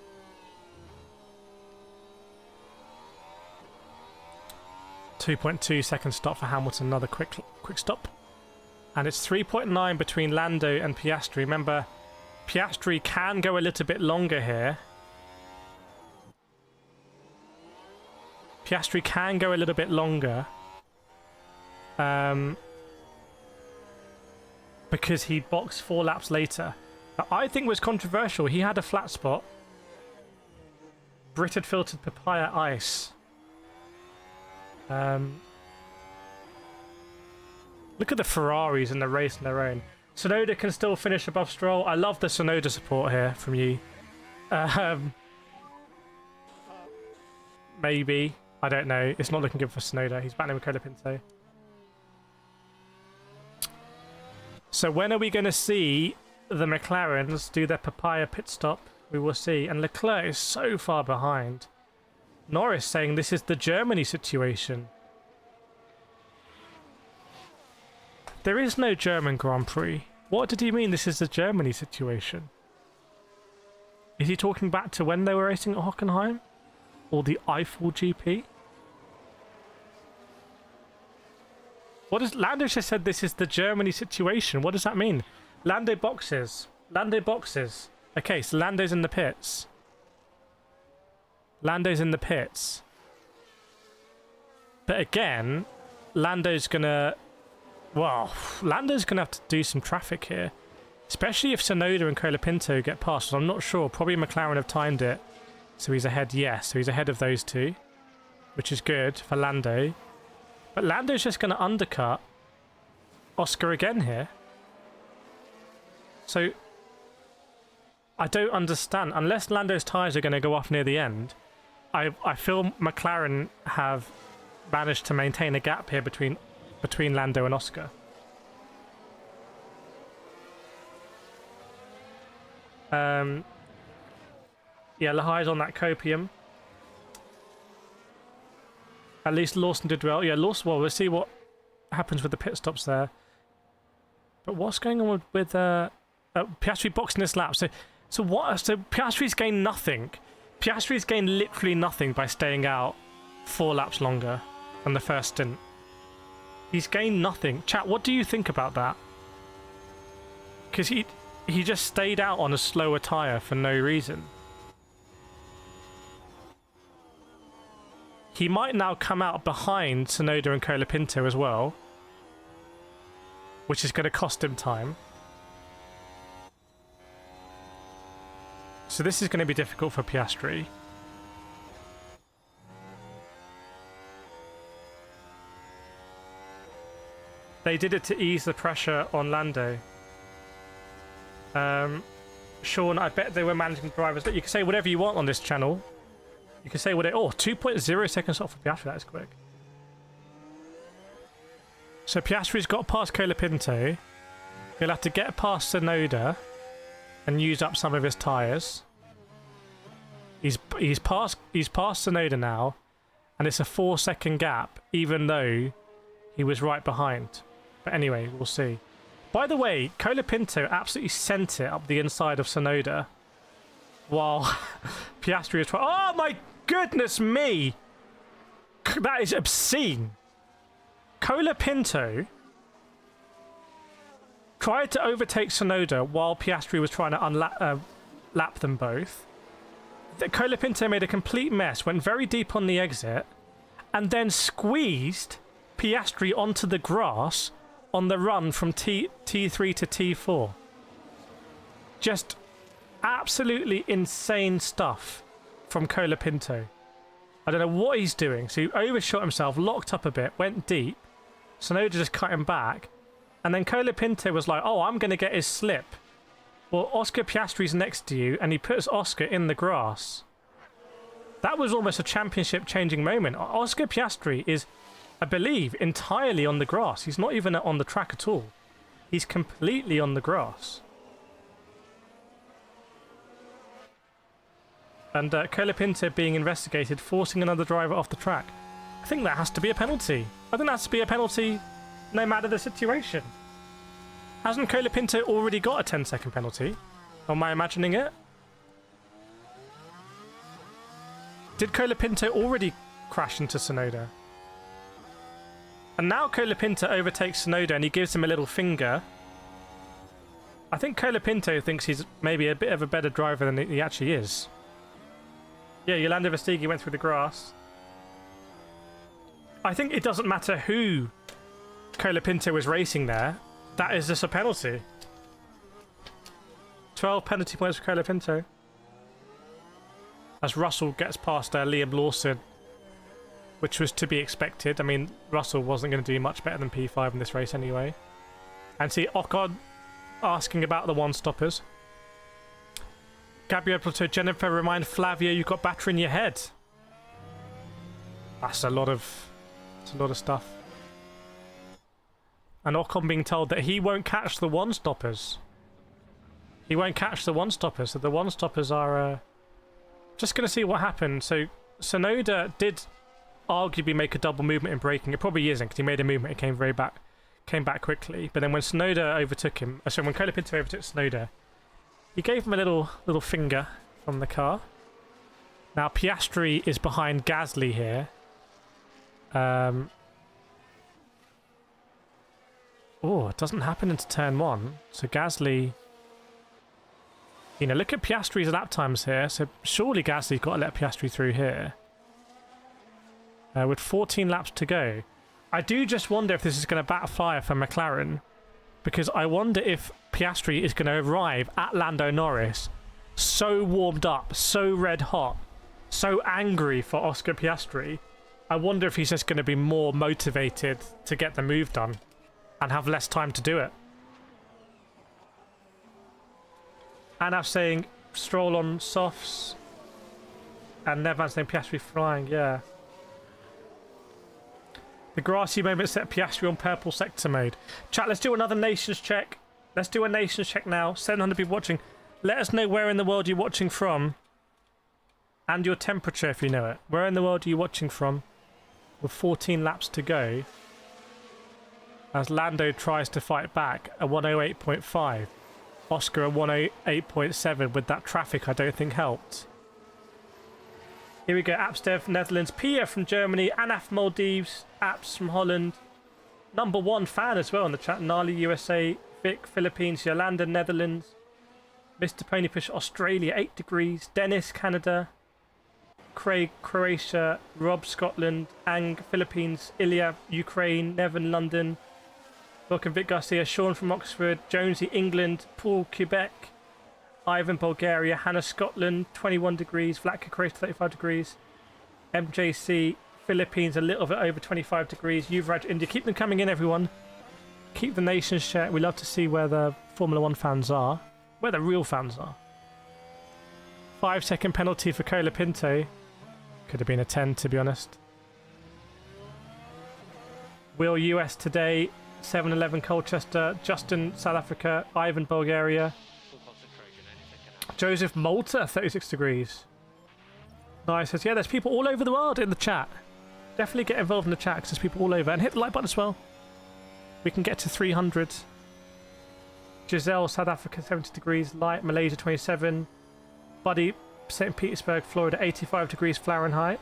.2 second stop for Hamilton, another quick stop. And it's 3.9 between Lando and Piastri. Remember, Piastri can go a little bit longer here. Piastri can go a little bit longer. Because he boxed 4 laps later. But I think was controversial. He had a flat spot. Brit had filtered papaya ice. Look at the Ferraris in the race on their own. Tsunoda can still finish above Stroll. I love the Tsunoda support here from you. Maybe. I don't know. It's not looking good for Tsunoda. He's battling with Colapinto. So when are we going to see the McLarens do their papaya pit stop? We will see. And Leclerc is so far behind. Norris saying this is the Germany situation. There is no German Grand Prix. What did he mean this is the Germany situation? Is he talking back to when they were racing at Hockenheim? Or the Eiffel GP? What is... Lando just said this is the Germany situation. What does that mean? Lando boxes. Lando boxes. Okay, so Lando's in the pits. Lando's in the pits. But again, Lando's gonna... Well, Lando's gonna have to do some traffic here. Especially if Tsunoda and Colapinto get past. I'm not sure. Probably McLaren have timed it. So he's ahead, yes. So he's ahead of those two. Which is good for Lando. But Lando's just gonna undercut Oscar again here. So... I don't understand. Unless Lando's tyres are going to go off near the end, I feel McLaren have managed to maintain a gap here between Lando and Oscar. Yeah, Lahai's on that copium. At least Lawson did well. Yeah, Lawson, well, we'll see what happens with the pit stops there. But what's going on with Piastri boxing this lap? So Piastri's gained nothing. Piastri's gained literally nothing by staying out 4 laps longer than the first stint. He's gained nothing. Chat, what do you think about that? Because he just stayed out on a slower tyre for no reason. He might now come out behind Tsunoda and Colapinto as well, which is going to cost him time. So this is going to be difficult for Piastri. They did it to ease the pressure on Lando. Sean, I bet they were managing drivers. You can say whatever you want on this channel. You can say what it... Oh, 2.0 seconds off for Piastri. That is quick. So Piastri's got past Colapinto. He'll have to get past Tsunoda and use up some of his tyres. He's past Tsunoda now, and it's a 4-second gap, even though he was right behind. But anyway, we'll see. By the way, Colapinto absolutely sent it up the inside of Tsunoda, while Piastri was trying... Oh my goodness me! That is obscene. Colapinto tried to overtake Tsunoda while Piastri was trying to lap them both. Colapinto made a complete mess, went very deep on the exit, and then squeezed Piastri onto the grass on the run from T3 to T4. Just absolutely insane stuff from Colapinto. I don't know what he's doing. So he overshot himself, locked up a bit, went deep. Tsunoda just cut him back. And then Colapinto was like, oh, I'm going to get his slip. Well, Oscar Piastri's next to you, and he puts Oscar in the grass. That was almost a championship-changing moment. Oscar Piastri is, I believe, entirely on the grass. He's not even on the track at all. He's completely on the grass. And Colapinto being investigated, forcing another driver off the track. I think that has to be a penalty. I think that has to be a penalty no matter the situation. Hasn't Colapinto already got a 10-second penalty? Or am I imagining it? Did Colapinto already crash into Tsunoda? And now Colapinto overtakes Tsunoda and he gives him a little finger. I think Colapinto thinks he's maybe a bit of a better driver than he actually is. Yeah, Yolanda Vestigi went through the grass. I think it doesn't matter who Colapinto was racing there. That is just a penalty. 12 penalty points for Colapinto. As Russell gets past Liam Lawson, which was to be expected. I mean, Russell wasn't going to do much better than P5 in this race anyway. And see, Ocon asking about the one-stoppers. Gabriel Plateau, Jennifer, remind Flavio you've got battery in your head. That's a lot of stuff. And Ocon being told that he won't catch the one-stoppers. He won't catch the one-stoppers. So the one-stoppers are... Just going to see what happened. So Tsunoda did arguably make a double movement in braking. It probably isn't because he made a movement. It came back quickly. But then when Tsunoda overtook him... So when Colapinto overtook Tsunoda, he gave him a little finger from the car. Now Piastri is behind Gasly here. Oh, it doesn't happen into turn 1. So Gasly... You know, look at Piastri's lap times here. So surely Gasly's got to let Piastri through here. With 14 laps to go. I do just wonder if this is going to backfire for McLaren. Because I wonder if Piastri is going to arrive at Lando Norris so warmed up, so red hot, so angry for Oscar Piastri. I wonder if he's just going to be more motivated to get the move done and have less time to do it. And I'm saying Stroll on softs and Nevan saying Piastri flying, yeah. The grassy moment set Piastri on purple sector mode. Chat, let's do another nations check. Let's do a nations check now. 700 people watching. Let us know where in the world you're watching from. And your temperature if you know it. Where in the world are you watching from? With 14 laps to go. As Lando tries to fight back a 108.5. Oscar a 108.7 with that traffic I don't think helped. Here we go. Apstev, Netherlands. Pia from Germany. Anaf, Maldives. Apps from Holland. Number 1 fan as well in the chat. Nali, USA. Vic, Philippines. Yolanda, Netherlands. Mr. Ponyfish, Australia. 8 degrees. Dennis, Canada. Craig, Croatia. Rob, Scotland. Ang, Philippines. Ilya, Ukraine. Nevin, London. Welcome, Vic Garcia. Sean from Oxford. Jonesy, England. Paul, Quebec. Ivan, Bulgaria. Hannah, Scotland. 21 degrees. Vlatka, Croatia, 35 degrees. MJC, Philippines, a little bit over 25 degrees. Yuvraj, India. Keep them coming in, everyone. Keep the nations chat. We love to see where the Formula 1 fans are. Where the real fans are. 5-second penalty for Cola Pinto. Could have been a 10, to be honest. Will, US today. 7-11 Colchester. Justin, South Africa. Ivan, Bulgaria. Joseph, Malta, 36 degrees. Nice. Says, yeah, there's people all over the world in the chat. Definitely get involved in the chat because there's people all over. And hit the like button as well. We can get to 300. Giselle, South Africa, 70 degrees. Light, Malaysia, 27. Buddy, St. Petersburg, Florida, 85 degrees Fahrenheit.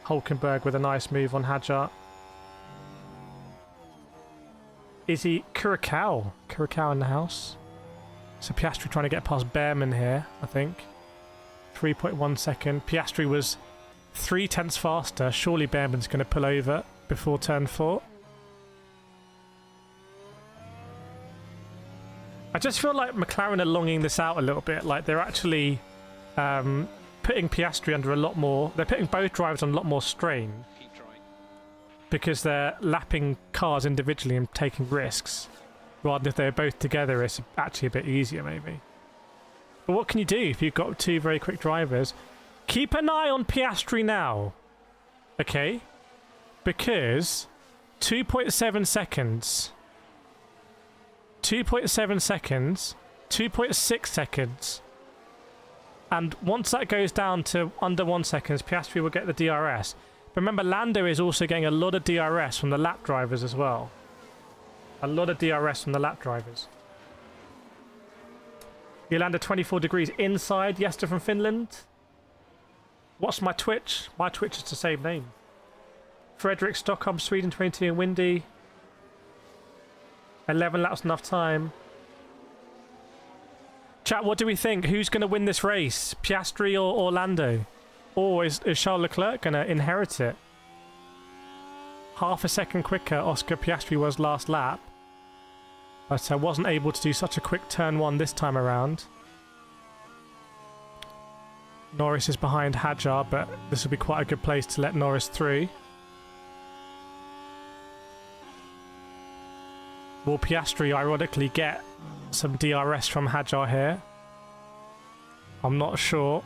Hulkenberg with a nice move on Hadjar. Izzy, Curacao. Curacao in the house. So Piastri trying to get past Behrman here, I think. 3.1 second. Piastri was 0.3 faster. Surely Behrman's going to pull over before turn 4. I just feel like McLaren are longing this out a little bit. Like they're actually putting Piastri under a lot more... They're putting both drivers on a lot more strain. Because they're lapping cars individually and taking risks. Rather than if they're both together, it's actually a bit easier, maybe. But what can you do if you've got 2 very quick drivers? Keep an eye on Piastri now. Okay? Because 2.7 seconds. 2.7 seconds. 2.6 seconds. And once that goes down to under 1 second, Piastri will get the DRS. But remember, Lando is also getting a lot of DRS from the lap drivers as well. A lot of DRS from the lap drivers. Yolanda, 24 degrees inside. Yester from Finland. What's my Twitch? My Twitch is the same name. Frederick, Stockholm, Sweden, 22 and windy. 11 laps, enough time. Chat, what do we think? Who's going to win this race? Piastri or Orlando? Or is Charles Leclerc going to inherit it? Half a second quicker Oscar Piastri was last lap. But I wasn't able to do such a quick turn 1 this time around. Norris is behind Hadjar, but this will be quite a good place to let Norris through. Will Piastri ironically get some DRS from Hadjar here? I'm not sure.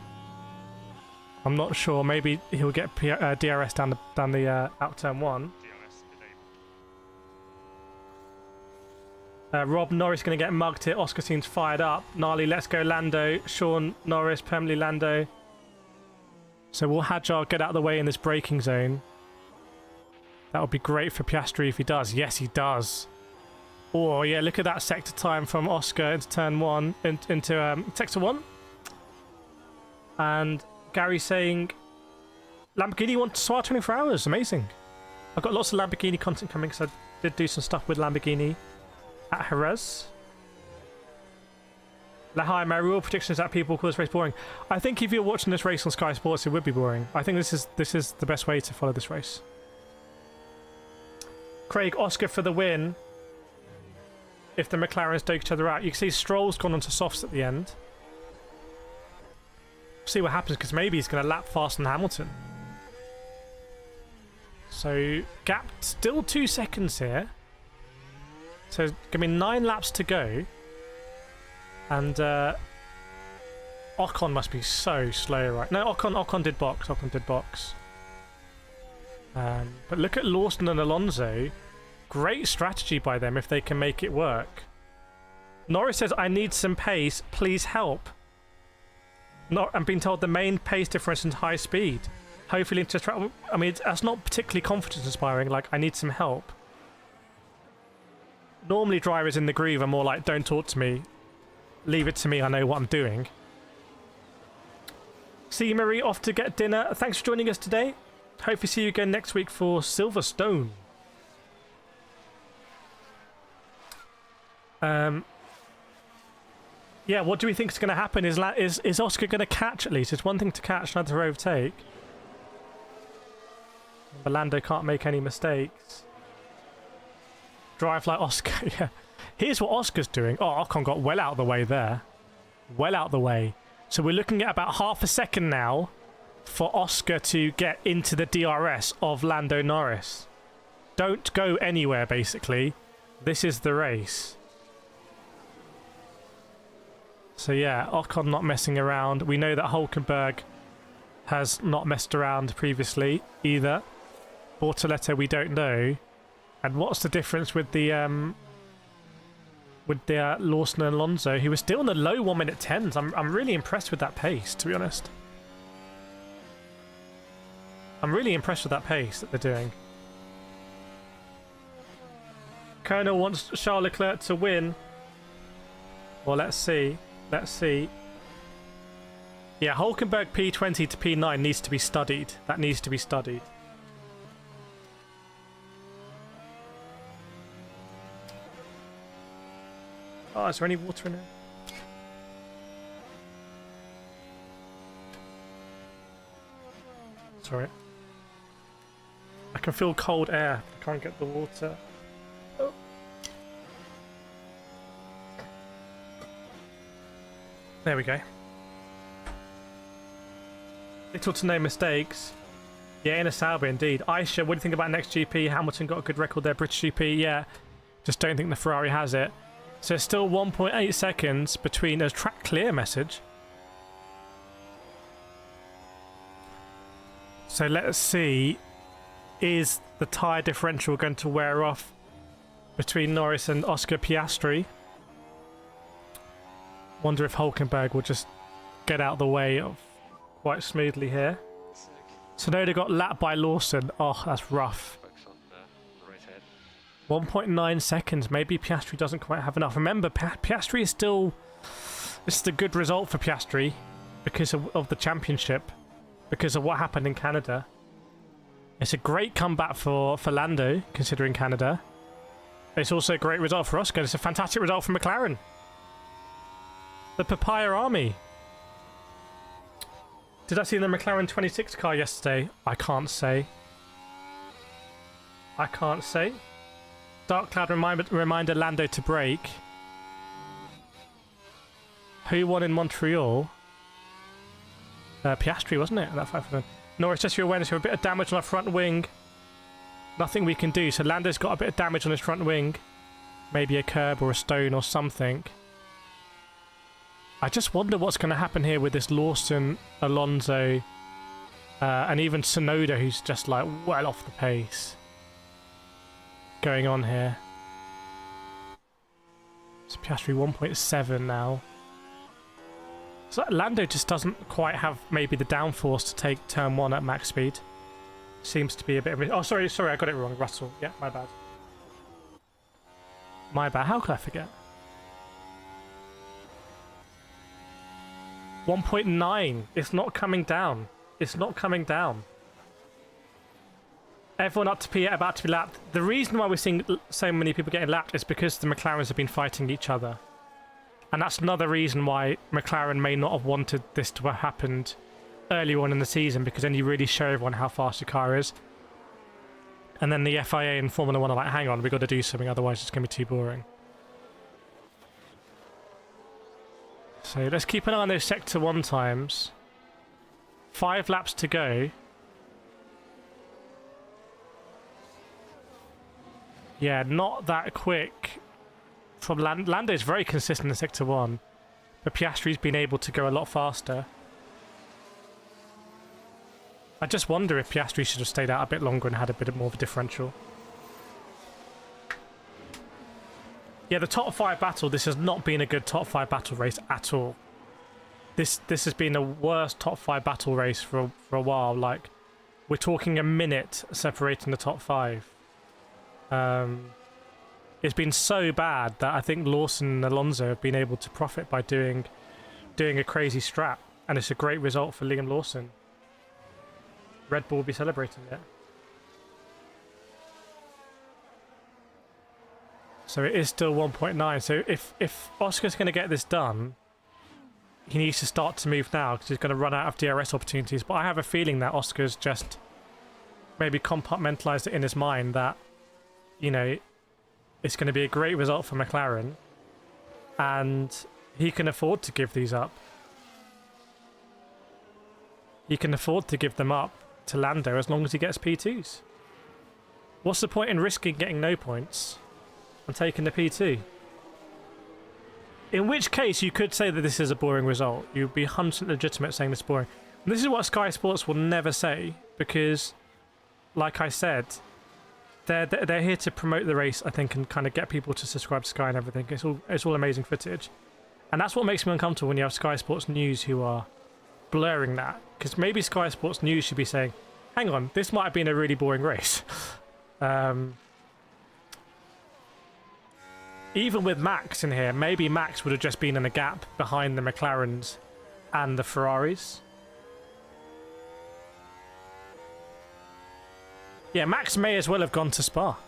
I'm not sure. Maybe he'll get DRS down the out turn 1. Rob, Norris going to get mugged here. Oscar seems fired up. Gnarly, let's go Lando. Sean, Norris, permanently Lando. So will Hadjar get out of the way in this braking zone? That would be great for Piastri if he does. Yes, he does. Oh, yeah, look at that sector time from Oscar into turn 1, into sector 1. And Gary saying, Lamborghini wants SWAR 24 hours. Amazing. I've got lots of Lamborghini content coming because I did do some stuff with Lamborghini at Jerez. Hi, my real prediction is that people call this race boring. I think if you're watching this race on Sky Sports, it would be boring. I think this is the best way to follow this race. Craig, Oscar for the win. If the McLarens take each other out. You can see Stroll's gone onto softs at the end. See what happens, because maybe he's going to lap faster than Hamilton. So, gap still 2 seconds here. So, going to be 9 laps to go. And Ocon must be so slow right. No, Ocon did box. Ocon did box. But look at Lawson and Alonso. Great strategy by them if they can make it work. Norris says, I need some pace, please help. I'm being told the main pace difference is high speed. Hopefully to try. I mean, that's not particularly confidence inspiring, like, I need some help. Normally drivers in the groove are more like, don't talk to me. Leave it to me, I know what I'm doing. See you, Marie, off to get dinner. Thanks for joining us today. Hopefully see you again next week for Silverstone. Yeah, what do we think is going to happen? Is Oscar going to catch at least? It's one thing to catch, another to overtake. But Lando can't make any mistakes. Drive like Oscar, yeah. Here's what Oscar's doing. Oh, Ocon got well out of the way there. Well out of the way. So we're looking at about half a second now for Oscar to get into the DRS of Lando Norris. Don't go anywhere, basically. This is the race. So yeah, Ocon not messing around. We know that Hülkenberg has not messed around previously either. Bortoleto we don't know. And what's the difference with the Lawson and Alonso, who was still in the low 1 minute 10s? I'm really impressed with that pace, to be honest. I'm really impressed with that pace that they're doing. Colonel wants Charles Leclerc to win. Well, let's see. Let's see. Yeah, Hülkenberg P20 to P9 needs to be studied. That needs to be studied. Oh, is there any water in there? Sorry. I can feel cold air. I can't get the water. Oh. There we go. Little to no mistakes. Yeah, in a Sauber indeed. Aisha, what do you think about next GP? Hamilton got a good record there. British GP, yeah. Just don't think the Ferrari has it. So it's still 1.8 seconds between a track clear message. So let's see. Is the tyre differential going to wear off between Norris and Oscar Piastri? Wonder if Hülkenberg will just get out of the way of quite smoothly here. Tsunoda got lapped by Lawson. Oh, that's rough. 1.9 seconds. Maybe Piastri doesn't quite have enough. Remember, Piastri is still... This is a good result for Piastri because of the championship, because of what happened in Canada. It's a great comeback for Lando, considering Canada. It's also a great result for Oscar. It's a fantastic result for McLaren. The Papaya Army. Did I see the McLaren 26 car yesterday? I can't say. I can't say. Dark Cloud reminder Lando to brake. Who won in Montreal? Piastri, wasn't it? That 5-1. Norris, just for your awareness, we have a bit of damage on our front wing. Nothing we can do. So Lando's got a bit of damage on his front wing. Maybe a curb or a stone or something. I just wonder what's going to happen here with this Lawson, Alonso, and even Tsunoda, who's just like well off the pace. Going on here. So Piastri 1.7 now. So Lando just doesn't quite have maybe the downforce to take turn 1 at max speed. Seems to be a bit of a... Oh, sorry, I got it wrong. Russell. Yeah, my bad. My bad. How could I forget? 1.9. It's not coming down. It's not coming down. Everyone up to P about to be lapped. The reason why we're seeing so many people getting lapped is because the McLarens have been fighting each other. And that's another reason why McLaren may not have wanted this to have happened earlier on in the season, because then you really show everyone how fast your car is. And then the FIA and Formula 1 are like, hang on, we've got to do something, otherwise it's going to be too boring. So let's keep an eye on those Sector 1 times. 5 laps to go. Yeah, not that quick. From Lando is very consistent in Sector 1, but Piastri's been able to go a lot faster. I just wonder if Piastri should have stayed out a bit longer and had a bit more of a differential. Yeah, the top 5 battle, this has not been a good top 5 battle race at all. This has been the worst top 5 battle race for a while. Like, we're talking a minute separating the top 5. It's been so bad that I think Lawson and Alonso have been able to profit by doing a crazy strat, and it's a great result for Liam Lawson. Red Bull will be celebrating it. So it is still 1.9. So if Oscar's going to get this done, he needs to start to move now because he's going to run out of DRS opportunities. But I have a feeling that Oscar's just maybe compartmentalised it in his mind that, you know, it's going to be a great result for McLaren and he can afford to give these up. He can afford to give them up to Lando as long as he gets P2s. What's the point in risking getting no points and taking the P2? In which case, you could say that this is a boring result. You'd be 100% legitimate saying this is boring. And this is what Sky Sports will never say, because, like I said, they're here to promote the race, I think, and kind of get people to subscribe to Sky and everything. It's all amazing footage. And that's what makes me uncomfortable when you have Sky Sports News who are blurring that. Because maybe Sky Sports News should be saying, hang on, this might have been a really boring race. Even with Max in here, maybe Max would have just been in a gap behind the McLarens and the Ferraris. Yeah, Max may as well have gone to Spa,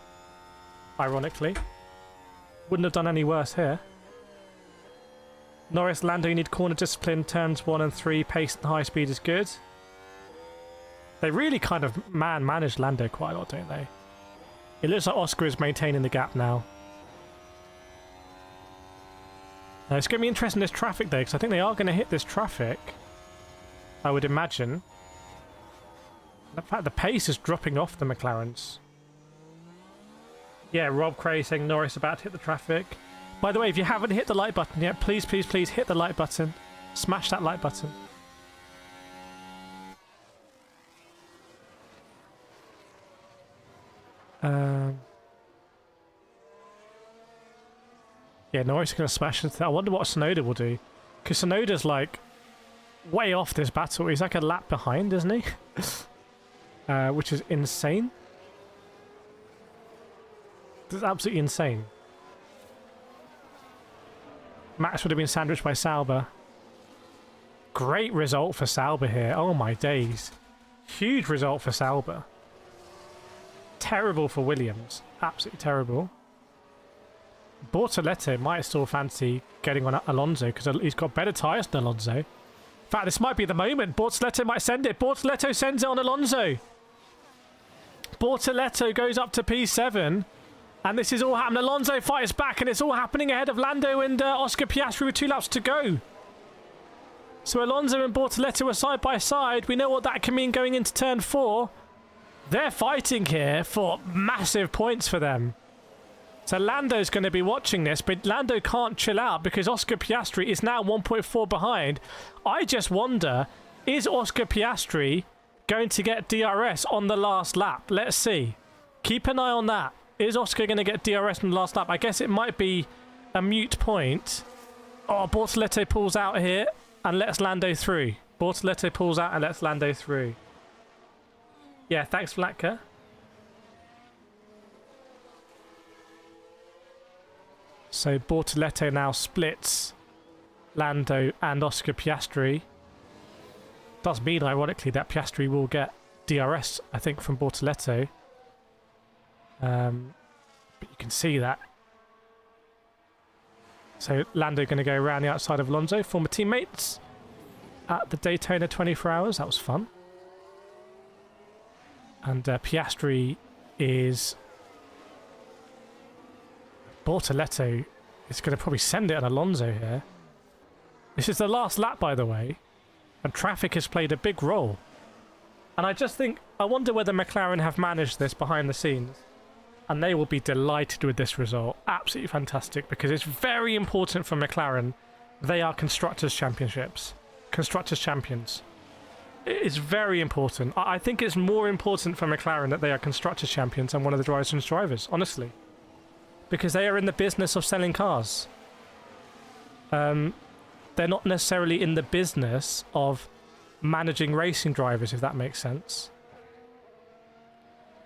ironically. Wouldn't have done any worse here. Norris, Lando, you need corner discipline, turns 1 and 3, pace and high speed is good. They really kind of manage Lando quite a lot, don't they? It looks like Oscar is maintaining the gap now. It's going to be interesting, this traffic though, because I think they are going to hit this traffic, I would imagine. In fact, the pace is dropping off the McLarens. Yeah, Rob Cray saying Norris about to hit the traffic. By the way, if you haven't hit the like button yet, please, please, please hit the like button. Smash that like button. Yeah, Norris is going to smash into that. I wonder what Sonoda will do. Because Sonoda's like way off this battle. He's like a lap behind, isn't he? Which is insane. This is absolutely insane. Max would have been sandwiched by Sauber. Great result for Sauber here. Oh my days. Huge result for Sauber. Terrible for Williams. Absolutely terrible. Bortoleto might still fancy getting on Alonso because he's got better tyres than Alonso. In fact, this might be the moment. Bortoleto might send it. Bortoleto sends it on Alonso. Bortoleto goes up to P7. And this is all happening. Alonso fights back, and it's all happening ahead of Lando and Oscar Piastri with 2 laps to go. So Alonso and Bortoleto are side by side. We know what that can mean going into turn 4. They're fighting here for massive points for them. So Lando's going to be watching this, but Lando can't chill out because Oscar Piastri is now 1.4 behind. I just wonder, is Oscar Piastri going to get DRS on the last lap? Let's see. Keep an eye on that. Is Oscar going to get DRS on the last lap? I guess it might be a mute point. Oh, Bortoleto pulls out here and lets Lando through. Bortoleto pulls out and lets Lando through. Yeah, thanks, Vlatka. So Bortoleto now splits Lando and Oscar Piastri. Does mean, ironically, that Piastri will get DRS, I think, from Bortoleto. But you can see that. So Lando going to go around the outside of Alonso, former teammates at the Daytona 24 Hours. That was fun. And Piastri is... Bortoleto is going to probably send it on Alonso here. This is the last lap, by the way, and traffic has played a big role. And I just think, I wonder whether McLaren have managed this behind the scenes, and they will be delighted with this result. Absolutely fantastic, because it's very important for McLaren. They are Constructors' Championships. Constructors' Champions. is very important. I think it's more important for McLaren that they are constructors champions and one of the drivers, honestly. Because they are in the business of selling cars. They're not necessarily in the business of managing racing drivers, if that makes sense.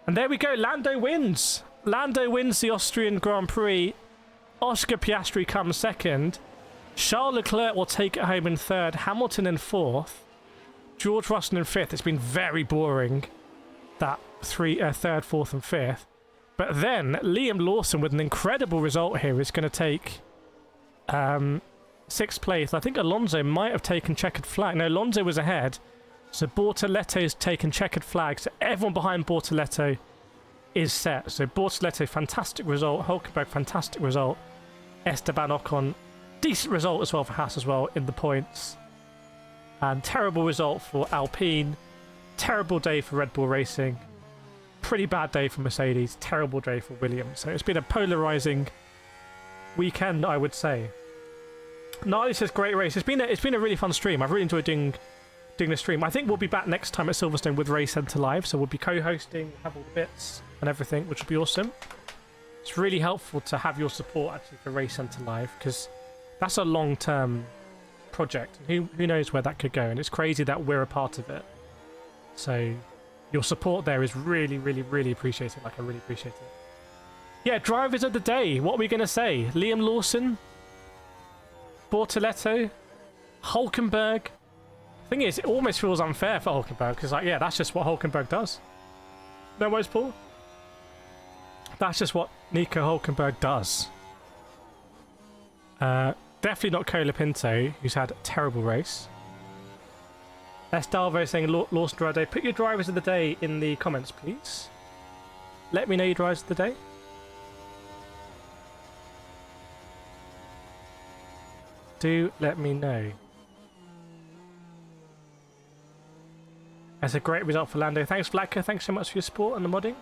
And there we go, Lando wins! Lando wins the Austrian Grand Prix. Oscar Piastri comes second. Charles Leclerc will take it home in third. Hamilton in fourth. George Russell in fifth. It's been very boring, that third, fourth and fifth. But then Liam Lawson with an incredible result here is going to take sixth place. I think Alonso might have taken checkered flag. No, Alonso was ahead. So Bortoletto's taken checkered flag. So everyone behind Bortoletto is set. So Bortoletto, fantastic result. Hulkenberg, fantastic result. Esteban Ocon, decent result as well for Haas as well in the points. And terrible result for Alpine. Terrible day for Red Bull Racing. Pretty bad day for Mercedes. Terrible day for Williams. So it's been a polarizing weekend, I would say. Gnarly says great race. It's been a really fun stream. I've really enjoyed doing the stream. I think we'll be back next time at Silverstone with Race Centre Live. So we'll be co-hosting, have all the bits and everything, which will be awesome. It's really helpful to have your support actually for Race Centre Live, because that's a long-term project. Who knows where that could go, and it's crazy that we're a part of it. So your support there is really, really, really appreciated. Like, I really appreciate it. Yeah, drivers of the day. What are we going to say? Liam Lawson, Bortoletto, Hulkenberg. Thing is, it almost feels unfair for Hulkenberg, because, like, yeah, that's just what Hulkenberg does. No worries, Paul. That's just what Nico Hulkenberg does. Definitely not Colapinto, who's had a terrible race. Estalvo saying Lawson driver of the day. Put your drivers of the day in the comments, please. Let me know your drivers of the day. Do let me know. That's a great result for Lando. Thanks, Vlatka. Thanks so much for your support and the modding.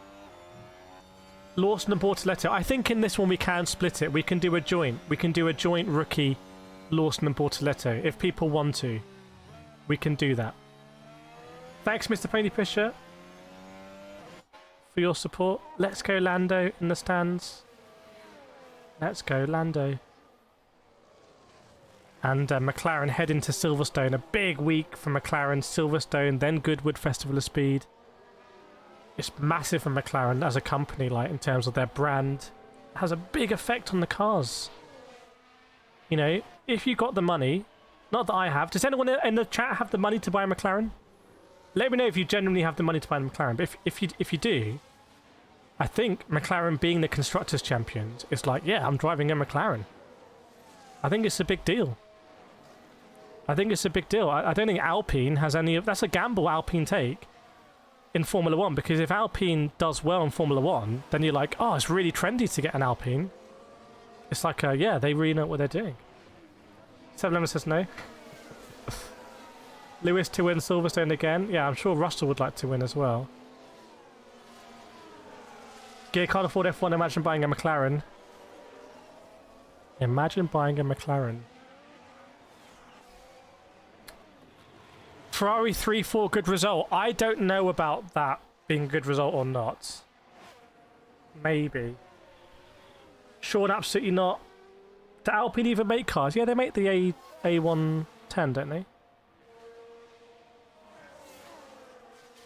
Lawson and Bortoletto. I think in this one we can split it. We can do a joint. We can do a joint rookie Lawson and Bortoletto. If people want to, we can do that. Thanks, Mr. Pony Pusher, for your support. Let's go Lando in the stands. Let's go Lando. And McLaren head into Silverstone. A big week for McLaren. Silverstone, then Goodwood Festival of Speed. It's massive for McLaren as a company, like, in terms of their brand. It has a big effect on the cars. You know, if you got the money, not that I have. Does anyone in the chat have the money to buy a McLaren? Let me know if you genuinely have the money to buy a McLaren. But if you do, I think McLaren being the Constructors' Champions is like, yeah, I'm driving a McLaren. I think it's a big deal. I think it's a big deal. I don't think Alpine has any of... That's a gamble Alpine take in Formula 1, because if Alpine does well in Formula 1, then you're like, oh, it's really trendy to get an Alpine. It's like, yeah, they really know what they're doing. 711 says no. Lewis to win Silverstone again. Yeah, I'm sure Russell would like to win as well. Gear can't afford F1. Imagine buying a McLaren. Imagine buying a McLaren. Ferrari 3-4, good result. I don't know about that being a good result or not. Maybe. Sean, absolutely not. Do Alpine even make cars? Yeah, they make the A110, don't they?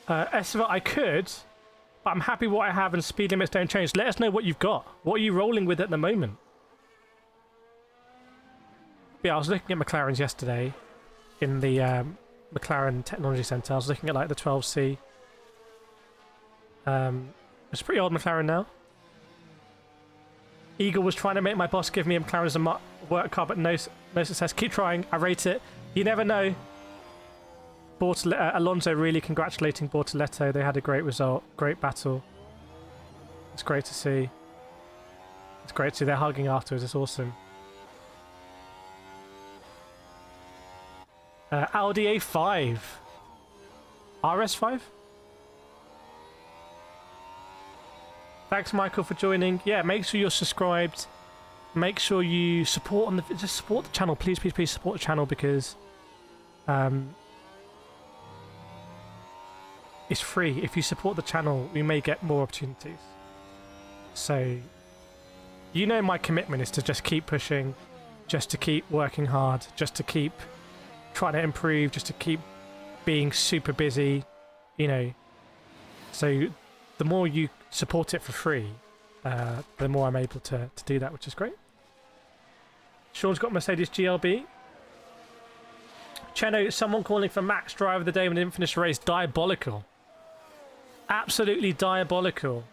Esteban, I could, but I'm happy what I have and speed limits don't change. Let us know what you've got. What are you rolling with at the moment? Yeah, I was looking at McLarens yesterday in the McLaren Technology Centre. I was looking at like the 12C. It's a pretty old McLaren now. Eagle was trying to make my boss give me a McLaren as a work car, but no success. Keep trying. I rate it. You never know. Alonso really congratulating Bortoletto. They had a great result. Great battle. It's great to see. It's great to see. They're hugging afterwards. It's awesome. Audi A5. RS5? Thanks, Michael, for joining. Yeah, make sure you're subscribed. Make sure you support just support the channel. Please, please, please support the channel, because it's free. If you support the channel, we may get more opportunities. So, you know my commitment is to just keep pushing, just to keep working hard, just to keep trying to improve, just to keep being super busy, you know. So, the more you support it for free, the more I'm able to do that, which is great. Sean's got Mercedes GLB. Cheno, someone calling for Max driver of the day when he didn't finish the race. Diabolical. Absolutely diabolical.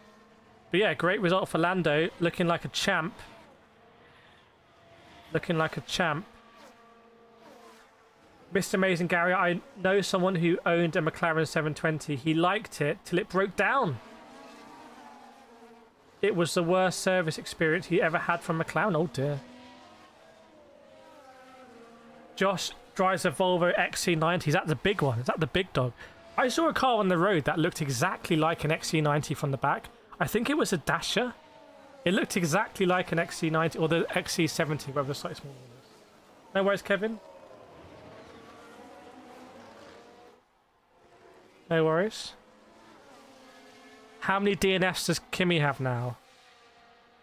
But yeah, great result for Lando. Looking like a champ. Looking like a champ. Mr. Amazing Gary, I know someone who owned a McLaren 720. He liked it till it broke down. It was the worst service experience he ever had from McLaren. Oh dear. Josh drives a Volvo XC90. Is that the big one? Is that the big dog? I saw a car on the road that looked exactly like an XC90 from the back. I think it was a Dasher. It looked exactly like an XC90 or the XC70, whether it's slightly smaller than this. No worries, Kevin. No worries. How many DNFs does Kimi have now?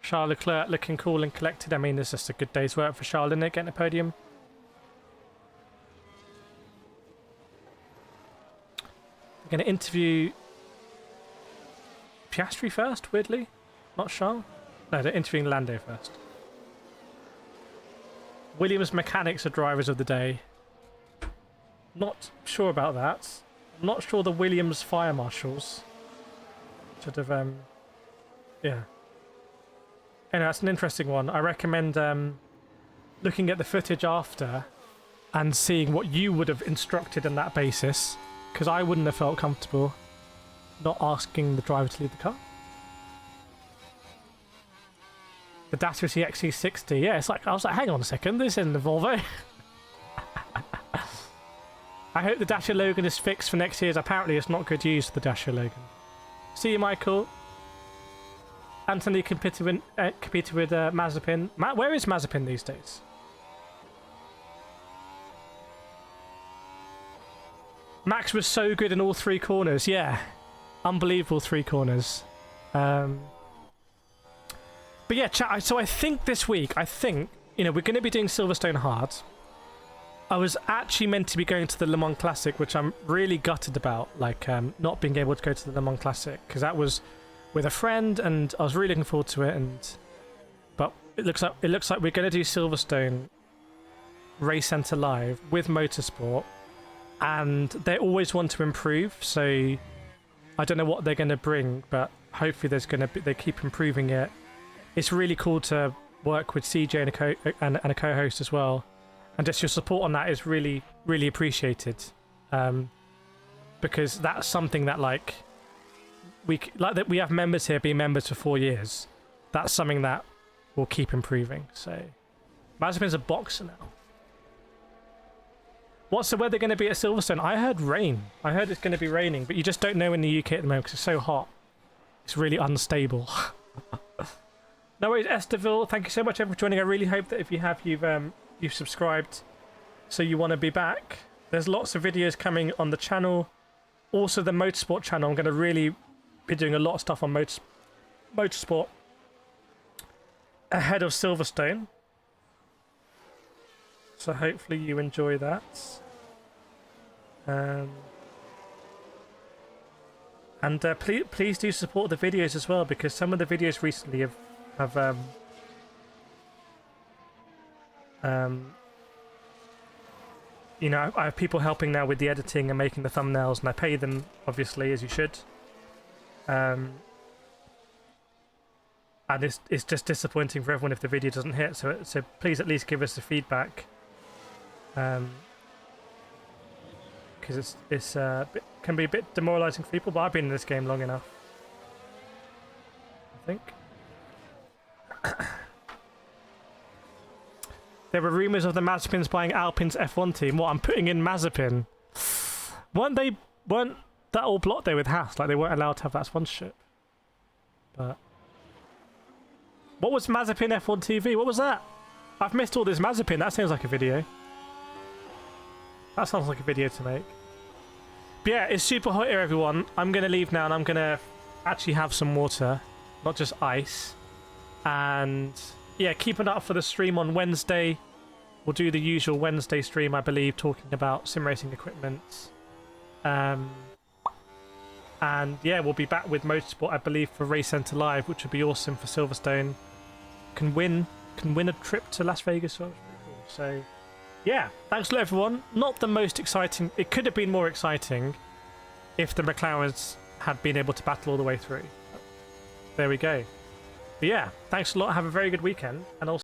Charles Leclerc looking cool and collected. I mean, it's just a good day's work for Charles, isn't it? Getting a podium. I'm going to interview Piastri first, weirdly. Not Charles. No, they're interviewing Lando first. Williams mechanics are drivers of the day. Not sure about that. I'm not sure the Williams fire marshals should have, yeah. Anyway, that's an interesting one. I recommend looking at the footage after and seeing what you would have instructed on that basis, because I wouldn't have felt comfortable not asking the driver to leave the car. The Dacia XC60, yeah, it's like, I was like, hang on a second, this isn't the Volvo. I hope the Dacia Logan is fixed for next year, as apparently it's not good use, the Dacia Logan. See you, Michael. Anthony competed with Mazepin. Where is Mazepin these days? Max was so good in all three corners, yeah. Unbelievable three corners. But yeah, chat, so I think this week, you know, we're going to be doing Silverstone hard. I was actually meant to be going to the Le Mans Classic, which I'm really gutted about, like not being able to go to the Le Mans Classic, because that was with a friend, and I was really looking forward to it. But it looks like we're going to do Silverstone Race Centre Live with Motorsport, and they always want to improve. So I don't know what they're going to bring, but hopefully they keep improving it. It's really cool to work with CJ and a co-host as well. And just your support on that is really, really appreciated, because that's something that we have members here being members for 4 years. That's something that will keep improving. So, Mazepin's a boxer now. What's the weather going to be at Silverstone? I heard rain. I heard it's going to be raining, but you just don't know in the UK at the moment because it's so hot. It's really unstable. No worries, Esterville. Thank you so much everyone for joining. I really hope that if you have, you've subscribed, so you want to be back. There's lots of videos coming on the channel. Also the Motorsport channel, I'm going to really be doing a lot of stuff on Motorsport ahead of Silverstone. So hopefully you enjoy that. And please do support the videos as well, because some of the videos recently have you know, I have people helping now with the editing and making the thumbnails, and I pay them, obviously, as you should. And it's just disappointing for everyone if the video doesn't hit. So please at least give us the feedback, because can be a bit demoralising for people. But I've been in this game long enough, I think. There were rumours of the Mazepins buying Alpine's F1 team. What, I'm putting in Mazepin? Weren't that all blocked there with Haas? Like, they weren't allowed to have that sponsorship. But what was Mazepin F1 TV? What was that? I've missed all this Mazepin. That sounds like a video. That sounds like a video to make. But yeah, it's super hot here, everyone. I'm going to leave now and I'm going to actually have some water, not just ice. And yeah, keep an eye out for the stream on Wednesday. We'll do the usual Wednesday stream, I believe, talking about sim racing equipment. And yeah, we'll be back with Motorsport, I believe, for Race Centre Live, which would be awesome for Silverstone. Can win a trip to Las Vegas. So, so yeah, thanks a lot, everyone. Not the most exciting. It could have been more exciting if the McLarens had been able to battle all the way through. There we go. But yeah, thanks a lot. Have a very good weekend, and also